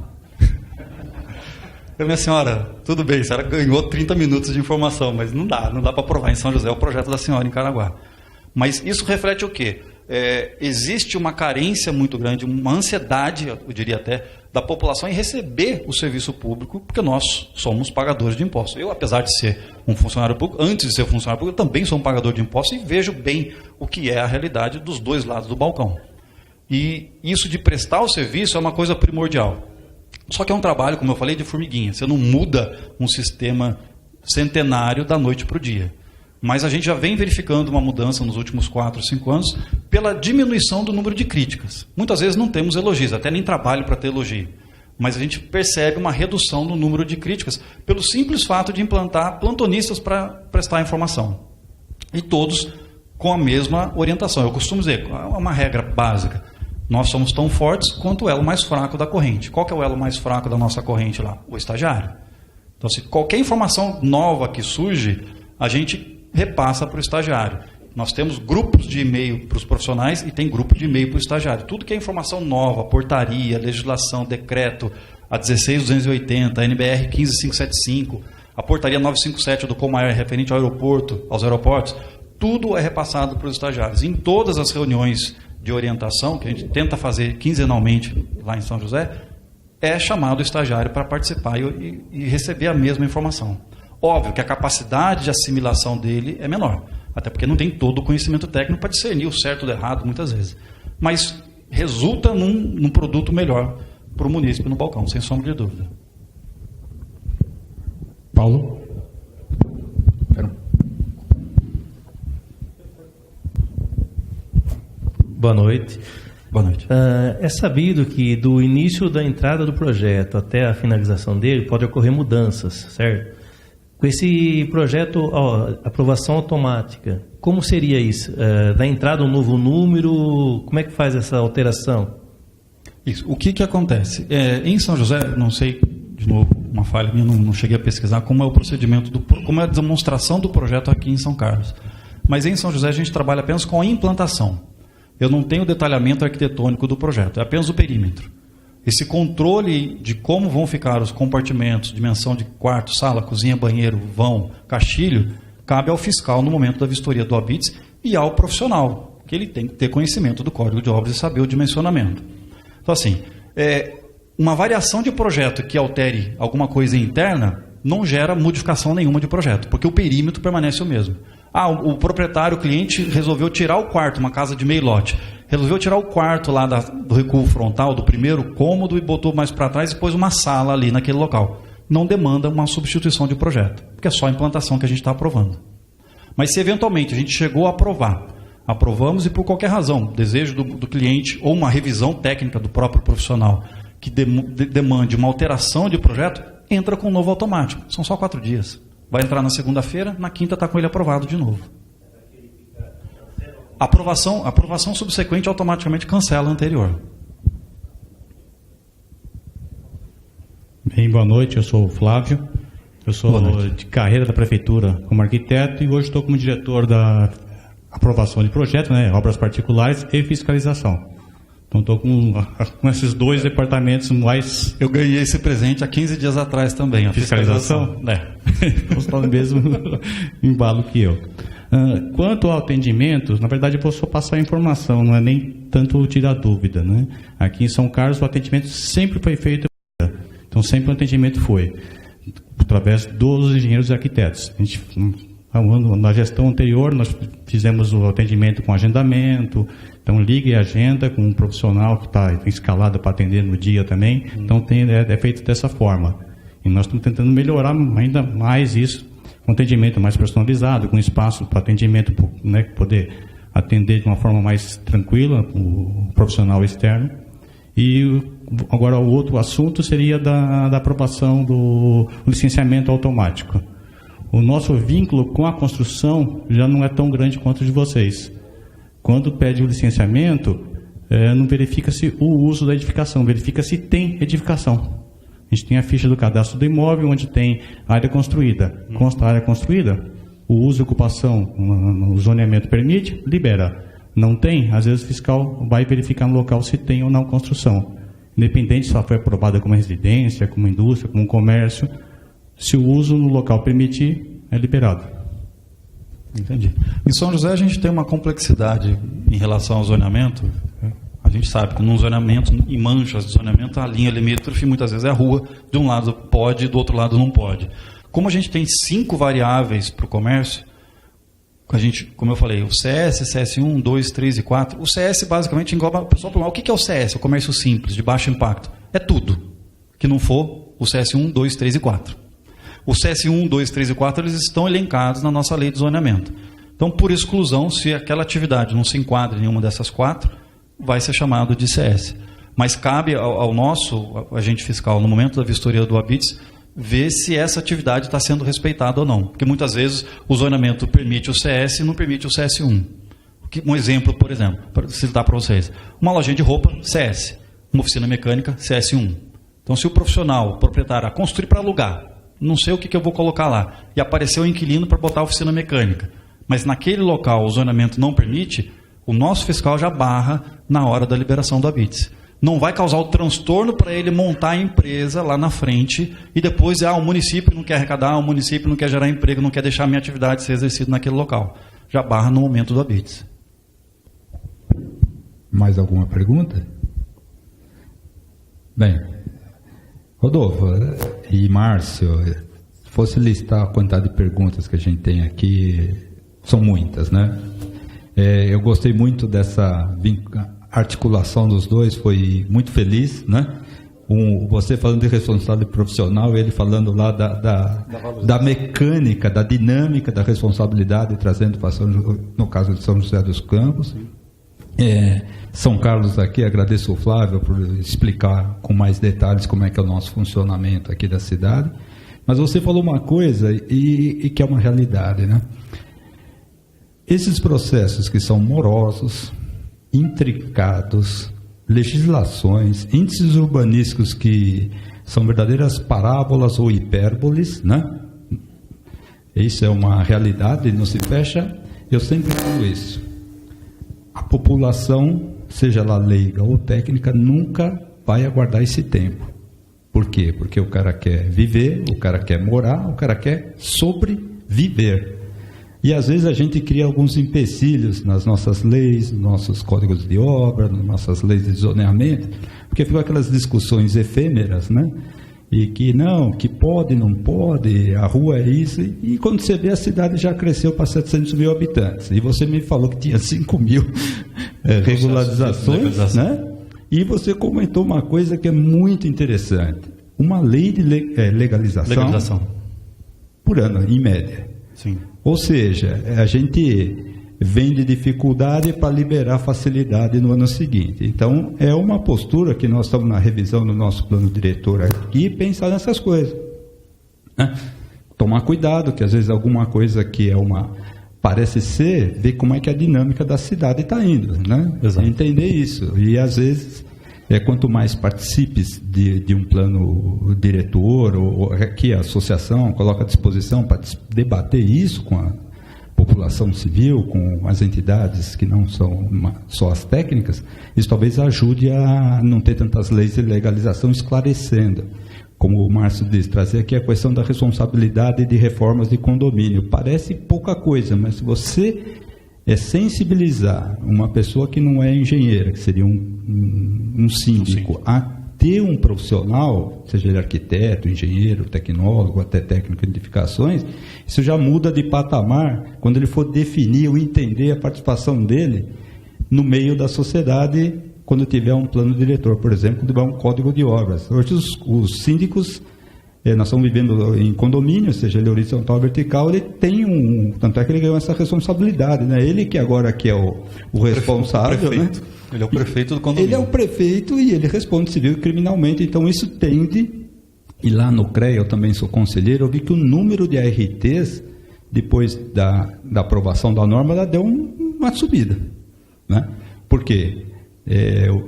Minha senhora, tudo bem, a senhora ganhou 30 minutos de informação, mas não dá para aprovar em São José o projeto da senhora em Caraguá. Mas isso reflete o quê? Existe uma carência muito grande, uma ansiedade, eu diria até, da população em receber o serviço público, porque nós somos pagadores de impostos. Eu, apesar de ser um funcionário público, antes de ser funcionário público, eu também sou um pagador de impostos e vejo bem o que é a realidade dos dois lados do balcão. E isso de prestar o serviço é uma coisa primordial. Só que é um trabalho, como eu falei, de formiguinha. Você não muda um sistema centenário da noite para o dia. Mas a gente já vem verificando uma mudança nos últimos 4, 5 anos pela diminuição do número de críticas. Muitas vezes não temos elogios, até nem trabalho para ter elogio. Mas a gente percebe uma redução no número de críticas pelo simples fato de implantar plantonistas para prestar informação. E todos com a mesma orientação. Eu costumo dizer, é uma regra básica. Nós somos tão fortes quanto o elo mais fraco da corrente. Qual que é o elo mais fraco da nossa corrente lá? O estagiário. Então, se qualquer informação nova que surge, a gente repassa para o estagiário. Nós temos grupos de e-mail para os profissionais e tem grupo de e-mail para o estagiário. Tudo que é informação nova, portaria, legislação, decreto, a 16.280, a NBR 15.575, a portaria 957 do Comair referente ao aeroporto, aos aeroportos, tudo é repassado para os estagiários. Em todas as reuniões de orientação, que a gente tenta fazer quinzenalmente lá em São José, é chamado o estagiário para participar e receber a mesma informação. Óbvio que a capacidade de assimilação dele é menor, até porque não tem todo o conhecimento técnico para discernir o certo do errado muitas vezes. Mas resulta num produto melhor para o munícipe no balcão, sem sombra de dúvida. Paulo? Boa noite. Boa noite. É sabido que do início da entrada do projeto até a finalização dele pode ocorrer mudanças, certo? Com esse projeto, aprovação automática, como seria isso? Da entrada um novo número, como é que faz essa alteração? Isso. O que acontece? Em São José, não sei, de novo, uma falha minha, não cheguei a pesquisar como é o procedimento, como é a demonstração do projeto aqui em São Carlos. Mas em São José a gente trabalha apenas com a implantação. Eu não tenho o detalhamento arquitetônico do projeto, é apenas o perímetro. Esse controle de como vão ficar os compartimentos, dimensão de quarto, sala, cozinha, banheiro, vão, caixilho, cabe ao fiscal no momento da vistoria do ABITS e ao profissional, que ele tem que ter conhecimento do Código de Obras e saber o dimensionamento. Então, assim, uma variação de projeto que altere alguma coisa interna não gera modificação nenhuma de projeto, porque o perímetro permanece o mesmo. O proprietário, o cliente, resolveu tirar o quarto, uma casa de meio lote. Resolveu tirar o quarto lá do recuo frontal, do primeiro cômodo, e botou mais para trás e pôs uma sala ali naquele local. Não demanda uma substituição de projeto, porque é só a implantação que a gente está aprovando. Mas se eventualmente a gente chegou a aprovar, aprovamos e por qualquer razão, desejo do cliente ou uma revisão técnica do próprio profissional que demande uma alteração de projeto, entra com um novo automático. São só 4 dias. Vai entrar na segunda-feira, na quinta está com ele aprovado de novo. Aprovação subsequente automaticamente cancela a anterior. Bem, boa noite, eu sou o Flávio. Eu sou de carreira da Prefeitura como arquiteto e hoje estou como diretor da aprovação de projetos, obras particulares e fiscalização. Então estou com esses 2 departamentos mais... Eu ganhei esse presente há 15 dias atrás também, a fiscalização. Então está no mesmo embalo que eu. Quanto ao atendimento, na verdade eu vou só passar a informação, não é nem tanto tirar dúvida. Aqui em São Carlos o atendimento sempre foi feito, então sempre o atendimento foi através dos engenheiros e arquitetos. Na gestão anterior nós fizemos o atendimento com agendamento, então liga e agenda com um profissional que está escalado para atender no dia também, então é feito dessa forma. E nós estamos tentando melhorar ainda mais isso, com atendimento mais personalizado, com espaço para atendimento, poder atender de uma forma mais tranquila o profissional externo. E agora o outro assunto seria da aprovação do licenciamento automático. O nosso vínculo com a construção já não é tão grande quanto o de vocês. Quando pede o licenciamento, não verifica-se o uso da edificação, verifica se tem edificação. A gente tem a ficha do cadastro do imóvel, onde tem área construída. Consta a área construída, o uso e ocupação, o zoneamento permite, libera. Não tem, às vezes o fiscal vai verificar no local se tem ou não construção. Independente se ela foi aprovada como residência, como indústria, como comércio, se o uso no local permitir, é liberado. Entendi. Em São José a gente tem uma complexidade em relação ao zoneamento. A gente sabe que num zoneamento, em manchas de zoneamento, a linha limítrofe muitas vezes é a rua, de um lado pode, do outro lado não pode. Como a gente tem 5 variáveis para o comércio, como eu falei, o CS, CS1, 2, 3 e 4, o CS basicamente engloba, o pessoal pergunta, o que é o CS? O comércio simples, de baixo impacto. É tudo que não for o CS1, 2, 3 e 4. O CS1, 2, 3 e 4, eles estão elencados na nossa lei de zoneamento. Então, por exclusão, se aquela atividade não se enquadra em nenhuma dessas 4, vai ser chamado de CS. Mas cabe ao nosso agente fiscal, no momento da vistoria do ABITS, ver se essa atividade está sendo respeitada ou não. Porque muitas vezes o zoneamento permite o CS e não permite o CS1. Um exemplo, por exemplo, para citar para vocês. Uma lojinha de roupa, CS. Uma oficina mecânica, CS1. Então, se o profissional, o proprietário, construir para alugar, não sei o que eu vou colocar lá, e apareceu o inquilino para botar a oficina mecânica, mas naquele local o zoneamento não permite, o nosso fiscal já barra na hora da liberação do ABITS. Não vai causar o transtorno para ele montar a empresa lá na frente e depois, o município não quer arrecadar, o município não quer gerar emprego, não quer deixar a minha atividade ser exercida naquele local. Já barra no momento do ABITS. Mais alguma pergunta? Bem, Rodolfo e Márcio, Se fosse listar a quantidade de perguntas que a gente tem aqui, são muitas, né? Eu gostei muito dessa articulação dos dois, foi muito feliz, né? Você falando de responsabilidade profissional, ele falando lá da mecânica, da dinâmica da responsabilidade, trazendo para no caso de São José dos Campos. São Carlos aqui, agradeço ao Flávio por explicar com mais detalhes como é que é o nosso funcionamento aqui da cidade. Mas você falou uma coisa e que é uma realidade, né? Esses processos que são morosos, intricados, legislações, índices urbanísticos que são verdadeiras parábolas ou hipérboles, né? Isso é uma realidade, não se fecha. Eu sempre falo isso. A população, seja ela leiga ou técnica, nunca vai aguardar esse tempo. Por quê? Porque o cara quer viver, o cara quer morar, o cara quer sobreviver. E às vezes a gente cria alguns empecilhos nas nossas leis, nos nossos códigos de obra, nas nossas leis de zoneamento, porque ficam aquelas discussões efêmeras, né? E que não, que pode, não pode, a rua é isso. E quando você vê, a cidade já cresceu para 700 mil habitantes. E você me falou que tinha 5 mil regularizações, né? E você comentou uma coisa que é muito interessante. Uma lei de legalização por ano, em média. Sim. Ou seja, a gente vem de dificuldade para liberar facilidade no ano seguinte. Então, é uma postura que nós estamos na revisão do nosso plano diretor aqui, pensar nessas coisas. Né? Tomar cuidado, que às vezes alguma coisa que parece ser, ver como é que a dinâmica da cidade está indo, né? Entender isso. E às vezes, quanto mais participes de um plano diretor, ou que a associação coloca à disposição para debater isso com a população civil, com as entidades que não são só as técnicas, isso talvez ajude a não ter tantas leis de legalização, esclarecendo. Como o Márcio diz, trazer aqui a questão da responsabilidade de reformas de condomínio. Parece pouca coisa, mas se você sensibilizar uma pessoa que não é engenheira, que seria um síndico, a ter um profissional, seja ele arquiteto, engenheiro, tecnólogo, até técnico de edificações, isso já muda de patamar quando ele for definir ou entender a participação dele no meio da sociedade, quando tiver um plano diretor, por exemplo, tiver um código de obras. Hoje os síndicos, nós estamos vivendo em condomínio, seja ele horizontal ou vertical, ele tem tanto é que ele ganhou essa responsabilidade, né? Ele que agora que é o responsável, né? Ele é o prefeito do condomínio. Ele é o prefeito e ele responde civil e criminalmente, então isso tende, e lá no CREA, eu também sou conselheiro, eu vi que o número de ARTs, depois da aprovação da norma, ela deu uma subida, né? Por quê?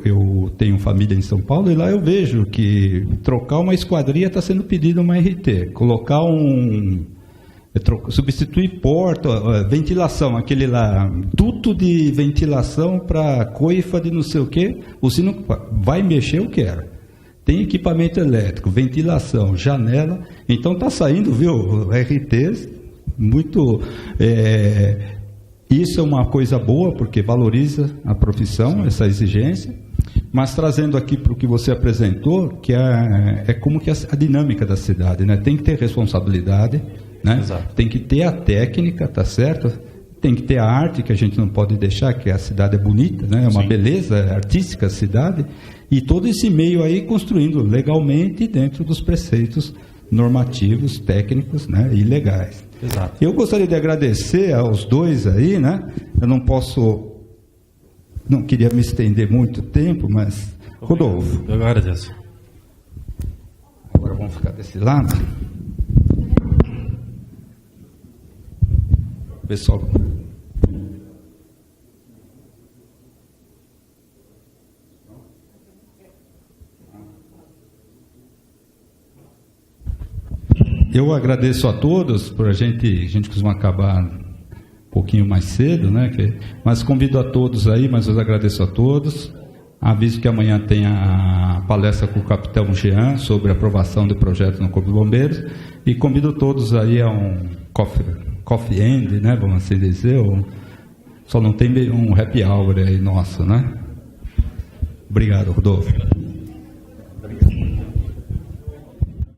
Eu tenho família em São Paulo e lá eu vejo que trocar uma esquadria está sendo pedido uma RT, colocar substituir porta, ventilação, aquele lá, duto de ventilação para coifa de não sei o que, o sino vai mexer, eu quero. Tem equipamento elétrico, ventilação, janela, então está saindo, viu, RTs, muito... Isso é uma coisa boa, porque valoriza a profissão, essa exigência, mas trazendo aqui para o que você apresentou, que é como que a dinâmica da cidade, né? Tem que ter responsabilidade, né? Exato. Tem que ter a técnica, tá certo? Tem que ter a arte, que a gente não pode deixar, que a cidade é bonita, né? É uma beleza artística a cidade, e todo esse meio aí construindo legalmente dentro dos preceitos normativos, técnicos, né? E legais. Exato. Eu gostaria de agradecer aos dois aí, né? Eu não queria me estender muito tempo, mas... Rodolfo. Eu agradeço. Agora vamos ficar desse lado. Pessoal... Eu agradeço a todos, por a gente costuma acabar um pouquinho mais cedo, né? Mas convido a todos aí, mas eu agradeço a todos. Aviso que amanhã tem a palestra com o capitão Jean sobre a aprovação de projetos no Corpo de Bombeiros. E convido todos aí a um coffee end, né? Vamos assim dizer. Só não tem um happy hour aí nosso, né? Obrigado, Rodolfo.